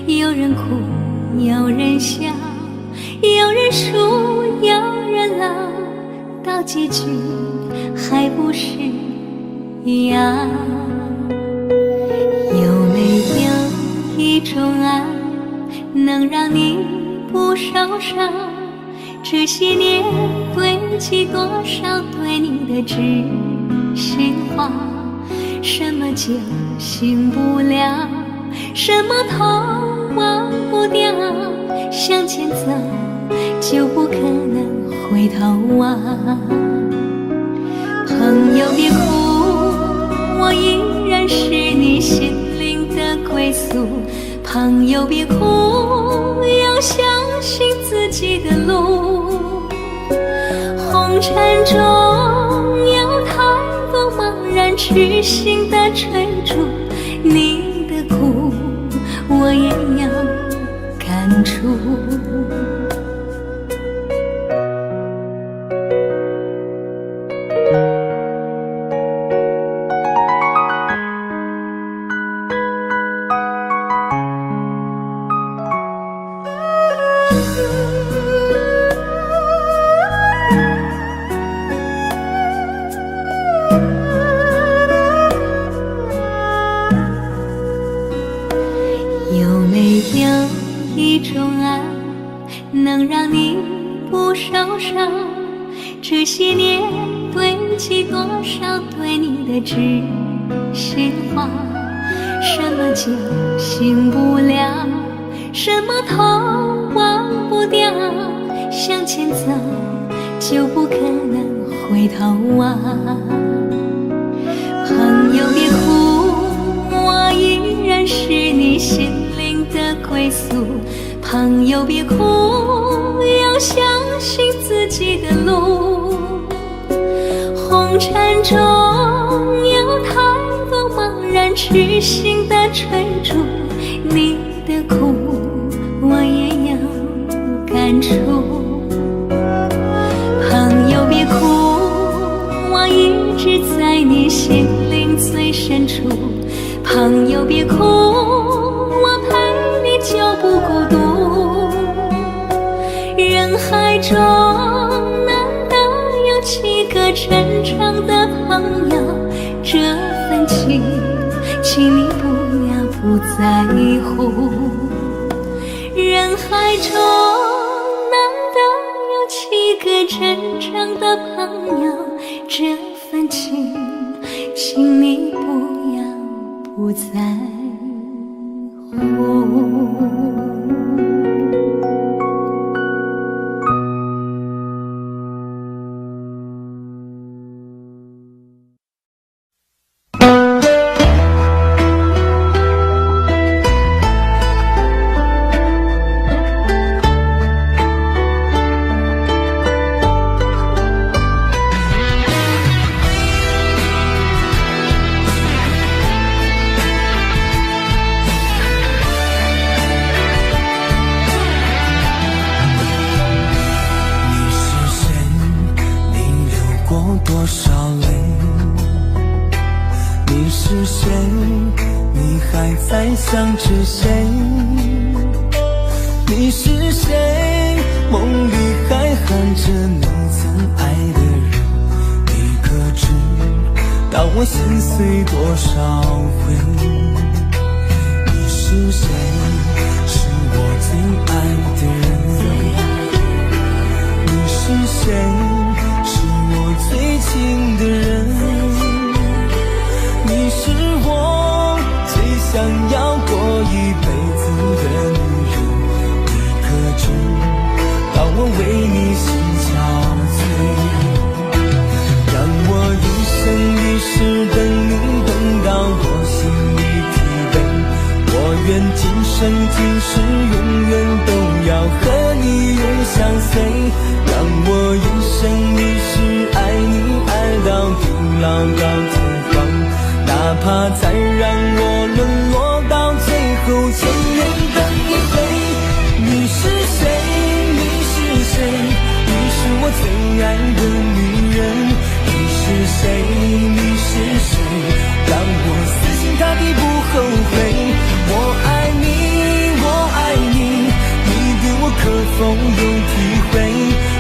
有人哭，有人笑，有人输，有人老，到结局还不是一样。有没有一种爱，能让你不受伤？这些年堆积多少对你的知心话？什么叫醒不了？什么痛忘不掉？向前走就不可能回头望。朋友别哭，我依然是你心灵的归宿。朋友别哭，要相信自己的路。红尘中痴心的追逐，你的苦我也要感触。有没有一种爱能让你不受伤？这些年堆积多少对你的知心话？什么就醒不了，什么痛忘不掉，向前走就不可能回头啊。朋友别哭，我依然是你心灵的归宿。朋友别哭，要相信自己的路。红尘中有太多茫然痴心的追逐，你的苦我也要感触。朋友别哭，我一直在你心灵最深处。朋友别哭，我陪你就不孤独。人海中难得有几个真正的朋友，这份情请你不要不在乎。人海中难得有几个真正的朋友，这份情请你不要不在乎。想着谁？你是谁？梦里还喊着你曾爱的人，你可知道我心碎多少回？你是谁？是我最爱的人。你是谁？是我最亲的人。你是我最想要过一辈子的女人，你可知道我为你心憔悴？让我一生一世等你，等到我心里疲惫。我愿今生今世永远都要和你永相随。让我一生一世爱你，爱到地老到天荒。哪怕再让我沦落到最后，千年等一回。你是谁？你是谁？你是我最爱的女人。你是谁？你是谁？让我死心塌地不后悔。我爱你，我爱你，你对我可否有体会？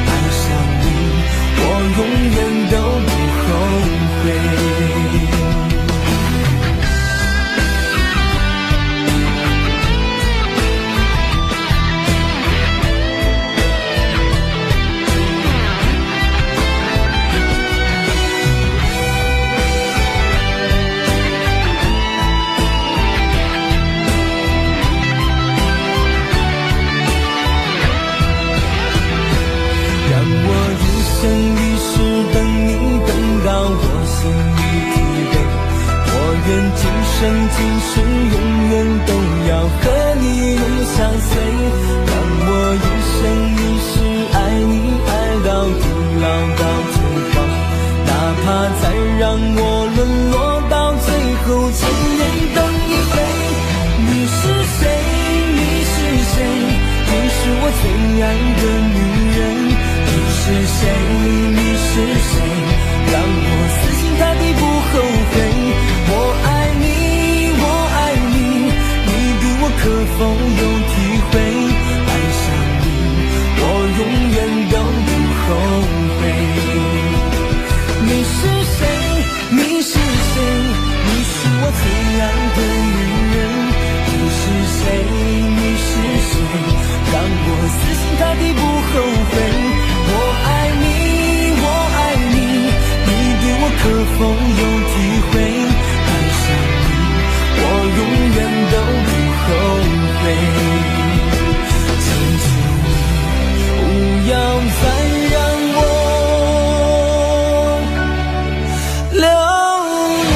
爱上你，我永远都不后悔。愿今生今世永远都要和你永相随。让我一生一世爱你，爱到地老到天荒。哪怕再让我沦落可否有体会？爱上你，我永远都不后悔。你是谁？你是谁？你是我最爱的女人。你是谁？你是谁？让我死心塌地不后悔。我爱你，我爱你，你对我可否有体会？爱上你，我永远都不后悔。求求你，不要再让我流泪。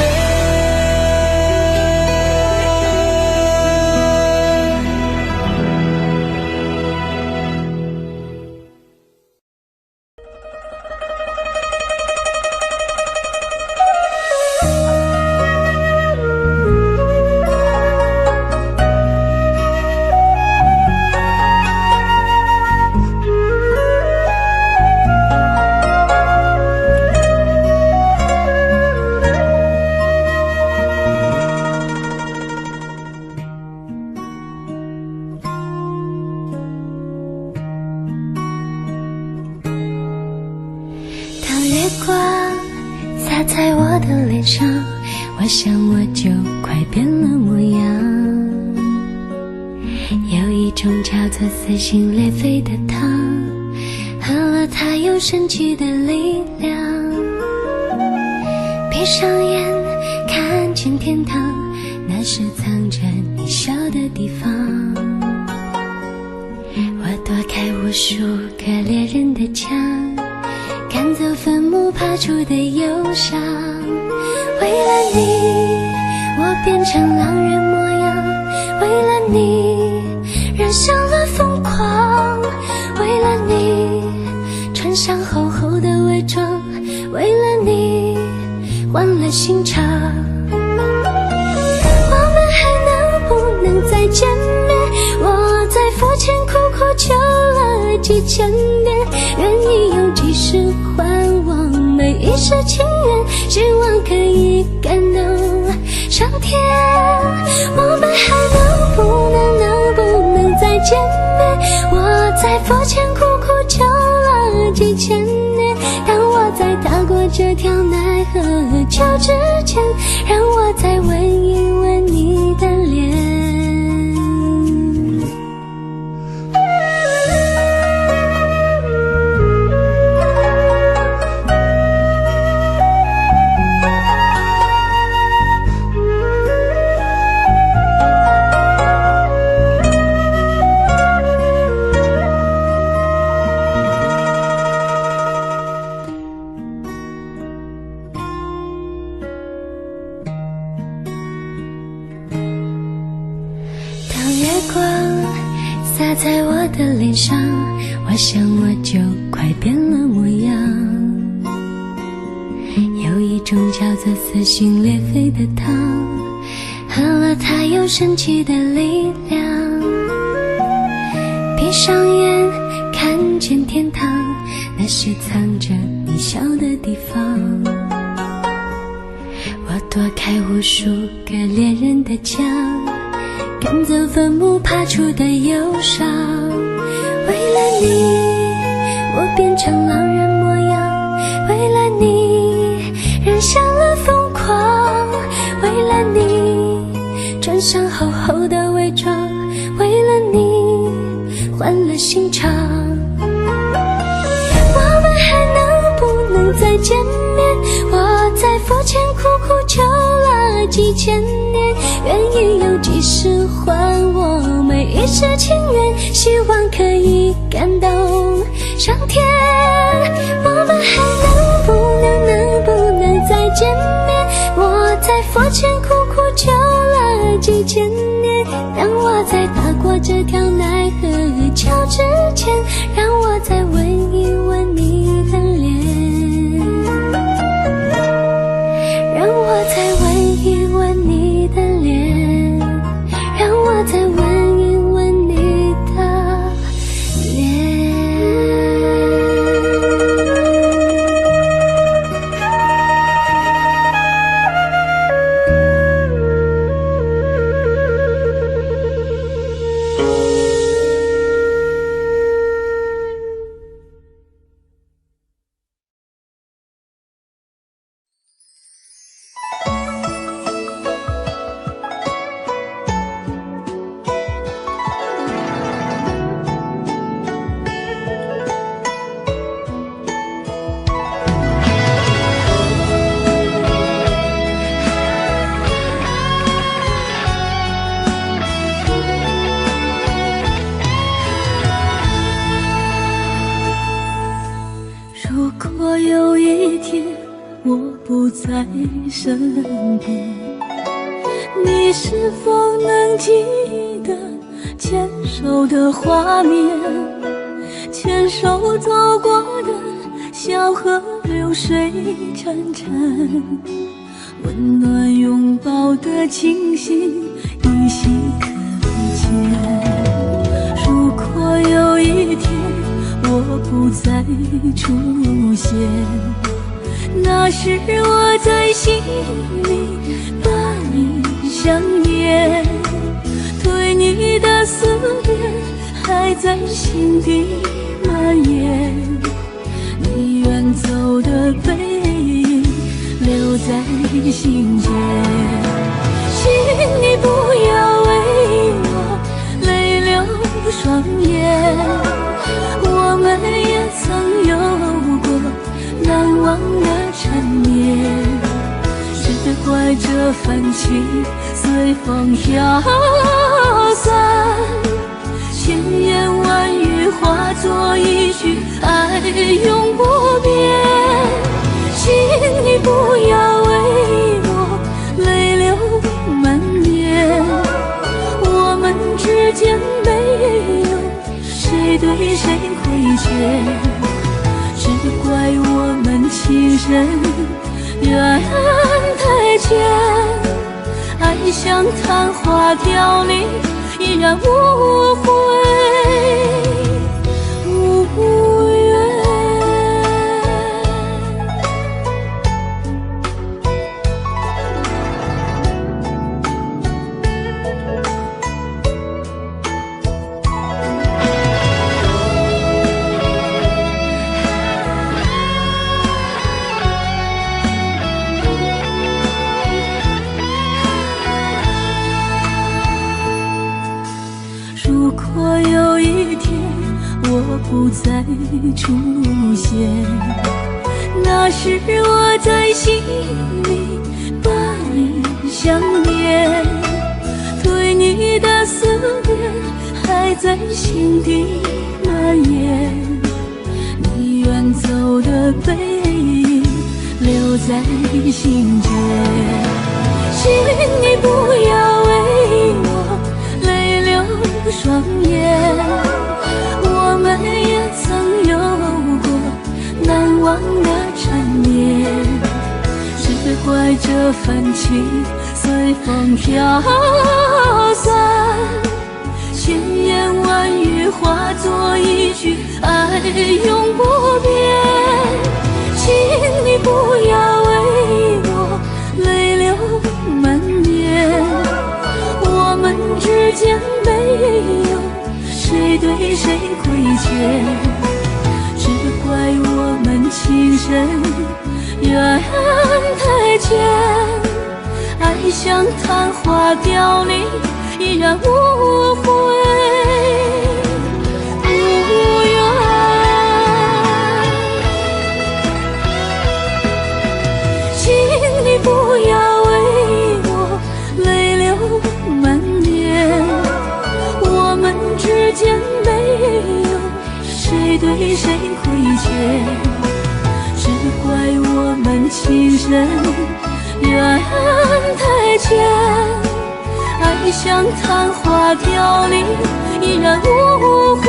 洒在我的脸上，我想我就快变了模样。有一种叫做撕心裂肺的糖，喝了它有神奇的力量。闭上眼看见天堂，那是藏着你笑的地方。我躲开无数个猎人的枪，赶走坟墓爬出的忧伤。为了你，我变成狼人模样。为了你，染上了疯狂。为了你，穿上厚厚的伪装。为了你，换了心肠。我们还能不能再见面？我在佛前苦苦求了几千遍，愿意用几世还往每一世情缘，希望可以感动上天。我们还能不能再见面？我在佛前苦苦求了几千年，当我在踏过这条奈何桥之前，让我再吻一吻你的脸。洒在我的脸上，我想我就快变了模样。有一种叫做撕心裂肺的糖，喝了它有神奇的力量。闭上眼看见天堂，那是藏着你笑的地方。我躲开无数个猎人的枪，赶走坟墓爬出的忧伤。为了你，我变成狼人模样。为了你，染上了疯狂。为了你，穿上厚厚的伪装。为了你，换了心肠。我们还能不能再见面？我在佛前苦苦求了几千年，愿意用几世还我每一世情缘，希望可以感动上天。我们还能不能再见面？我在佛前苦苦求了几千年，当我在踏过这条奈何桥之前，让我再吻一吻你的脸，让我再吻一吻你的脸，让我再吻一吻你的脸。如果有一天我不在身边，你是否能记得牵手的画面？牵手走过的小河流水潺潺，温暖拥抱的情形依稀可见。如果有一天我不再出现，那时我在心里把你想念，对你的思念还在心底蔓延，你远走的背影留在心间。请你不要为我泪流双眼，我们也曾有过难忘的缠绵，只怪这份情随风飘散，千言万语化作一句爱永不变。请你不要为我泪流满面，我们之间没有谁对谁亏欠，只怪我们情深缘太浅，爱像昙花凋零，依然无悔无怨。如果有一天我不再出现，那时我在心里把你想念，对你的思念还在心底蔓延，你远走的背影留在心间。请你不要为我泪流双眼，我们也曾有过难忘的缠绵，只怪这份情随风飘散，千言万语化作一句爱永不变。请你不要为我泪流满面，我们之间没有谁对谁亏欠，只怪我们情深缘太浅，爱像昙花凋零，依然无悔无怨。请你不要为我泪流满面，我们之间没有谁对谁亏欠，只怪我们情深缘太浅，爱像昙花凋零，依然无悔。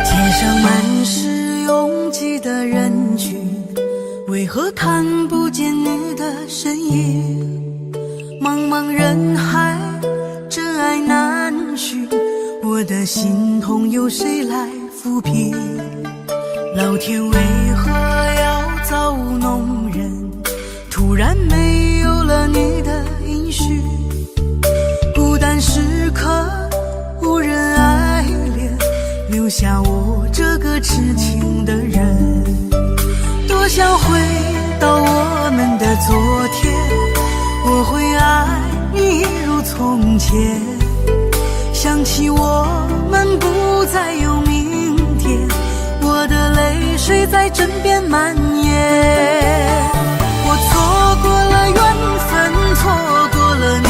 街上满是拥挤的人群，为何看不见你的身影？茫茫人海，真爱难寻，我的心痛有谁来抚平？老天为何要造物弄人？突然没有了你的音讯，孤单时刻无人爱怜，留下我这个痴情的人。多想回到我们的昨天，我会爱你一如从前。想起我们不再有明天，我的泪水在枕边蔓延。我错过了缘分，错过了你，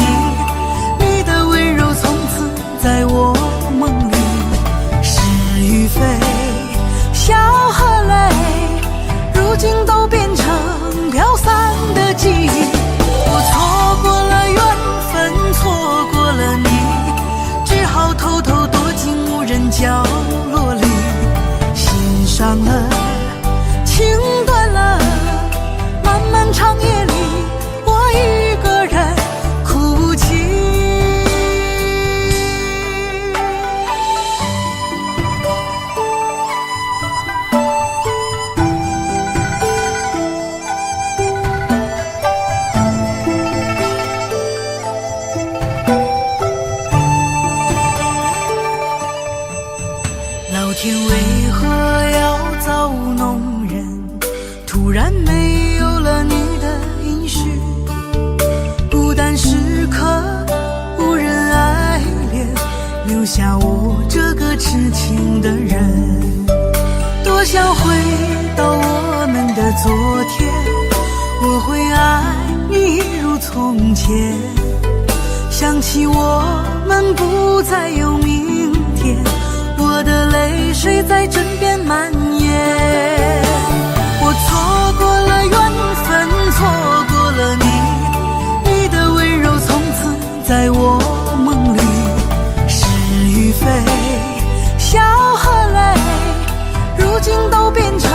你的温柔从此在我梦里。是与非，笑和泪，如今都变成飘散的记忆。我错过了缘分，错过了你，只好偷偷躲进无人角落里。心伤了，情断了，漫漫长夜里，我一个人哭泣。老天为何要造物弄人？突然没有了你的音讯，孤单时刻无人爱怜，留下我这个痴情的人。多想回到我们的昨天，我会爱你一如从前。想起我们不再有明天，我的泪水在枕边蔓延。我错过了缘分，错过了你，你的温柔从此在我梦里。是与非，笑和泪，如今都变成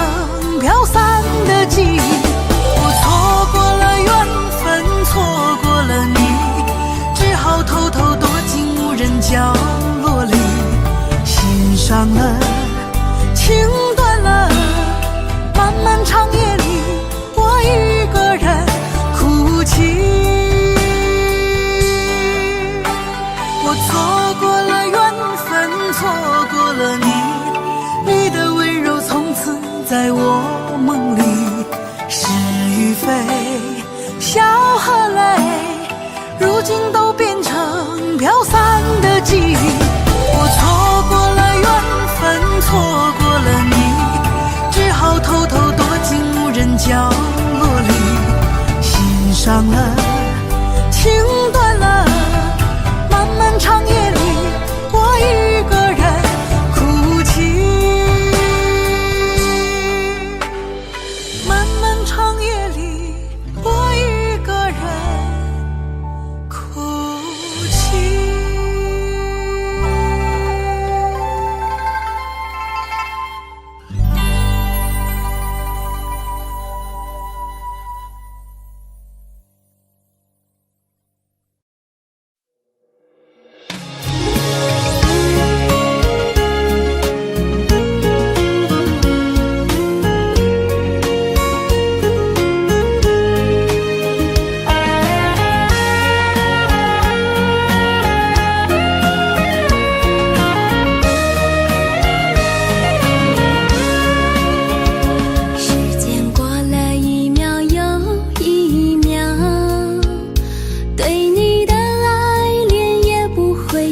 飘散的记忆。我错过了缘分，错过了你，只好偷偷躲进无人角落里。心伤了，情断了，漫漫长夜里，我一个人哭泣。我错过了缘分，错过了你，你的温柔从此在我梦里。是与非，笑和泪，如今都变成飘散的记忆。我错过了缘分，错过了你，只好偷偷躲进无人角落里。心伤了，情断了，漫漫长夜里，我一个人哭泣。漫漫长夜里，我一个人哭泣。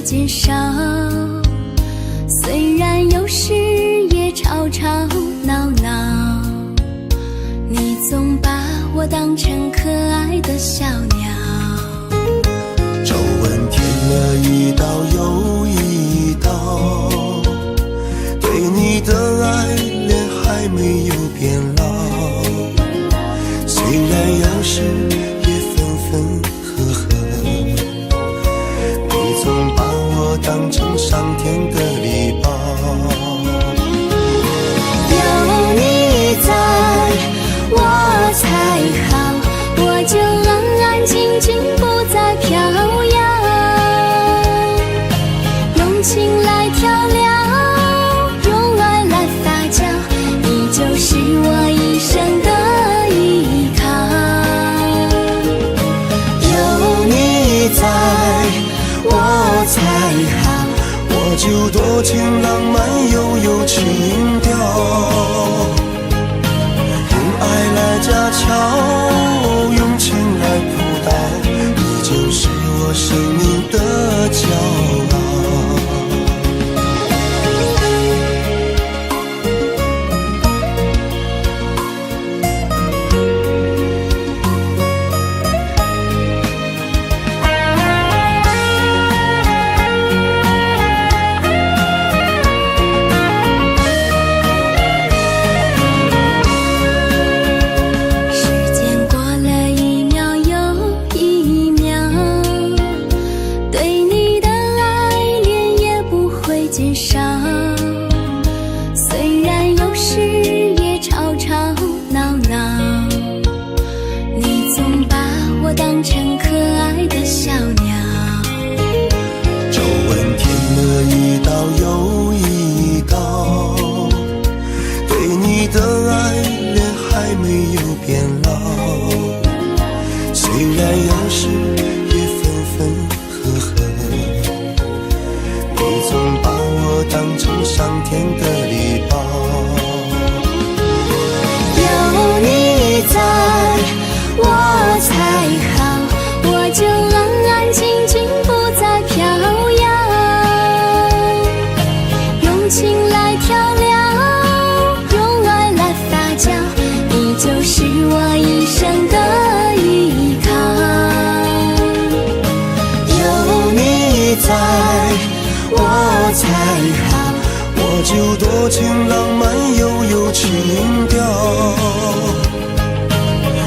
减少。吵闹闹，你总把我当成可爱的小鸟。皱纹填了一道又一道，对你的爱恋还没有变老。虽然有时也分分合合，你总把我当成上天的礼包。有你在我才好，我就安安静静不再飘摇，用情来调料，用爱来发酵，你就是我一生的依靠。有你在我才好，我就多情浪漫又有情调，用爱来架桥，用情来扑倒，你就是我生命的骄傲。就多情浪漫又有情调，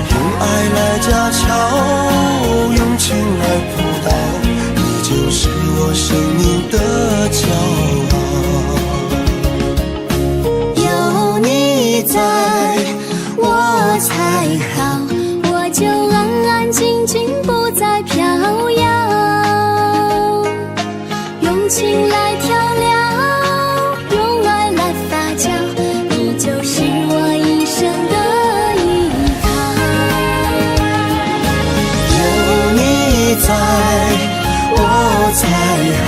用爱来架桥，用情来扑倒，你就是我生命的骄傲。有你在我才好，我就安安静静不再飘摇，用情来调料，在我才好，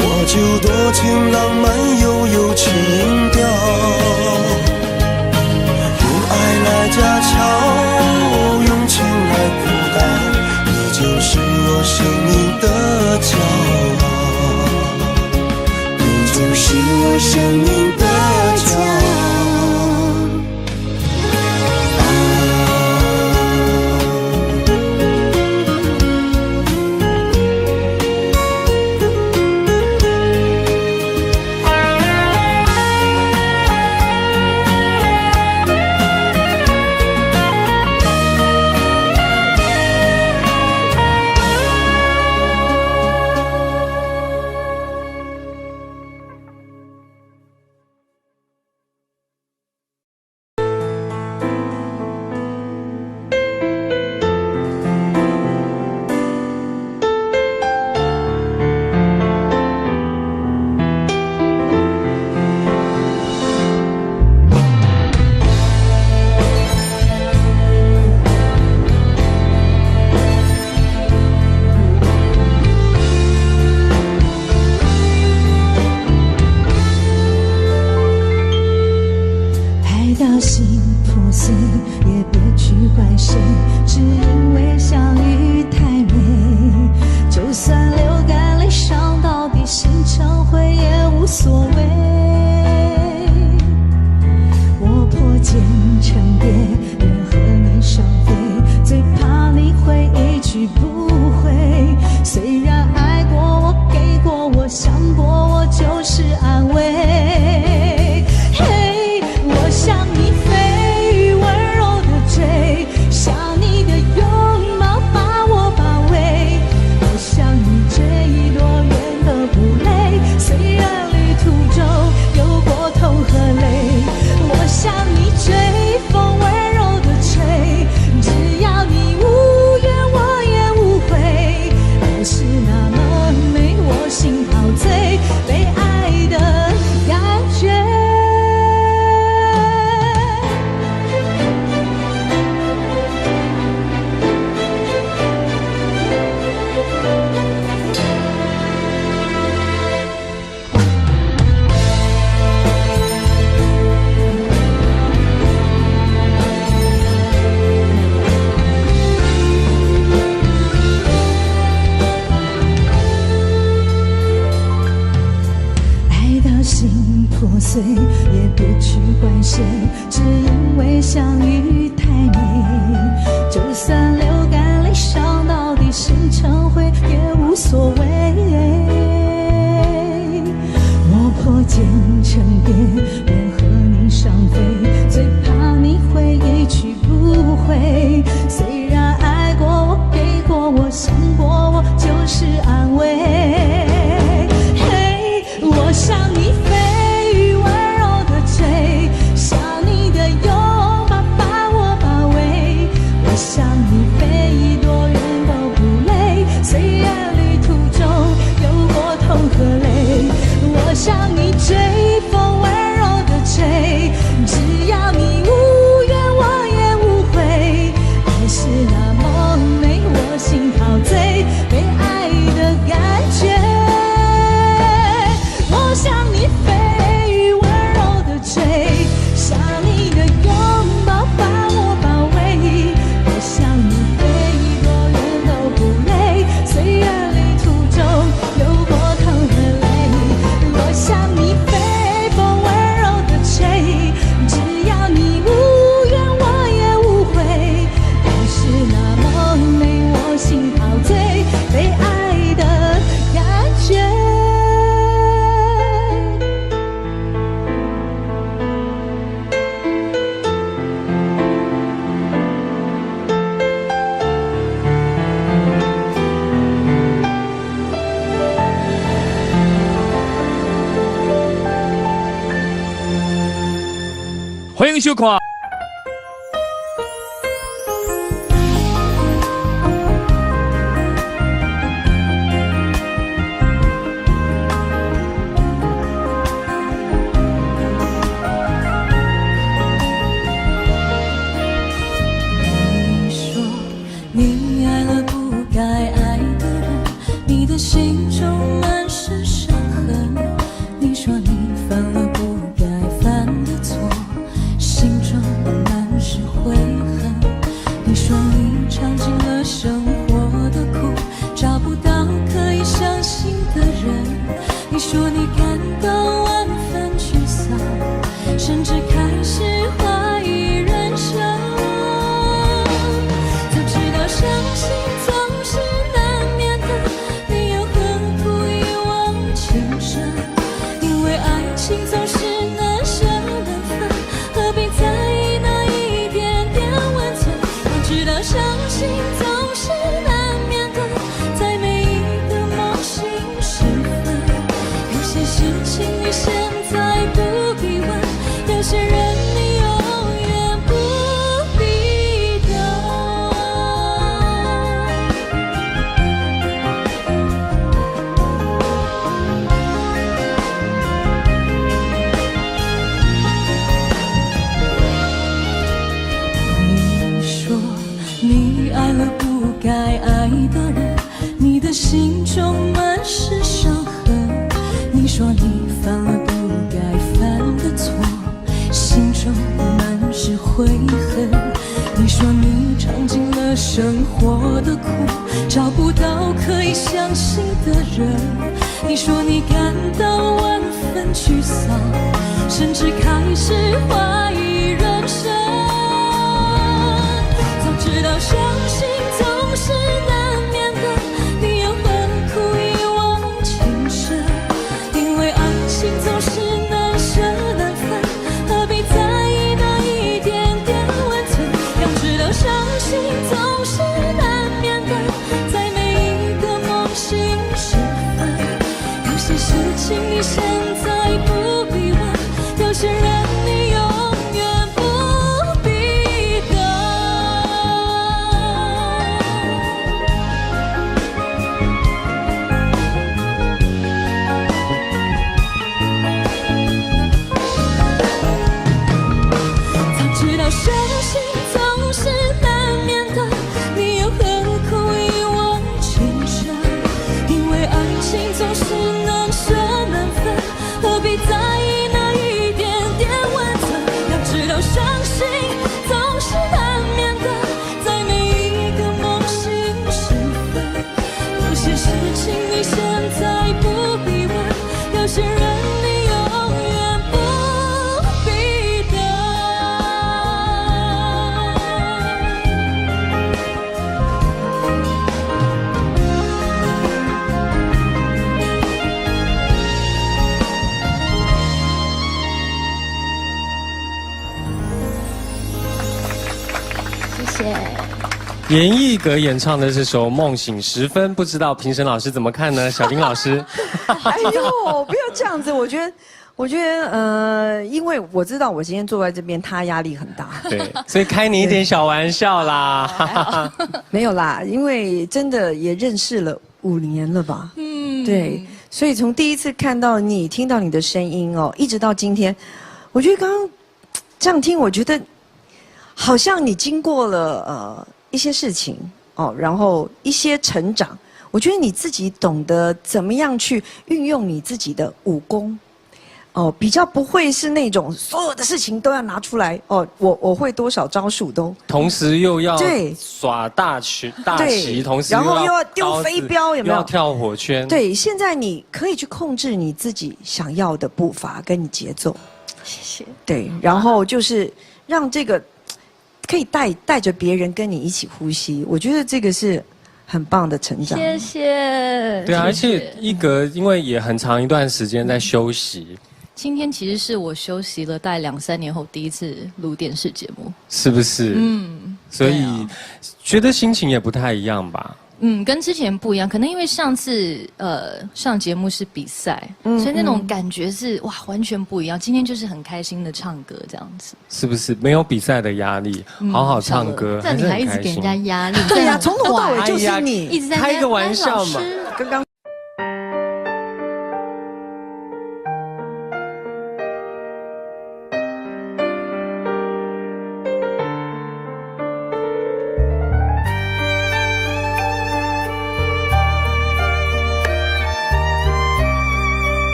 我就多情浪漫又有情调，用爱来架桥，用情来扑倒，你就是我生命的骄傲，你就是我生命的骄傲。去不回。虽然爱过我，给过我，想过我，就是安慰。嘿，我向你飞，温柔的追，想你的拥抱把我包围。我向你追，多远都不累，虽然旅途中有过痛和泪。我向你追，风温柔的吹，只要你无怨我也无悔。爱是那么美，我心陶醉，被爱的感觉。破碎也别去怪谁，只因为相遇太美。就算流干泪伤到底，心成灰也无所谓。我破茧成蝶，愿和你双飞，最怕你会一去不回。虽然爱过我，给过我，想过我，就是安慰。嘿，我向你飞，想你的拥抱把我包围。我向你飞，多远都不累，虽然旅途中有过痛和泪。我向你追，风温柔的吹，只要你无怨我也无悔。爱是那么美，我心陶醉，被爱的感觉。我向你飞，温柔的吹，想你的拥抱把我包围。我向你飞，多远都不累，虽然旅途中有过痛和泪。我向你飞，风温柔的吹，只要你无怨我也无悔。爱是那么美，我心陶醉，被爱的感觉。欢迎收看。你说你爱了不该爱的人，你的心中满是伤痕。你说你犯了不该犯的错，心中满是悔恨。你说你尝尽了生活的苦，找不到可以相信的人。你说你感到万分沮丧，甚至开始怀疑人生。早知道伤心总是难免的，你又何苦一往情深？因为爱情总是难舍难分，何必在意那一点点温存？我知道伤心总是难免的，在每一个梦醒时分。有些事情你现在不必问，有些人你永远不必等。你说你爱了不该爱的人，你的心中满是伤痕。你说你犯了不该犯的错，心中满是悔恨。你说你尝尽了生活的苦，找不到可以相信的人。你说你感到万分沮丧，甚至开始怀疑人生。早知道伤心总是难你现在不必问，有些人你永远不必等。早知道伤心总是难免的，你又何苦一往情深？因为爱情总是难舍难分，何必在意那一点点温存？要知道伤心总是难免的，在每一个梦醒时分，有些事情你现在不必问，有些人你永远不必等。谢谢。严艺格演唱的这首《梦醒时分》，不知道评审老师怎么看呢？小丁老师，哎呦，不要这样子，我觉得，因为我知道我今天坐在这边，他压力很大。对，所以开你一点小玩笑啦。没有啦，因为真的也认识了5年了吧？对，所以从第一次看到你、听到你的声音哦，一直到今天，我觉得刚刚这样听，我觉得好像你经过了一些事情哦，然后一些成长，我觉得你自己懂得怎么样去运用你自己的武功。哦，比较不会是那种所有的事情都要拿出来哦，我会多少招数都，同时又要对耍大旗，同时然后又要高丢飞镖，有没有？又要跳火圈。对，现在你可以去控制你自己想要的步伐跟你节奏。谢谢。对，然后就是让这个可以带着别人跟你一起呼吸，我觉得这个是很棒的成长。谢谢。对啊，而且一格因为也很长一段时间在休息。今天其实是我休息了大概2-3年后第一次录电视节目，是不是？所以觉得心情也不太一样吧？跟之前不一样，可能因为上次上节目是比赛，所以那种感觉是哇完全不一样。今天就是很开心的唱歌这样子，是不是？没有比赛的压力，好好唱歌，这你还一直给人家压力？对呀，从头到尾就是你，一直在开个玩笑嘛。刚刚。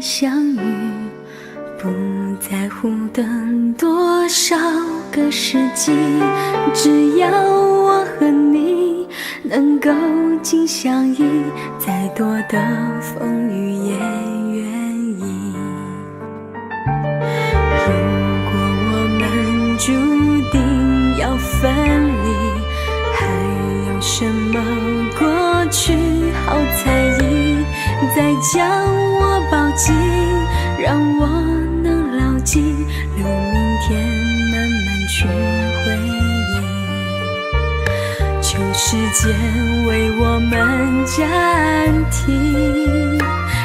相遇，不在乎等多少个世纪，只要我和你能够紧相依，再多的风雨也愿意。如果我们注定要分离，还有什么过去好在意？再将我抱紧，让我能牢记，留明天慢慢去回忆。求时间为我们暂停，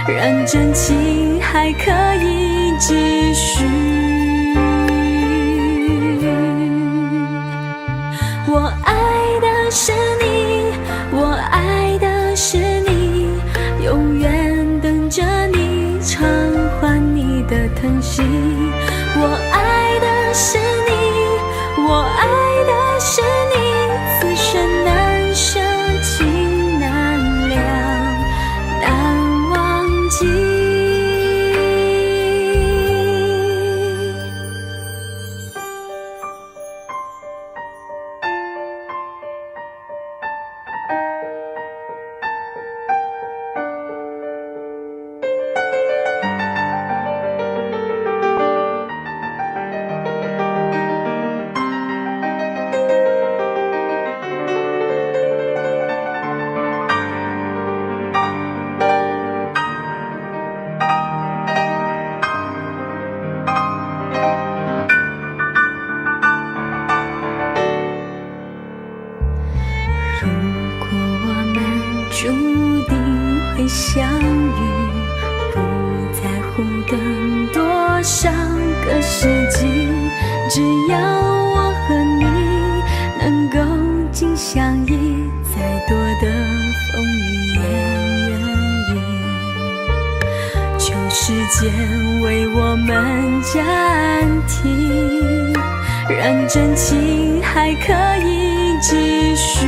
让真情还可以继续。我爱的是你，我爱的是你，永远等着你偿还你的疼惜。我爱的是你，我爱的是你，此生难舍情难两难忘记。苦等多少个世纪，只要我和你能够紧相依，再多的风雨也愿意。求时间为我们暂停，让真情还可以继续。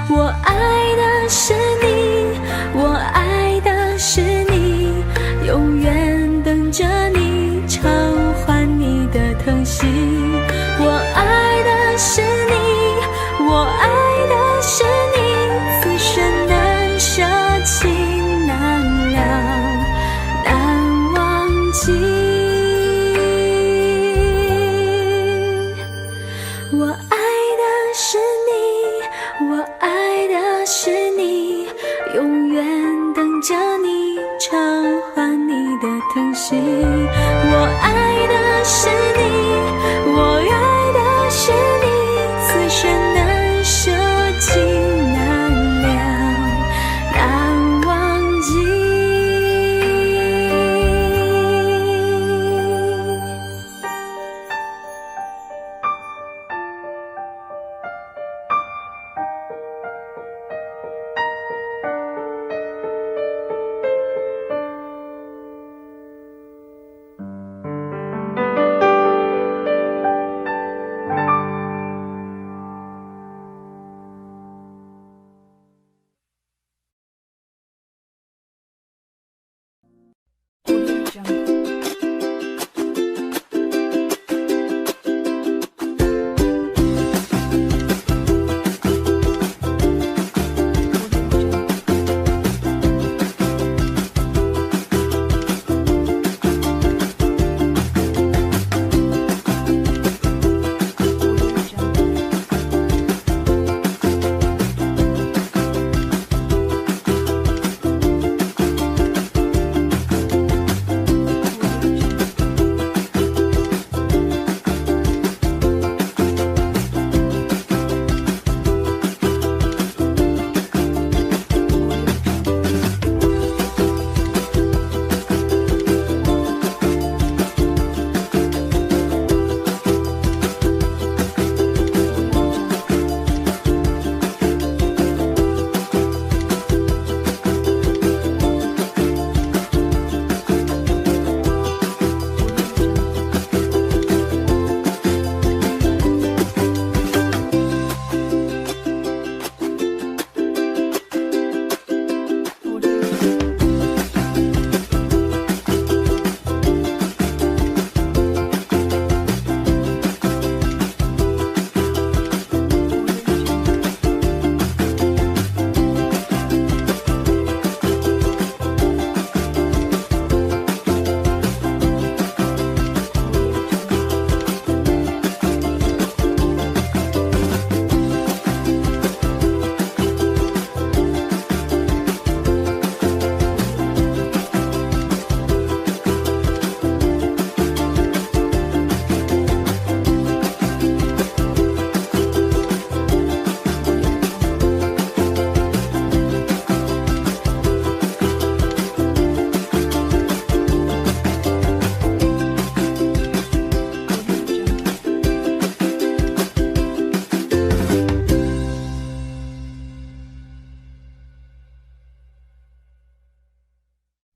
我爱的是你，我爱的是你，永远等着你偿还你的疼惜。我爱的是你，我爱的是你，此生难舍弃，难了，难忘记。我爱的是你，我爱的是你，永远等着你偿还你的疼惜。我爱的是你，我爱的是你，此生难舍弃，难了，难忘记。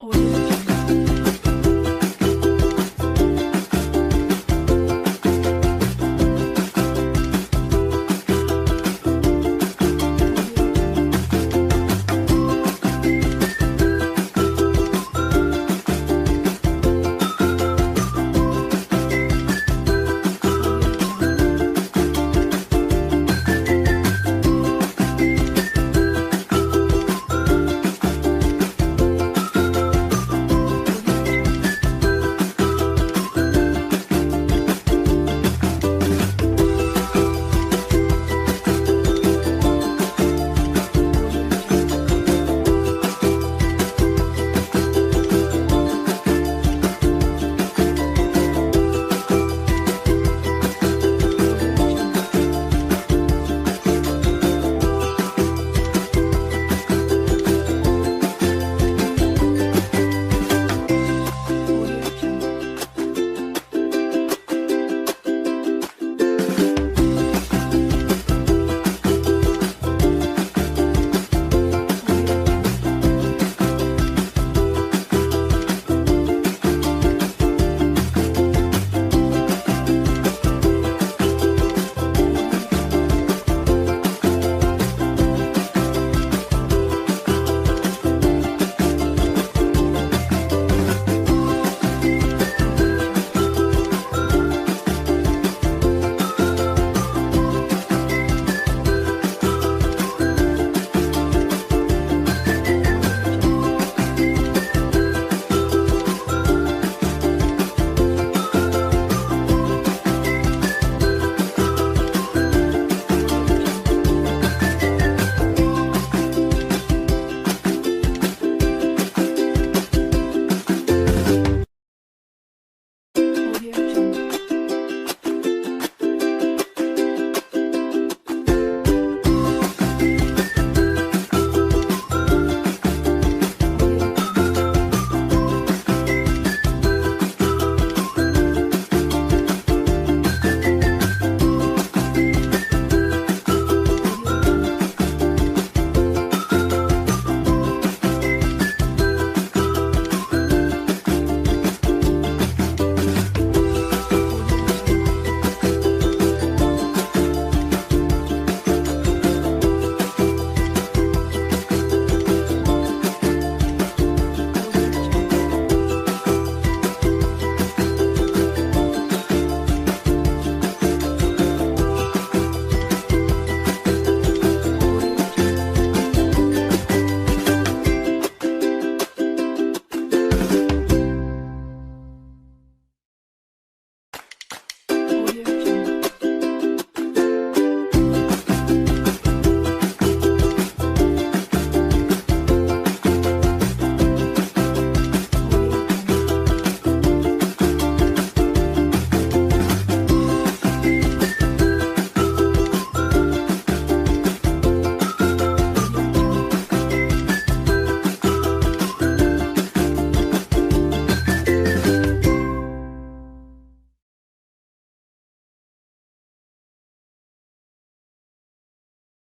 我